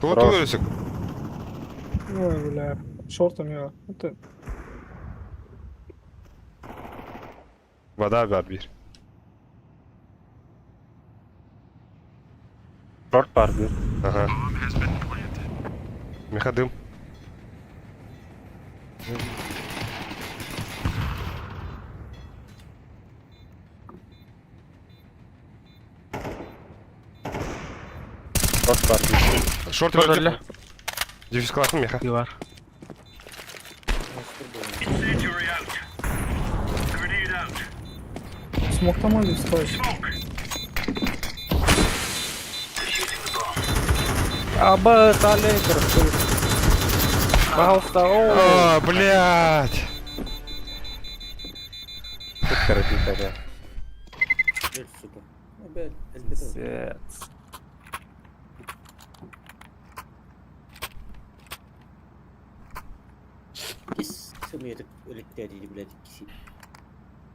Тут Раз. ölüsük. Ой, бля. Шортом ya. Это Вода var bir. Short var bir. Aha. Меха Short var bir. Шорт Şort öldü. öyle. Дефис классın меха. Bir var. смокта мали стоишь. Aba tale kırıktı. Mouse'da o. А, блядь. Çok kırıktı ya. Блядь, сука. Ну, блядь, elbette. Evet. Biz sımıyorduk öлектердiydi блядь ikisi.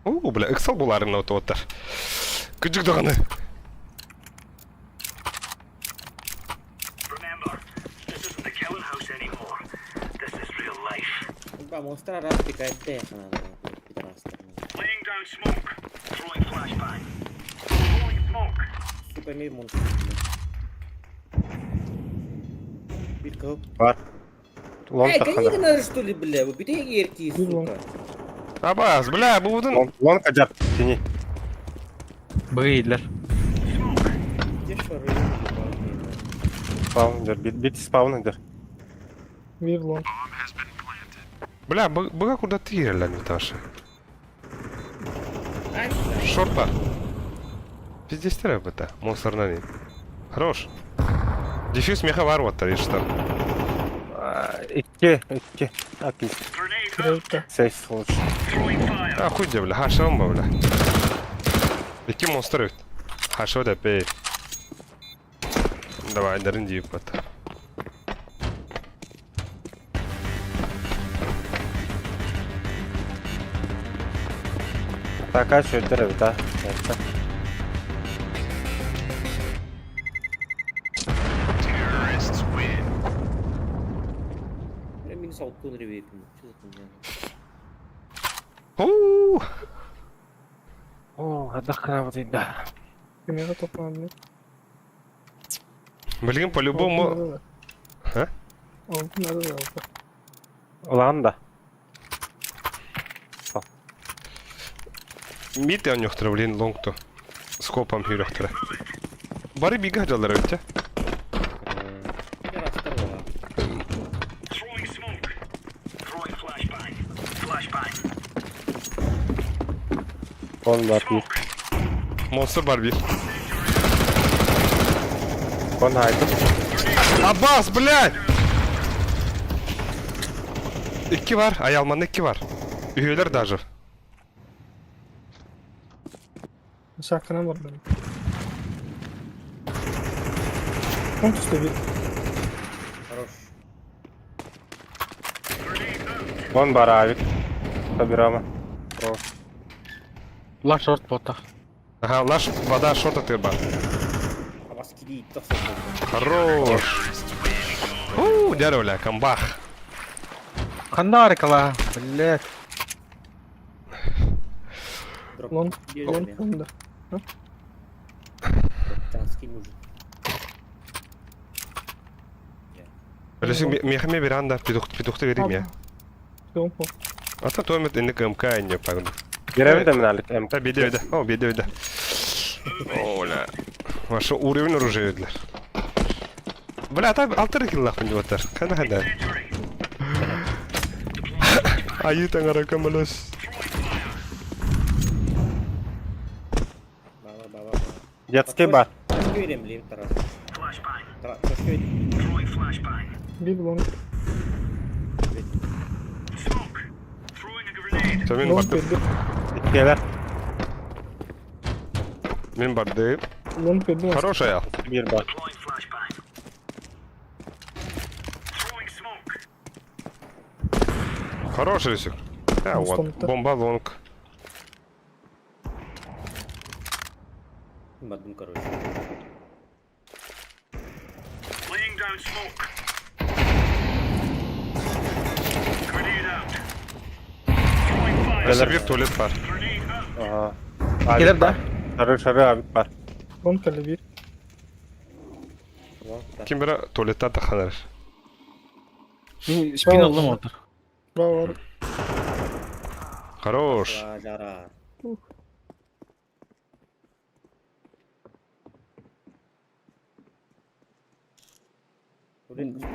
У, бля, эксел буларын отып отыр. Күжік дұғаны. Бля, монстра раз пикает теха надо, блядь, пидорастер. Сука, мей монстр, блядь. Bir kapı. Var. Long Эй, takada. гони надо что ли, бля, вы битые ерки, сука. Абаз, бля, bu budun. Long acap. Seni. Bıydılar. Где шары, ебаные, Spawner. Bir spawner. Bir long. Бля, бұға куда тиерлер Виташа. блядь. Шорт бар. Пиздестер это, монстрнан. Хорош. Дефьюз меха var отыр, ештар. İki. Akil. Кредитте. Safe oluş. А, хуй де, бля, хашам ба, бля. İki monster öt. Haşo da be. Давай, дарын дейіп бат. Taka şöyle bir daha. Evet. Бля, минус алтын ревейпим. Что за хуйня? Ооо. Oo, hadi kınamadıydı. Кемеге топlandı. Білген по-любому... Ha? Altın nerede de altı. Ulan da. Мид я нюхтыр, блин, лонгту. Скопом хүйрөктүрө. Бары бига жалар өтчө. Пидорастер var. Kon var bir. Monster бар bir. Kon haydi. Abbas, блядь! İki var, ayalmanın iki var. Üyeler даже. Şakına var benim. Он üstte bir. Хорош. Вон бар авик. Tabii ama. Ulan short botta. Ага, наш вода шорт атыр бар. Абаски дейді тақсат. Хорош. Дәр оля, камбах. Қандай арқала, блядь. Лонг. Лонг önde. Танский нужен. Білесің, мехме бір анда петухты верейм я. Лонг bu. Ата тоймет инде КМК не пагын. Girebilir de minalik. Та беде. О, беде. Оля. Ваша уровень оружия өдлер. Бля, та алтыр киллах бен жотар. Кана. Айы таңара камалас. Баба. Детский бар. Koşu vereyim bileyim taraf. Koşu vereyim. Bir long. Мен Long барды. verdi. Gelen. Мен барды. Long verdi. Хорошая. Bir бар. Хороший рисик. А, вот. Стандарт. Бомба лонг. Bilmedim короче. Mesela bir tuvalet var. Aha. Gelir de. Sarı avik var. Long kaldı bir. Kim biri tuvalette tıkanır. Spin oldum otur. Bravo. Хорош. Jara.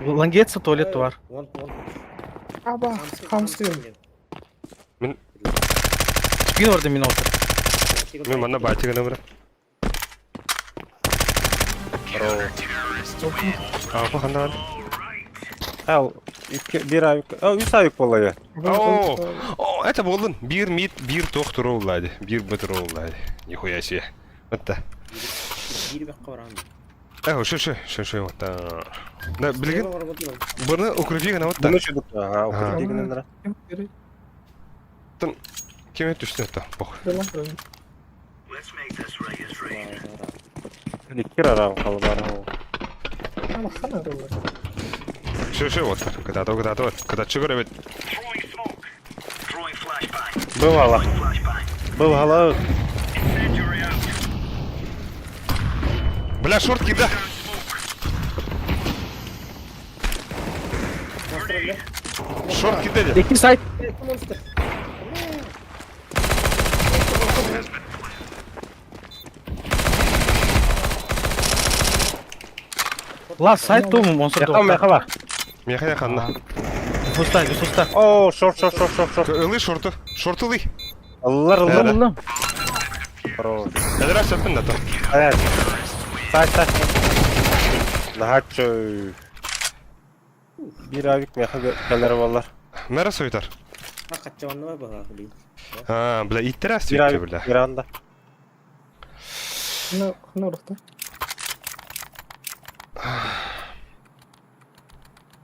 Langetse tuvaleti var. Vont. Aba. Hamster. Spin orada min otur. Мен мана байтыгы нөмірі. Апа қандай Al. Bir avik. Üç avik olayı. О, это болдың. Bir мид, bir тоқ тұру олайды. Bir бітіру олайды. Нихуя себе. Мытта. Bir bek kabaran. Шо, мытта. Да, білген, бұны укрепи ғана мытта. Bunu çuduk. Aha. Okul diginin lira. Geri. Кеме түшті мытта. Бох. Devam edelim. İki ara kalı var. Ama kana roller. Шо, мытта. Когда чыгыр әбет. Был hala. Был hala. Бля, шорт кида. Шорт кида де. İki side. La side tu monster Yakın meka var. Меха яқанна. Fusta. Oo short. Ылый шорты. Шорт ылый. Allar. Buldum. Хорош. Әдір ашаппын да. Evet. Say. Daha çöy. Bir avik meka kenara vallar. Мәрі сойтар. Kaçavanlı var bana bileyim. Ha, бля, иттер асты Bir бітті, avik бля. bir anda. Ne orada?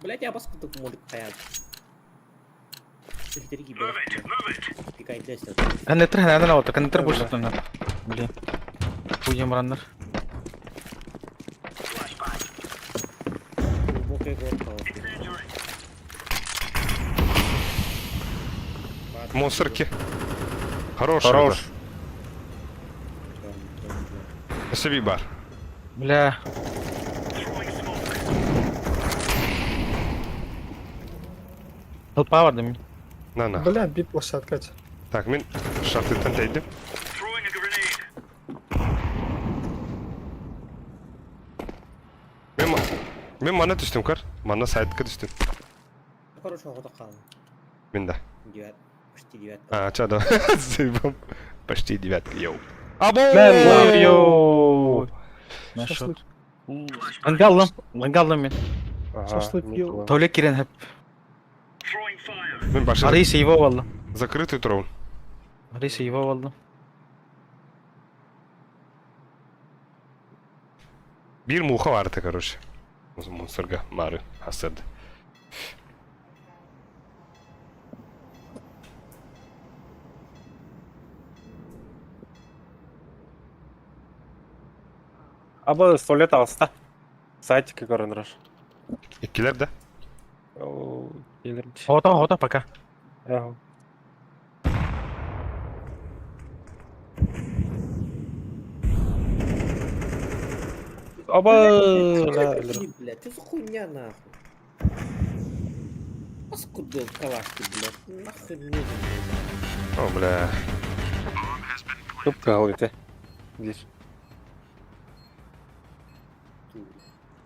Блять, я баскетбол модик hayal. Filteri gibi. Dikkat edersen. Connector nereden otur? Connector boş tutun lan. Блин. Хуйня мрандар. Глубокая горка. Монстрки. Хорош. Хорош. Спасибо, бар. Бля. Толпа var demin. На. Bля, bir площадка. Так, мен шарттан тәйдім. Мен мана түстім кар. Мана сайтқа түстім. Хорошо, хода қалды. Мен да. Почти 9. А, чадо. Зыбам. Почти 9, йоу. Або! Yo. Нашот. Langaldım men. Şaşlık yiyor. Tuvalet giren hep. Мен башы Arayı seyva aldım. закрытый трон. Arayı seyva aldım. Bir muha vardı, короче. Monsterga mары hasırdı. Aba solet ağızda. Сайтика görünür. İkiler de. Oo, gelirmiş. Хота, пока. Yahu. Aba Блядь, блядь, ты за хуйня нахуй. Паскудол калашки, блядь. Нахуй мне это, блядь. O bля. Көп kaldı. Bir.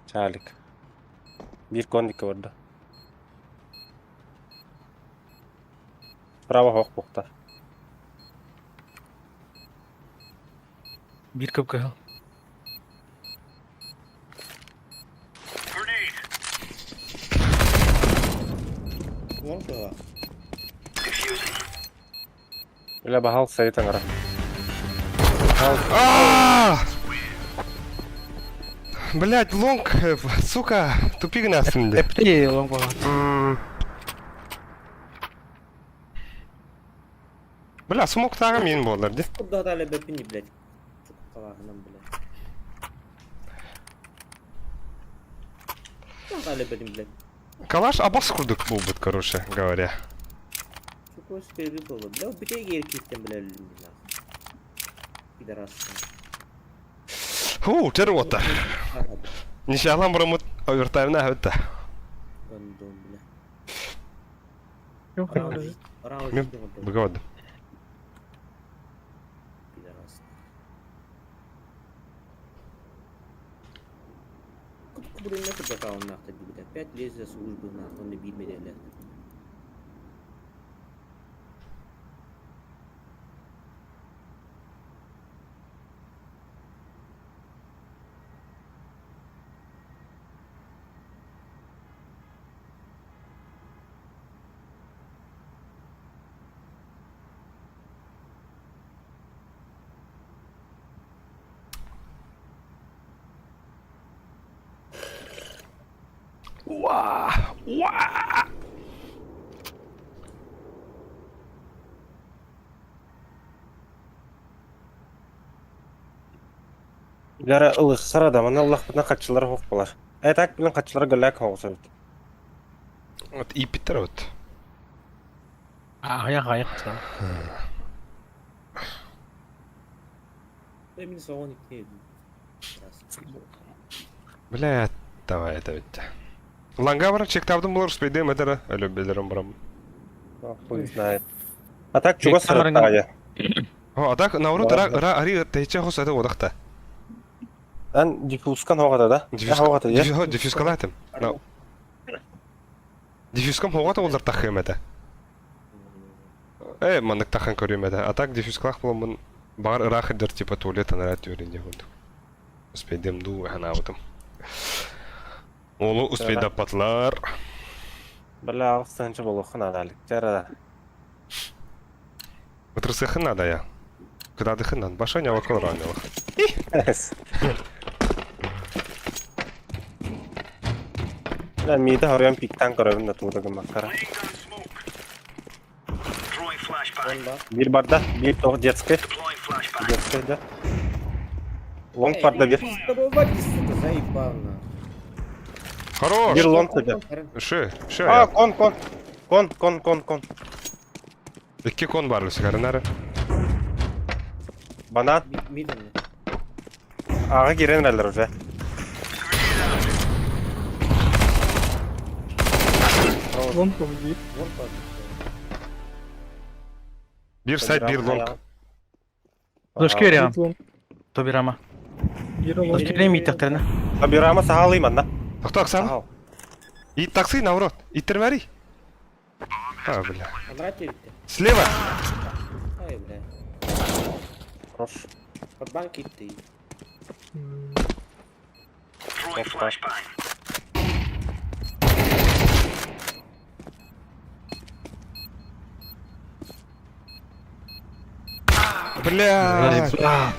Çalik. Bir kondik orada. Bravo hok bokta. Bir köp kahıl. Вон кого. Öyle bahal sayıtan ara. Aaaa! Блять, лонг, сука, тупик насында. Эпте лонг болған. Бля, смоктағы мен болар де. Куда дали бепини, блядь. Калашынан, блядь. Куда дали бепини, блядь. Калаш абас курдук бұл бұд, короче говоря. Какой спирит было. Бля, убей еркистен, бля, люмина. Пидорасы. Ху, тер отар. Нишалам бұрамыд овертаймна хөтті. Гондон, бля. Yok abi. Раунд Мен ждём, бля, бұғавады. пидорасы. Кубрин нахуй закал нахуй, бля. 5 лет за службу нахуй, он не бил меня, бля. Lara ılıq sırada mana Allah buna kaççıları hok bolar. Tak bilen kaççıları gölak hoğsa bit. От и биттер от. Аяқ. Эмин соғон икне. Бля, давай это ведь. Ланга бара чектавдым болар успейді мәдері әлі белерім барам. Хуй знает. Так чуга Камераң- сырada ya. О, адак наурут ра ари тейче хос это одақта. Ан диффузкан hoğada da. Hoğada ya. Диффюз калатым. Диффюзкам хоғата олар тақым әді. Мандық тақын көрем әді. А так диффюз калақ болам бар ырақы дыр типа туалеттан әрәт өрінде болды. Успейдем ду әхана авытым. Олу успейді патлар. Бля ağıztançı boluqın adalik. Jarada. Отырсы хына да я. Кыдады хынан. Баша не вакол ранилых. Ben mide harıyan pikten görevim de tuğdagın makara. Bir barda, bir toğ jetski. Jetski de. Long barda bir. С тобой водись, сука, заебал нахуй. Хорош! Bir long dedi. Ши Aa я. kon. İki kon var sigara nere? Bana Мидом. ağa girenler уже. Лонг победи. Вон падает. Bir side bir long. Дошки берем. Лонг. Тобирама. Бир лонг. Дошки берем итектерine. Bir ama sağlayayım anda. Тоқтақ сан. Sağ. И такси наоборот. Иттер А, бля. Обратите. Слева. Ай, бля. Hoş. Под банки ты. Бля.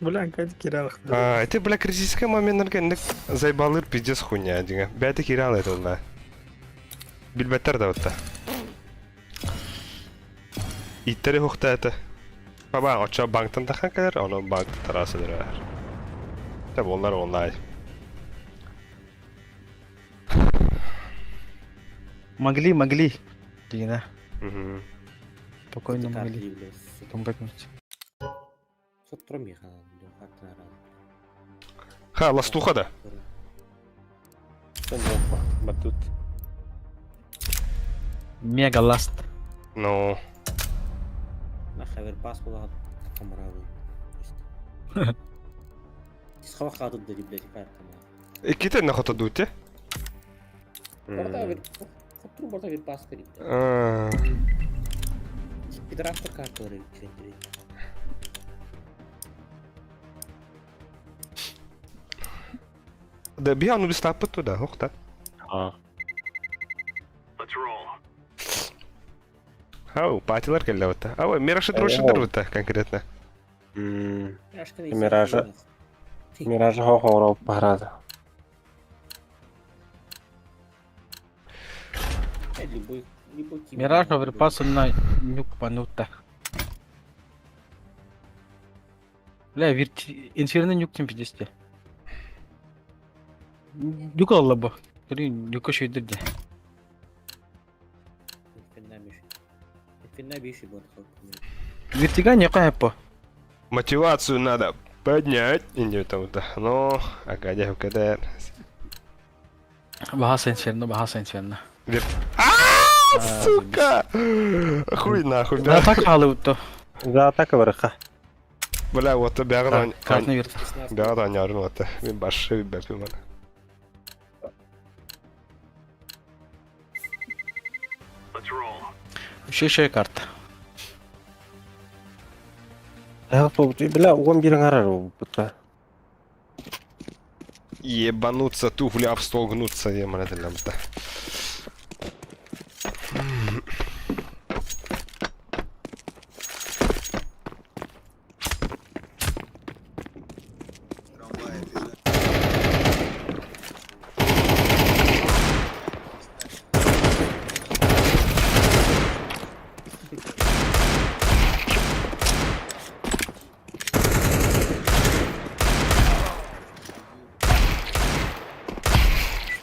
Бля, киралык. Это, бля, критический момент ник зайбалыр пиздец хуйня, диңа. Бәті кирал это олда. Билбеттер да отта. Иттері хухта это. Баба, оча банктан тахан кадер, оны банк тарасы дырар. Таб onlar онлай. Могли. Дина. Мгм. Спокойно Карты, могли. блядь, сука. Потом бэкнуть. Соттыру механ, блядь, хаттын арам. Ха, ластуха да. Sen yok. Batut. Мега ласт. Ну, На хавер пас кулат камарабы. Тисхава хатыд dedi, блядь, карткама. иките нахото дуте. Борта bir, соттыру борта bir пас кырып. Пидорастар карты var içinde. Да би ану бистаппыт туда, хухта. Ha. Ау, патилар келді өтті. Ау, Мираша дрошыдыр өтті конкретно. Миража хоғырау барады. Любой Мираж оверпас на нюк панута. Бля, инферно нюк тем 50. Нюк алла бо. Тори нюк шойдырды. Финна биши бот. Вертига не кайпо. Мотивацию надо поднять. Инди там да. Ну, акадя каде. Бахаса инферно. Сука! Хуй нахуй. Да так алыуто. За атака барыха. Бля, вот бяган. Картны верт. Бяган ярын вот. Мен башы бәпім бана. Шеше карта. Бля, 11 арар ол бұта. Ебануться, туфли об стол гнуться, ема это лямта.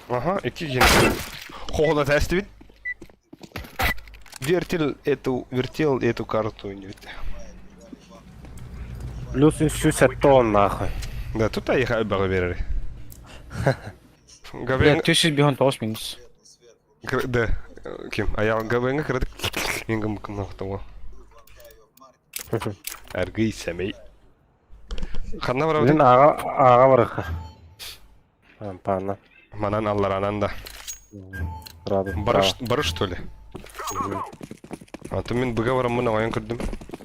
Ага, iki yine. Хода тестовит. Вертел эту карту. Плюс еще сеттон нахуй. Да, тут я бага берери. Бля, Габен, 300 бигон 9 минус. да, ким? А я габенга крадык. Ингам кнахтого. Аргый семей. Ханна Bizim варауди. ağa barıха. Пана. Манан алларанан да. Раду. Барыш что ли? А то мен быгаварам мына оян кырдым.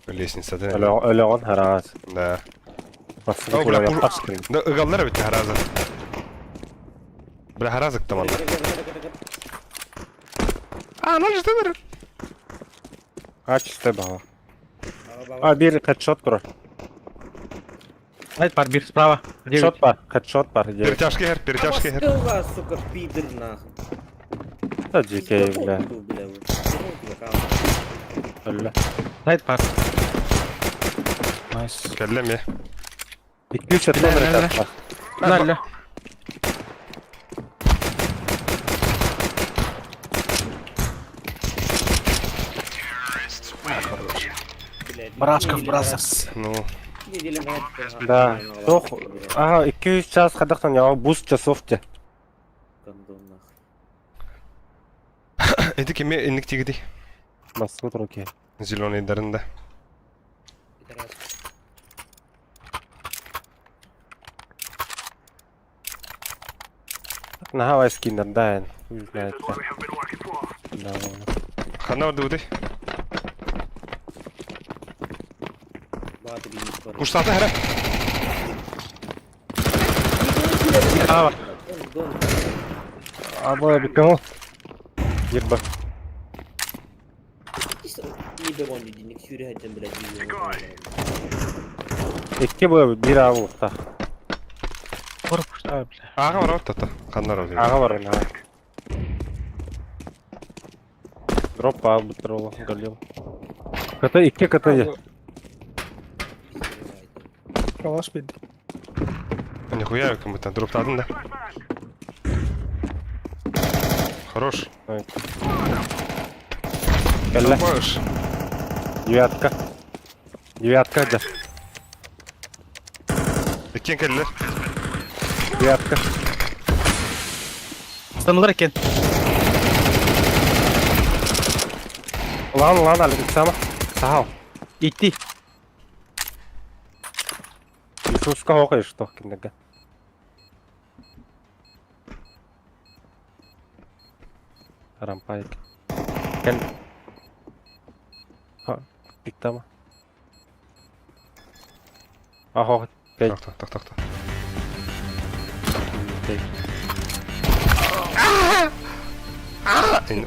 Лестницада. Öyle on herağız. Да. Basını Ау, kula бля, yapar скрин. да, ыгаллар бит хараза. Бля, харазык таман. А, ну что ты? Aç işte baba. Bir headshot kur. Айт пар бир справа. Headshot var. Headshot var. Перетяжки хер, перетяжки хер. Раскрыла, сука, пидор нахуй. Da GK bile. Öyle. Айт пар. Найс. Kellem ya. 2-3 headshot headshot var. Налля. Брашков Бразерс. Ну, Да. Yok. Aha 2-3 час kadaktan ya boost çasofça. это кеме инник тигди. Basını tur okey. Зеленый дарында. Na hava eskinden daha yani. Хана варды. Куштата хера. Ава. Abi bir kanal. Gir bak. Не давай мне денег, Юрий, хотя, блядь, İki bu bir ağa usta. Vurup abi. Ağa var tata. Kanlar oluyor. Ağa var ona. Drop ağa bıtır oğlum. Geliyorum. Kıta iki kıtayı. Калаш беди. Нихуя я кому-то дроп-тадın da. Хорош. Gel Хорош. Девятка. Девятка да. Ekken kelleler. Девятка. Sanılır eken. Lan Ali sama. Sağ ol. İtti. Isuska hoka işte kindega. Rampayık. Gel. Ha, diktama. Aho, pek. Tak.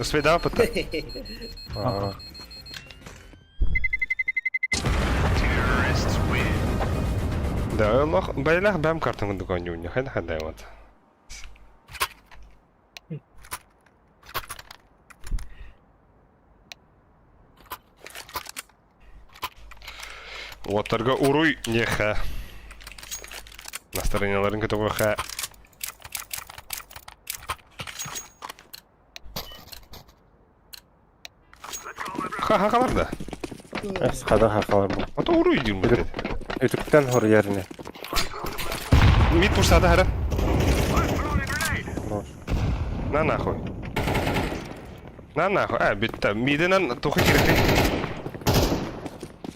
Успей, да, пыта? Aa. Да, Allah, baylar benim kartımın dükkanı oynuyor. Hadi evet. Оттарға уруй не ха. Настроенияларын көтөгі ха. Ха қалар да. Esqada haqalar bu. Ата уруй дейм бит. Ütükten hor yerine. Мид пушсада хара. Boş. На нахуй. На нахуй. Битта. Миденен тухы керек.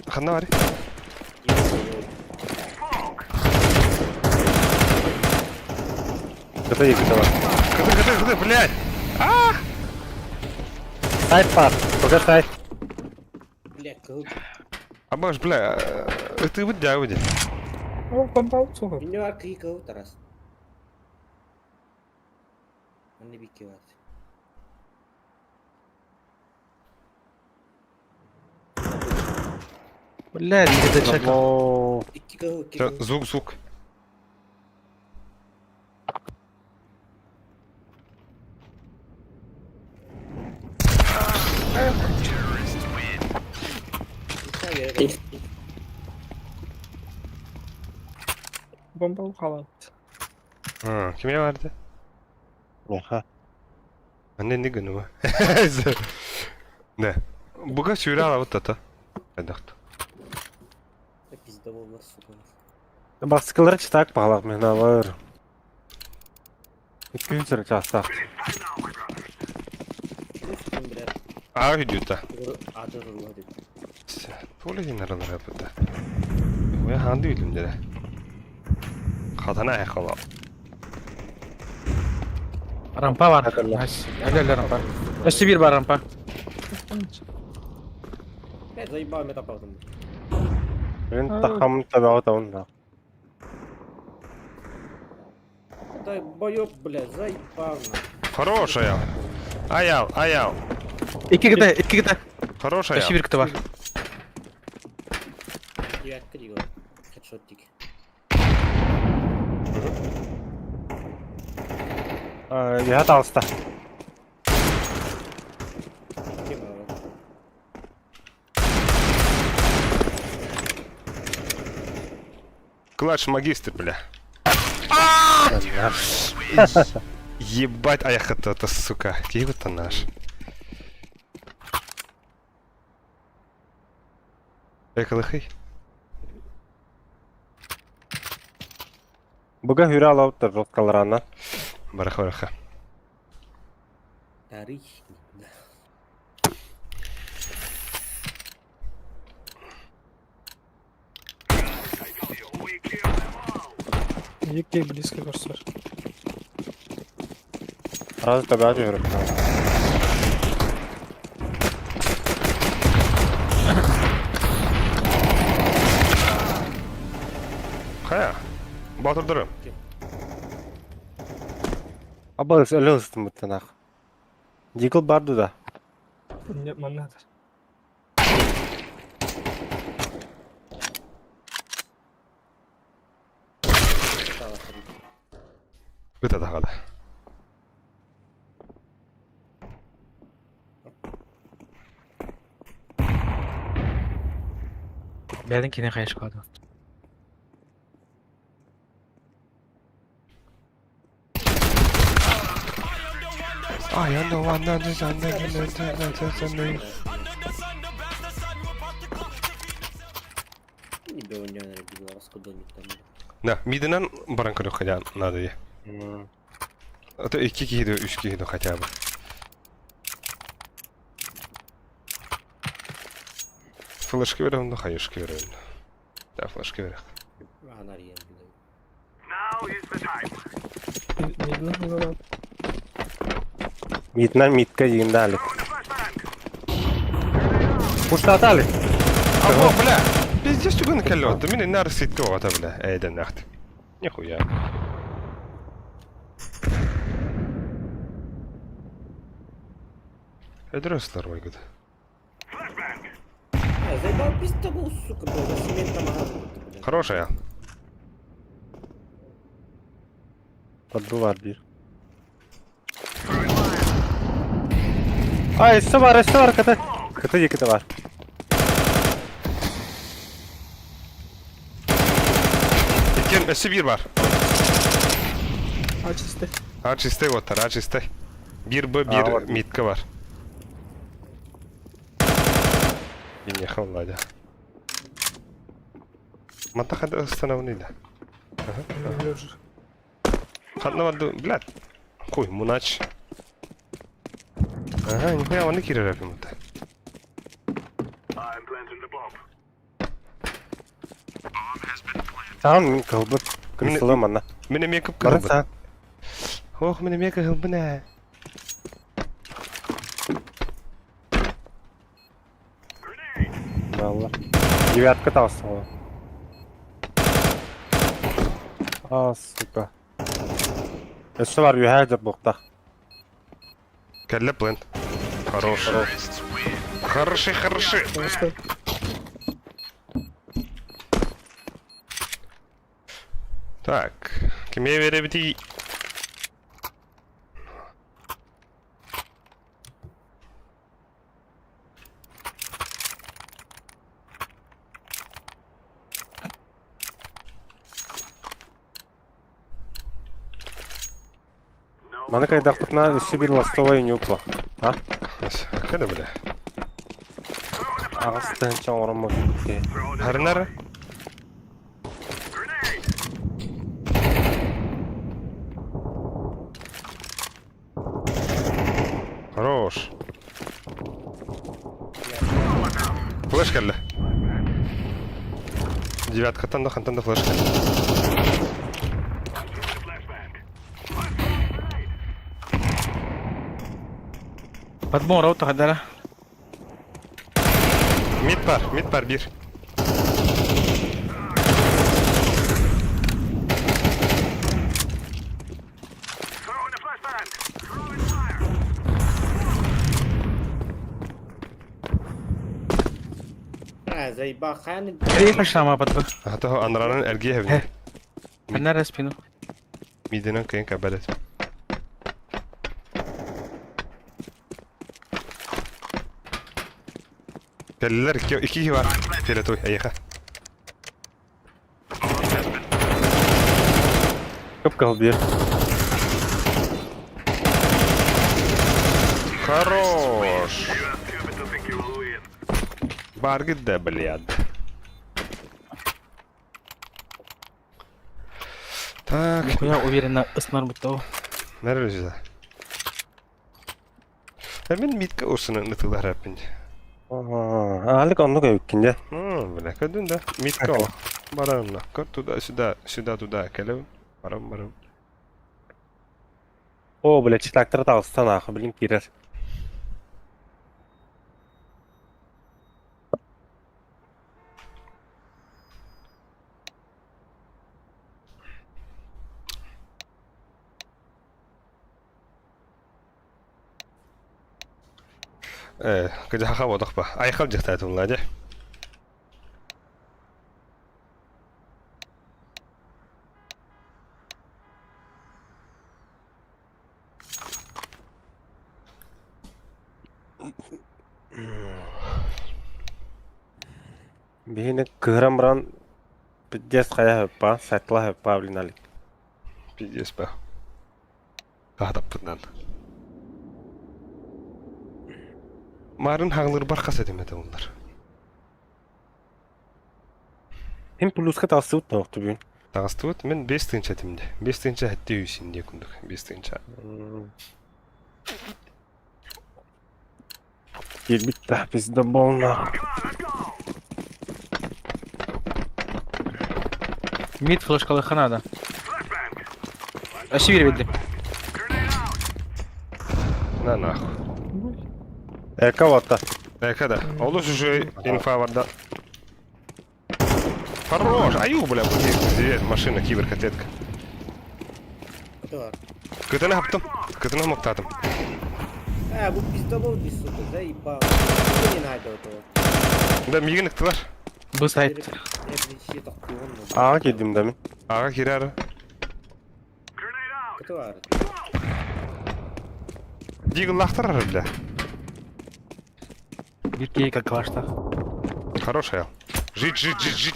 Ханна бар. Kıta yıkıta var. Кыды, блядь. Сайт var. Burada сайт. Бля, кого? Абаш, бля, ты выйди. О, бомбал, сука. Меня аркаи кого Тарас? Он не бикевает. Блядь, не дочекав. Oo. İki kого. Звук. Бомбал халат. Kime vardı? Oha. Anne ne günü bu? Ne? Buga sürü ala tata. Adakt. Пизда болмас, сука. Baskıları çıtak bağlak men alır. 200 lira çastaq. Sen bile А gidiyordu. adı ruhu dedi. Tuğla generalar yapıda. Bu ya hangi bilimde de. Kadana yakala. Rampa var. Hakikaten. Helal rampa. Eşi bir var rampa. Я заебал метапаузу. Ben takımın tabağı da onda. Дай боёк, бля, заебал. Хорошая. Аял. İki kıta. Хорошая. Eşi bir kıta var. Я открыл. Хедшотик. Nihat alsta. Тема. Клатч магистр, бля. Ебать, аяхата, сука. Киев-то наш. Ekılıхый. Buga hüre alıp da rotkalarına. Браха. Тарих. Екі близко көрсөр. Razı tabağı diyorum. Kaya. Batırdırım. Aba öyle ısıtım bıttanak. Jiggle bardı da. Не, манадыр. Bıta da kala. Berdin kine kayış kaldı. I am the one that is under the Не бы он не набил, раскудонит там. Na, midinen barankını kacan nadı. Ata 2 kişi de 3 kişi de kaçabı. Flash'ı verelim de hayışkı verelim. Da flash'ı verelim. Anar yendi. Midden olan Midden midka yiyinde Ali. Puşta Ali. Abo bля, пиздец что гонка лёта. Меня на рситко ата бля. Да нахт. Нихуя. Эдрослар мой год. Заебал пиздабу, сука, бля, семейка магазин. Хорошая. Поддувар bir. Ay üstü var kıtı. Kıtı var. İkin esi bir var. aç iste. Aç iste otar, aç iste. Bir bu bir var. mitka var. Bin yakın ладя. Мата хада остановили да. Ölür. Хадна ваду, блядь. Хуй, мунач. Ага, нихуя он не кири рэпи мата. Tamam kılbıt. Kırısılı manna. Mene mekip Barın kılbı. sen. Oh, mene mekip kılbı ne? Valla. Девятка tavsın o. Aa suka. Üstü var yuhaydır bokta. Калля плент. Хорош. Хороший. Başka. Так, кime verebildiği... Bana kaydaklıkna üstü bir lastova yok bu. Ha? Kada bля. Ağızdan çan oranma ki. Harnar. Хорош. Флеш калля. Девятка танда флеш калля. Подмор аута хадара. Mid par bir. Заебал ханит. Nereye kaçtı ama patlı? Hatta o anranın ergiye evde. Ben nerede spinu? Midinin kıyın kabaret. Kelliler iki var. Teletoy ayıka. Kıpkıl bir. Хорош. Баргит да, блядь. Так, Я уверенно ысынар бутта о. nerede güzel? Hemen mitka olsun nıtılar hepin. Alik onu koyukkinde. Bile kadın da mitka o. Baran nakka tuda tuda kelev. Baran. O bile çıtaktırı tavsıtan akı bilin girer. Kıca haka odak ba. Ayıkal cıhtaydı bunlar de. Bihine kıhramran pidjes kaya hıppa, satla hıppa bilinalik. Пиздец ба. Кахдап bundan. Марын хаңлыр бар каса демеді олар. Hem pluska tası ut noktu bugün. Тағысты өт, мен 5 тыынча тимде. 5 тыынча хәтте үйсінде күндік. 5 тыынча. Gel bitti bizde bolna. Мид флешкалы ханада. Аши бери бедди. На нахуй. Eka vatta. Kada. Олус уже инфа var da. Хорош! Аю, бля, bu машина, киберкотлетка. Kutu var. Кытыны хаптым. Кытыны моктадым. Bu bizde bol bir suda. Zayıba. Beni nerede o da? Да, мигін ықтылар. Бу сайт. Bir şey takıyor mu? Ağa girdim demin. Аға кері Kutu var. Дигл лақтырар, бля. Bir кейка калашта. Хорош аял. Жить.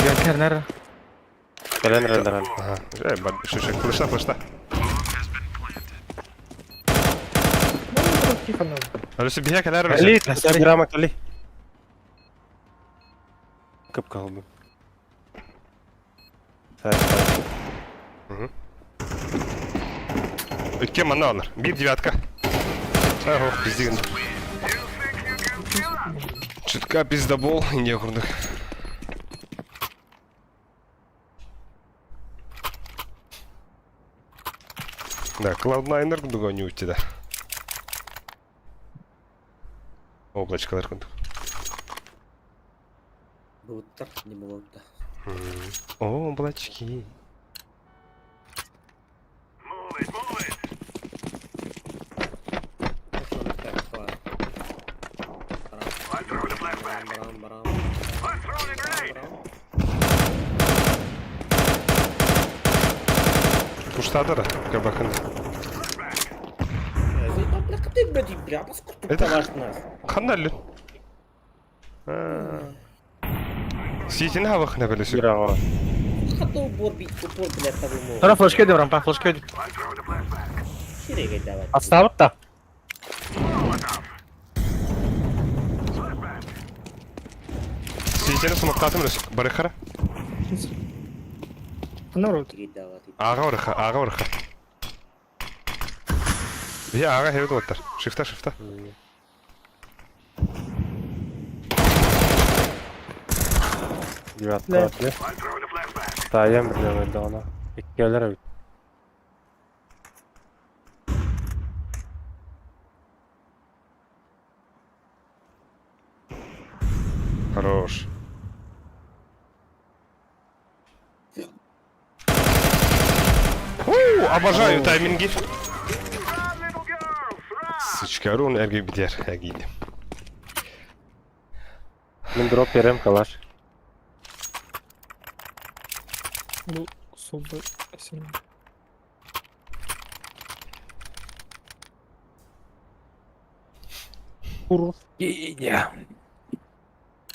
Генкер нер? Gelen render. Ага. Шишек, флешта. Тихо надо. Өлісі бия кәлер Ali, Nasari. drama Ali. Kıp kaldım. Say. Өткен мана алыр. 1-9. Ого, біздеген. Чутка пизда бол, инде құрдық. Да, Cloud9'lar күндік өне өтті да. Облачкалар күндік. Bulutlar ne bulutta? О, облачки. Пуштады да, кабакын. Ты бля, бля, поскольку Это- ты ваш нас. Қандайлы? Сетini хавақына білесі. Bir ağa. Хата убор бит, упор бля того. Тора флешка дем рампа, флешка дем. Şuraya давай. Astavut da. Сетini сумақтатым үлесі. Бары қара. Народ. Давай. Аға ұрыға. Бе аға хеведі оттар. Шифта. Güvatlı atlı. Dayan bir level'de ona. İkkeler evet. Хорош. Обожаю тайминги. Сычка, рун әрге бітер, әгейді. Ben drop yerim kalar. Bu solda esin. Vurur. Ya.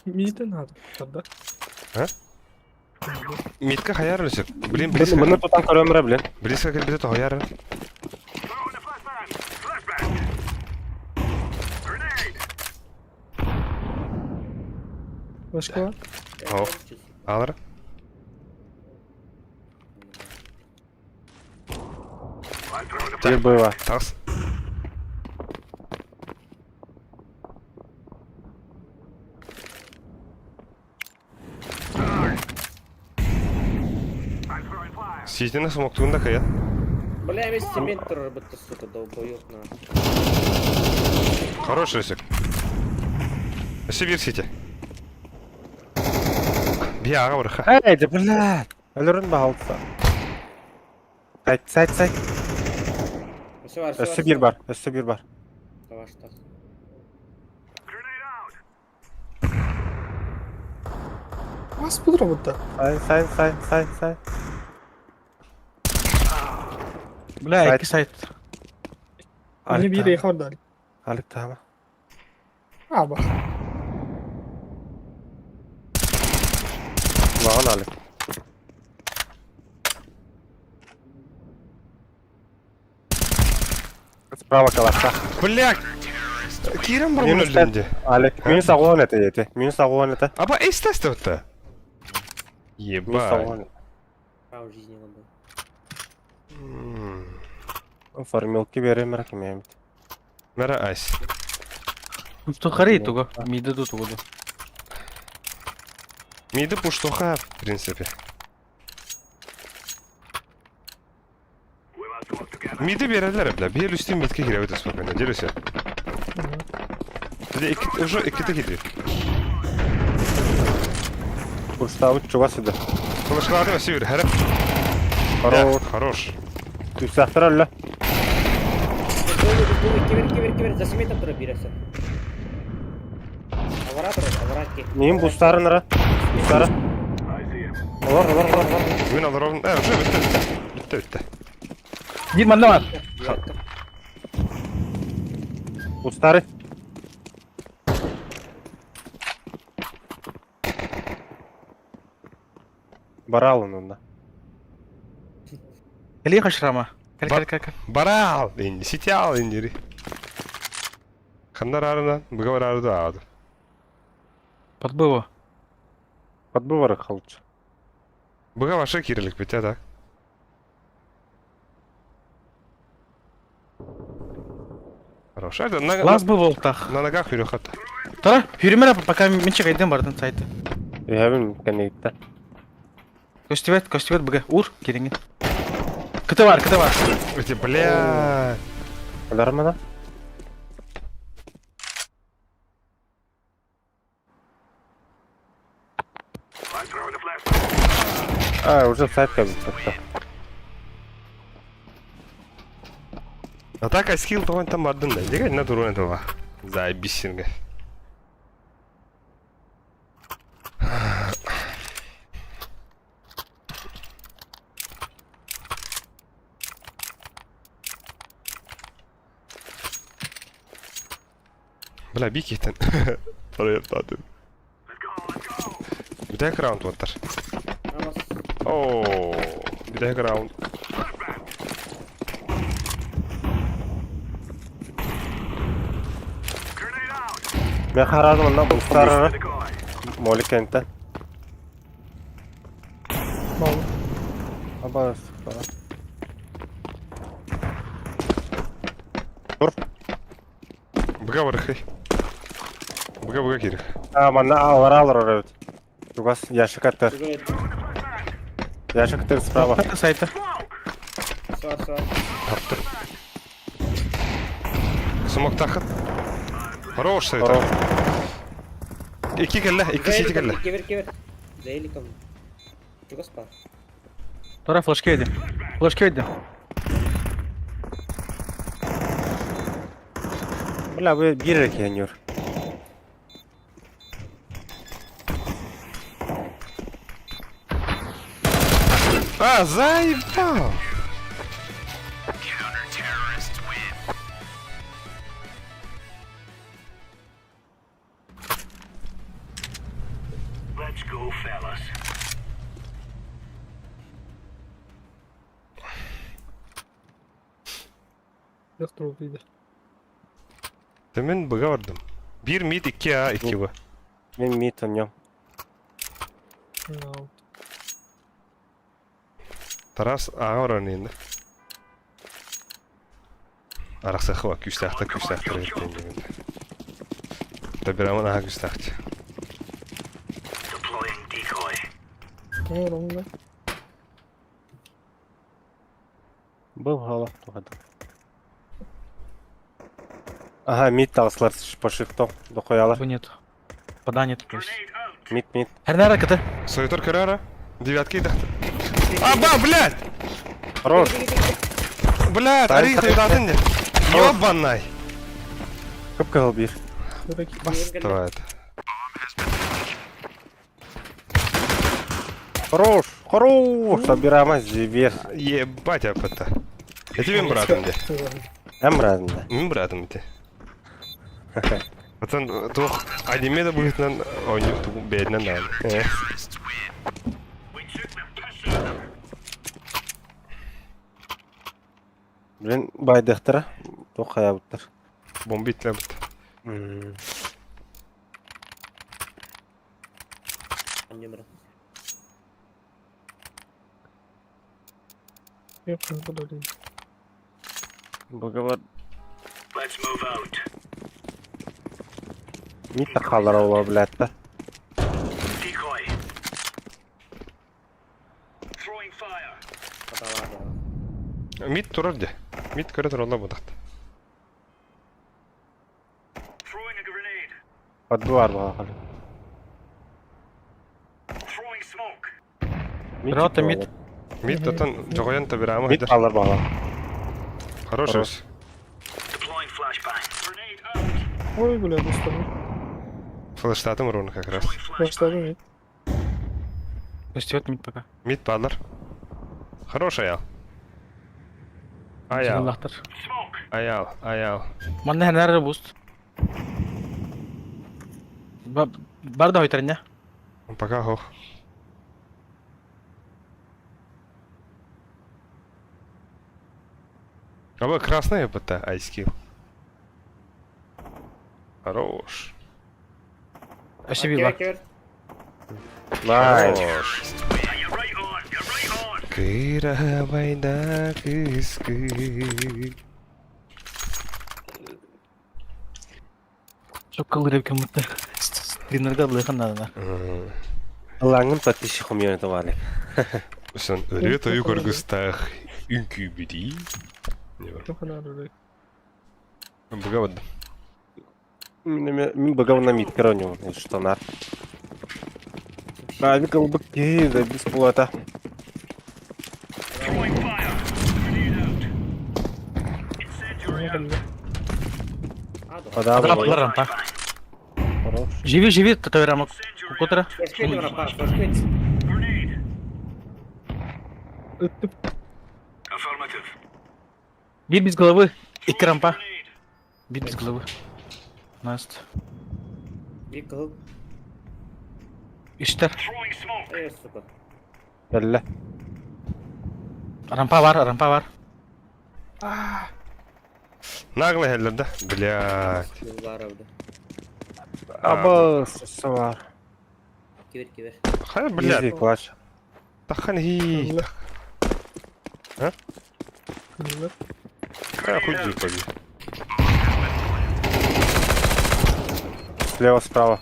Mide надо тогда. Метка хаяр үлісік. Білем, Bunu tutan körömüre bilin. Близко кел бізет хаяр. Başka var? О, алыр. Bir boy var. Тағыс. Сетini смоктуында кая. Бля, весь цемент работает, сука, долбоёб на. Хороший үлісік. Сибир сети. Бия аға ұрыға. Haydi blad. Ölürün mü haltsa? Sayt. Все var, Üstü bir bar. Savaşta. Вас подробно. Say. Бля, Сайт. iki сайт. Мне bir yıkar dali. Alıp tamam. Ha bak. Bağın Ali. Справа калашта. Блядь! Кирен бар Минус öldüğünde. Ali. Minus ağulan ete yeti. Minus ağulan ete. Aba estes de otta. Minus Ебать. ağulan ete. Право жизни надо. Формилки берем ракемем. Мера айс. Тухари туго. Миде до туго. Миді пуштоха, в принципі. Midi verirler bile. Bir üstün midke girebilir spokojno. Geliyorsa. Уже iki de gidiyor. Kurstavut çuva sidi. Konuşmalar değil mi? Sivir. Herif. Хорош. Хорош. Tüksahtar öyle. Кивер, засмей там тора бираса. Авара ке. Neyim bustarın ara? Bustarı. Var. Gün alır oğlum. Уже bitti. Дим, манда var. Bustarı. Bara alın onda. Kali kaçırama. Kal. Bara al. İndi. Siti al indiri. Kanlar ağrından. Bıga var ağrıda ağrıdı. Подбыло. Подбывары халчы. Bıga başka kirilik bitti tak. Хорош. Это Лаз был волтах. на ногах yürü hatta. Тара, yürüme пока менчик айдем бардын сайты. Ябин кенейте. Көстебет бага. Ур, кереңген. Кыты var. Эти, бля. Алармана. Уже сайт кабит. Атака скилл того там один да. Дегай на туру этого. Заебисинга. Бля, бикитен. Oraya atladım. Bir tek round var. Oo, bir tek round. Ben haradım ondan bustarı. Molik ente. Aba sıkara. Dur. Bıga bırakay. Bıga girek. Bana avara alır oraya. Yugas yaşık attır. Yaşık attır sprava. Это сайта. Сvar. Taptı. Smoke takın. Хорош sayı Хорош. tak. İki kelle, iki city kelle. Кивер. Зайли ко мне. Чуга спа. Тара флешки айдем. Bla bu bir rek yanıyor. А, заебал! Yok drop'uydu. Demin bıga vardım. Bir mid, iki A, iki bu. Ben mid oynuyorum. No. Taras A var örneğinde. Araqsa bak, küstahta öğretmen degende. Tabi ramın A küstahtı. Ne var onun da? Был голов тогда. Ага, мид тағысылар по шифту. Доқоялар. Его нет. Пода нет. Мид. Her nerede kıtı? Сойтор Карара. Девятки да. Аба, блядь! Хорош. Блядь, Тай, Арита тай, юдатын не. Ёбаный! Көп кығыл бір. Бастывает. Хорош. Собираемый зибер. Ебать апыта. Я тебе братом де. Әм разында. Мен братом де. Пацан, тух аниме да будет на ойню беднен да. Bilen baydıktır. Tokaya buttır. Bomba itler bit. Anjumra. Yok kanka da değil. Bugün var. Mita kalır olabilir hatta. Hata var ya. Mid turar de. Mid köre turalla budaktı. Hadi var bakalım. Rahat mid. Mid тотан жоgoyan da bir ama Mid hadi. kalır bakalım. Хороший. Ой, бля, достал. Флештатым ровно как раз. Başladı mı? Пустит мид пока. Мид падлар. Хорошая. Аял. Силахтар. Аял. Манда нерде буст. Бар да ойтерня. Пока хох. Аба красная быта, айскил. Хорош. Ашиби бар. Kör. Nice. Хорош. Кыра байда кыскы. Çok kalır evken mutlu. Тренерге алайхан надо. Allah'ın patişi komiyonu var. Sen öyle toyu korgustah. Ünkü biri. Ne var? Çok önemli. Бага вот. Min bagaw na mid karon yung stonar. Grabe ka ubak da bis puwata. Адрап Adam кылар рампа. Хорош. Живи, татуировка. Кутра. Flashbang рампа, flashbang. Бит без головы. Iki рампа. Бит без головы. Наст. Bir kıl. İşte. Сука. Yalle. Рампа var. Наглый хеллерда. Блядь. Yıllar oldu. Aba sası var. Kiver. Хай, блядь. Easy clutch. Тахан хи. Kırılır. Хуй поди. Слева, справа.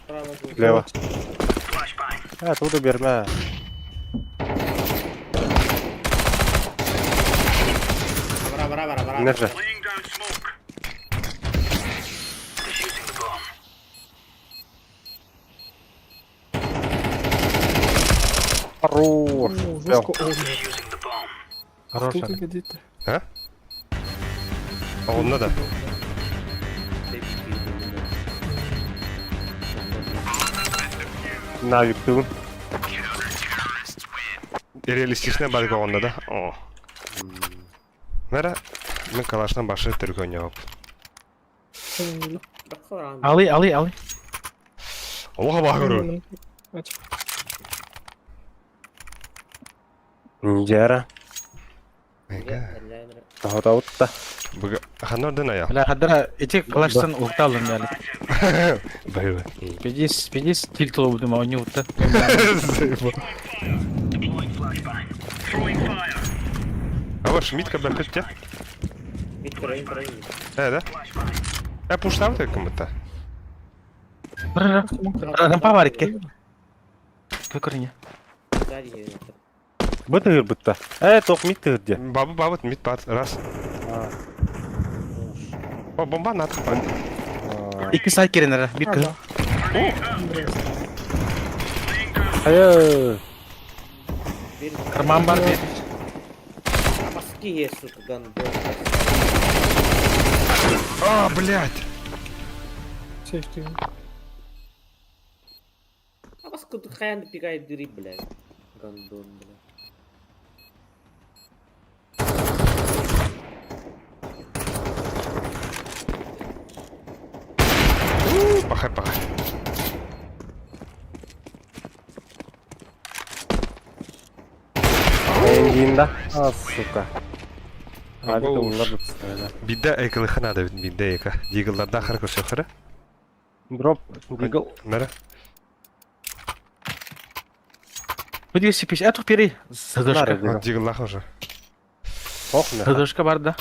Справа. Слева. Оттуда берме. Бара. Не же. Хорош. Жестко olmuyor. Хорош. Тут где-то. А? Onda da. Навик тун. Реалистичная бадга onda da. О. Мера. Мен калашtan башы түрк ойнап. Алый. Аллаха багыру. Aç. Нжера. Тахотаутта. Бага ханордан аял. Бля, хадра эти клаштан улта алдым yani. Байбай. 50 тильт oldu ama oynuyor ulta. Ава Шмидка бәхетте. Bir kırayım. Да. Пуштав ты кому-то. Рампа var iki. Kökürünye. Güzel yiyor. Бытыр бытта. Тох мид тыгде. Бабы мид пат раз. О, бомба надо. İki side girenler. Bir kız. Hayır. Bir Kırmam var bir. маски есть, сука, гандон. А, блядь. Safety. А маску тут хаян пикает дыри, блядь. Гандон, блядь. Пахай. Indiğinde. Ah suka. Hadi de Abo. bunlar bu tüstüyle. Bidde ekili hınada bidde eka. Deagle'larda ahır koşuyor. Drop. Deagle. Nere? Bu diyor sipiş. Eto piri. Sızışka. Deagle. Deagle'lar hoşa. Ох ne? Sızışka var da.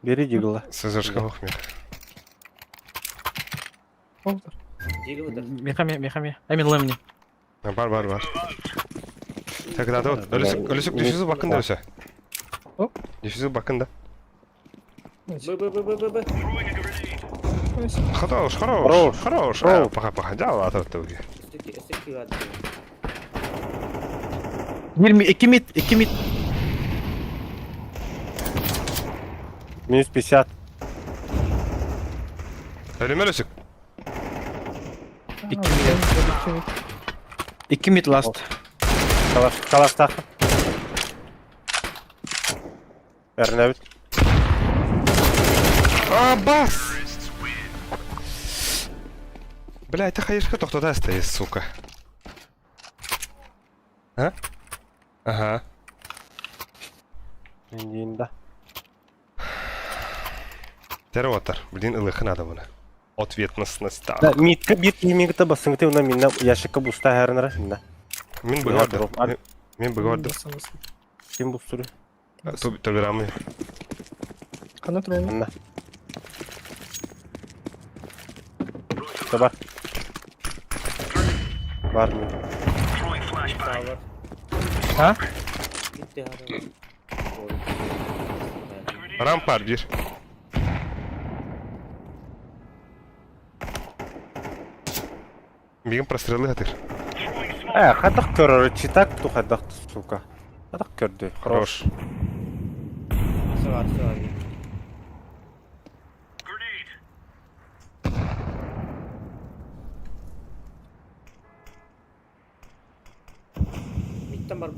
Biri Deagle'a. Sözörşka hokmıyor. Oldur. Jeli otur. Меха. Эмин лемни. Var. Tekrar da ölüsük düşüzü bakın da ölüse. Hop. Düşüzü bakın da. Bı. Neyse. Хорош. Paha. Cava atatı uyu. Üstteki var. 2 mid. Minus 50. Ölüm ölüsük. 2 mid last. Kalas takım. Ernevit. Bas! Блядь, ты хаешка то кто даст, сука. А? Ага. İndiğinde. Тервотер, блин, ылыхын адамына. Ответностность Да, да. митка бит мигта басыңты уна минна яшыкка буста herнара минна. Мен Drop. быгардым. Мен быгардым. Kim busturu? Тобирамы. Kanat rolü. Anna. Sabar. Var mı? Sağ var. Ha? Gitti adam. Rampar bir. Бегом прострелы хатыр. Хадак көрөр, читак ту хадак сука. Хадак көрдü. Хорош. Sağ. Midden var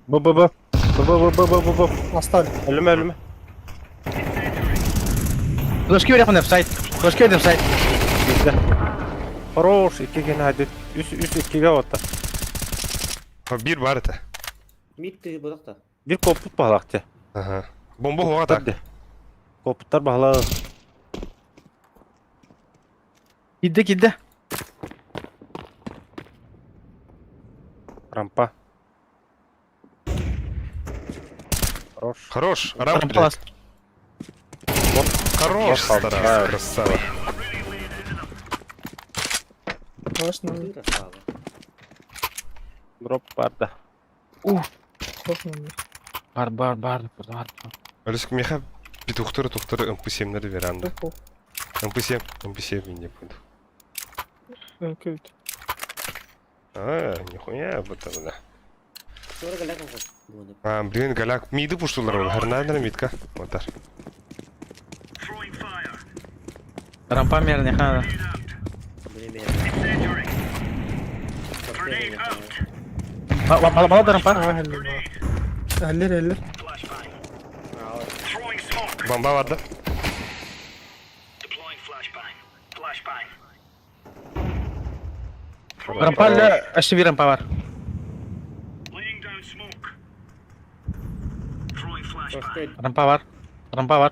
bu. Bu. Aslan. Ölüme. Flash ver yapın offside. Flash ver offside. Bizde. Хорош, iki gene hadi. Üst ikiye otta. Ha bir var ete. Mid de bu da. Bir koput bağlaktı. Aha. Bomba hova tak. Hadi. Koputlar bağla. Giddi. Rampa. Хорош. Хорош. Рамп, Rampa блядь. last. Хорош, Вот, старая, да. красава. Başla. Bir sağ. Drop vardı. Korkma. Бар. Ölüsük meha bir tuhtarı MP7'leri verandi. MP7 мен не буду. Kötü. Нихуя bu da. Sonra galak olsun. Bunu. Блин, галяк миды пуштулар ол. Харнадыр мидка. Отар. Rampa merне хана. Bunu beğendim. Bala da rampa. Eller. Bomba vardı. Rampa ile aşağı bir rampa var. Rampa var.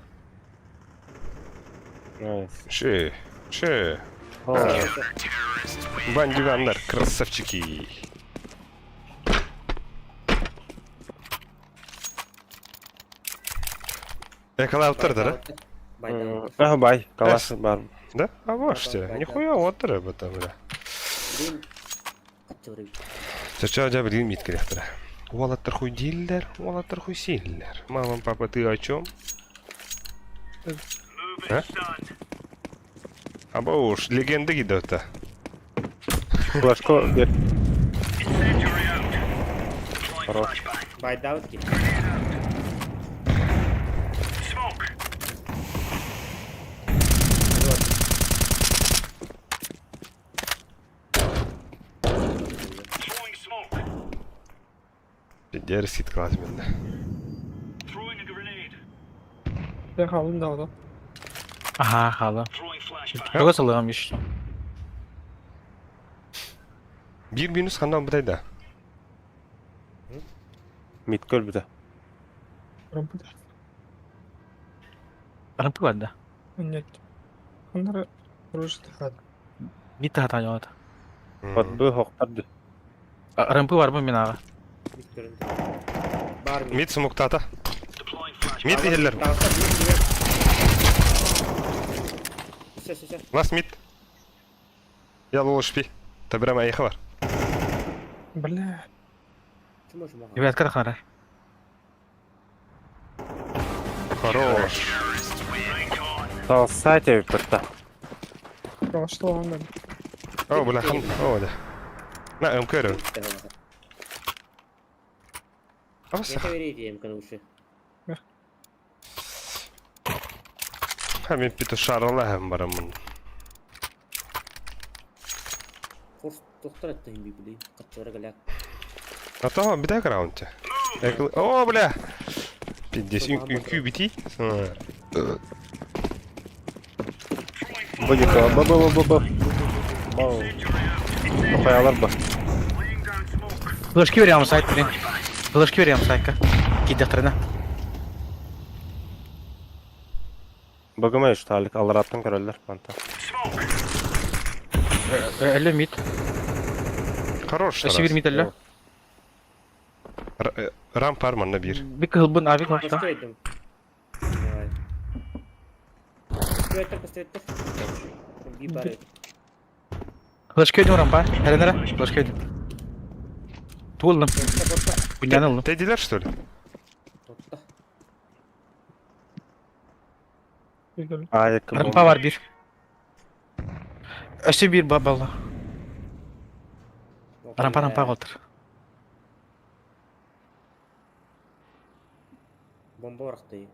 Nice. Ше. Бандюгандар, красавчики. Yakalattır da. Baydan. Bay. Kalas var. Да? А вот что. Нихуя отыр об этом, бля. Блин. Atıyor. Сначала я блин мид керектер. Уалаттар хуй диллер, уалаттар хуй силлер. Мама, папа, ты о чем? А? Аба уж легенда гидота. Flaşko bir. Хорош. Baydan ki. Diğer sit klas bende. Ben kaldım da adam. Aha hala. Çok salağım işte. Bir minus kandan budayda. Mid kölbüde. Рампада. Арампа банда. Нет. Onlar хороший тахад. Мид тахата жаата. Bot bu hoqtardı. Арампа бар ба мен аға? Mid göründü. Бар mid. Мид смоктата. Мид дилер. Dağısta mid. Söz. Last mid. Yalla ошпи. Табирам айха бар. Бля. Чума чума. Ебе аткара қара. Хорош. Sağ site bitti. Просто он. О, бля, хан. О, да. На, МКР. Я vereyim kanışı. Hemen bir şarala hem baramın. Kurs doktor attayım bir bileyim. Kaçıvara galak. А то bir dakika round. О, бля. Пиздец, ünкü biti. Bu yıkı. Bu. Kayalar bu. Флешки берем сайт, блин. Флешки берем сайтка. Кидехтерine. Bug'ıma 3 talik. Allah attın köröller. Manta. Әлі мид. Хорош. Әші бір мид әлі. Рамп арманна bir. Bir kılbın abi kalkta. Koştuydım. Давай. Koştuydur. Bir bari. Флешки өйдім рампа. Әрі Флешки өйдім. Туылдым. Бұнияны ұлдым. Dediler что ли? Botta. Ayıkı Рампа бар bir. Әші bir бабалла. Рампа қалдыр. Bomba varaktayım.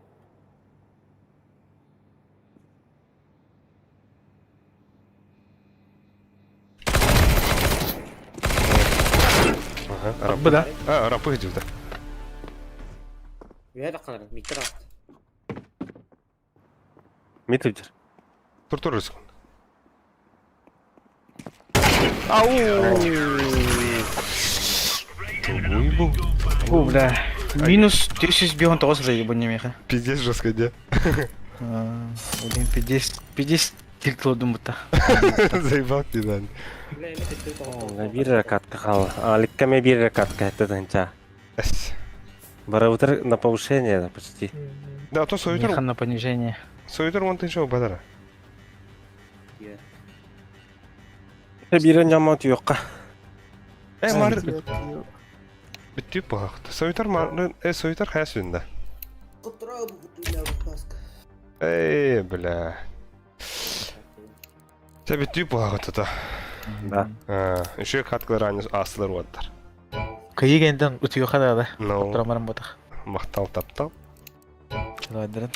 Bu da. Ha, rampı gidiyordu. Bir de kanarım. Miktar attı. Mid ucur. Dur rızkın. Bu. О, бля. Минус 1099 уже ебанемеха. Пиздец жестко, да? Блин, 50 кил кылдым бута. Заебал пиздан. Bileğime tekrar tamam. Bir rakatка кал. Аликкаме bir rakatка это танча. Бараутер на повышение да, почти. Да, то соютер. Меха на понижение. Соютер вон ты что, бадара. Bir нямат юкка. Мар. Bitti bu hafta. Soyutar mı? Soyutar hayasında. Kutrağı bu kutuyla baska. Bля. Sen bitti bu hafta da. Да. Еще katkıları aynı asılır vardır. Kıyı kendin ütüyor kadar da. No. Duramарым ботах. Мақтал таптал. Чылайдырын.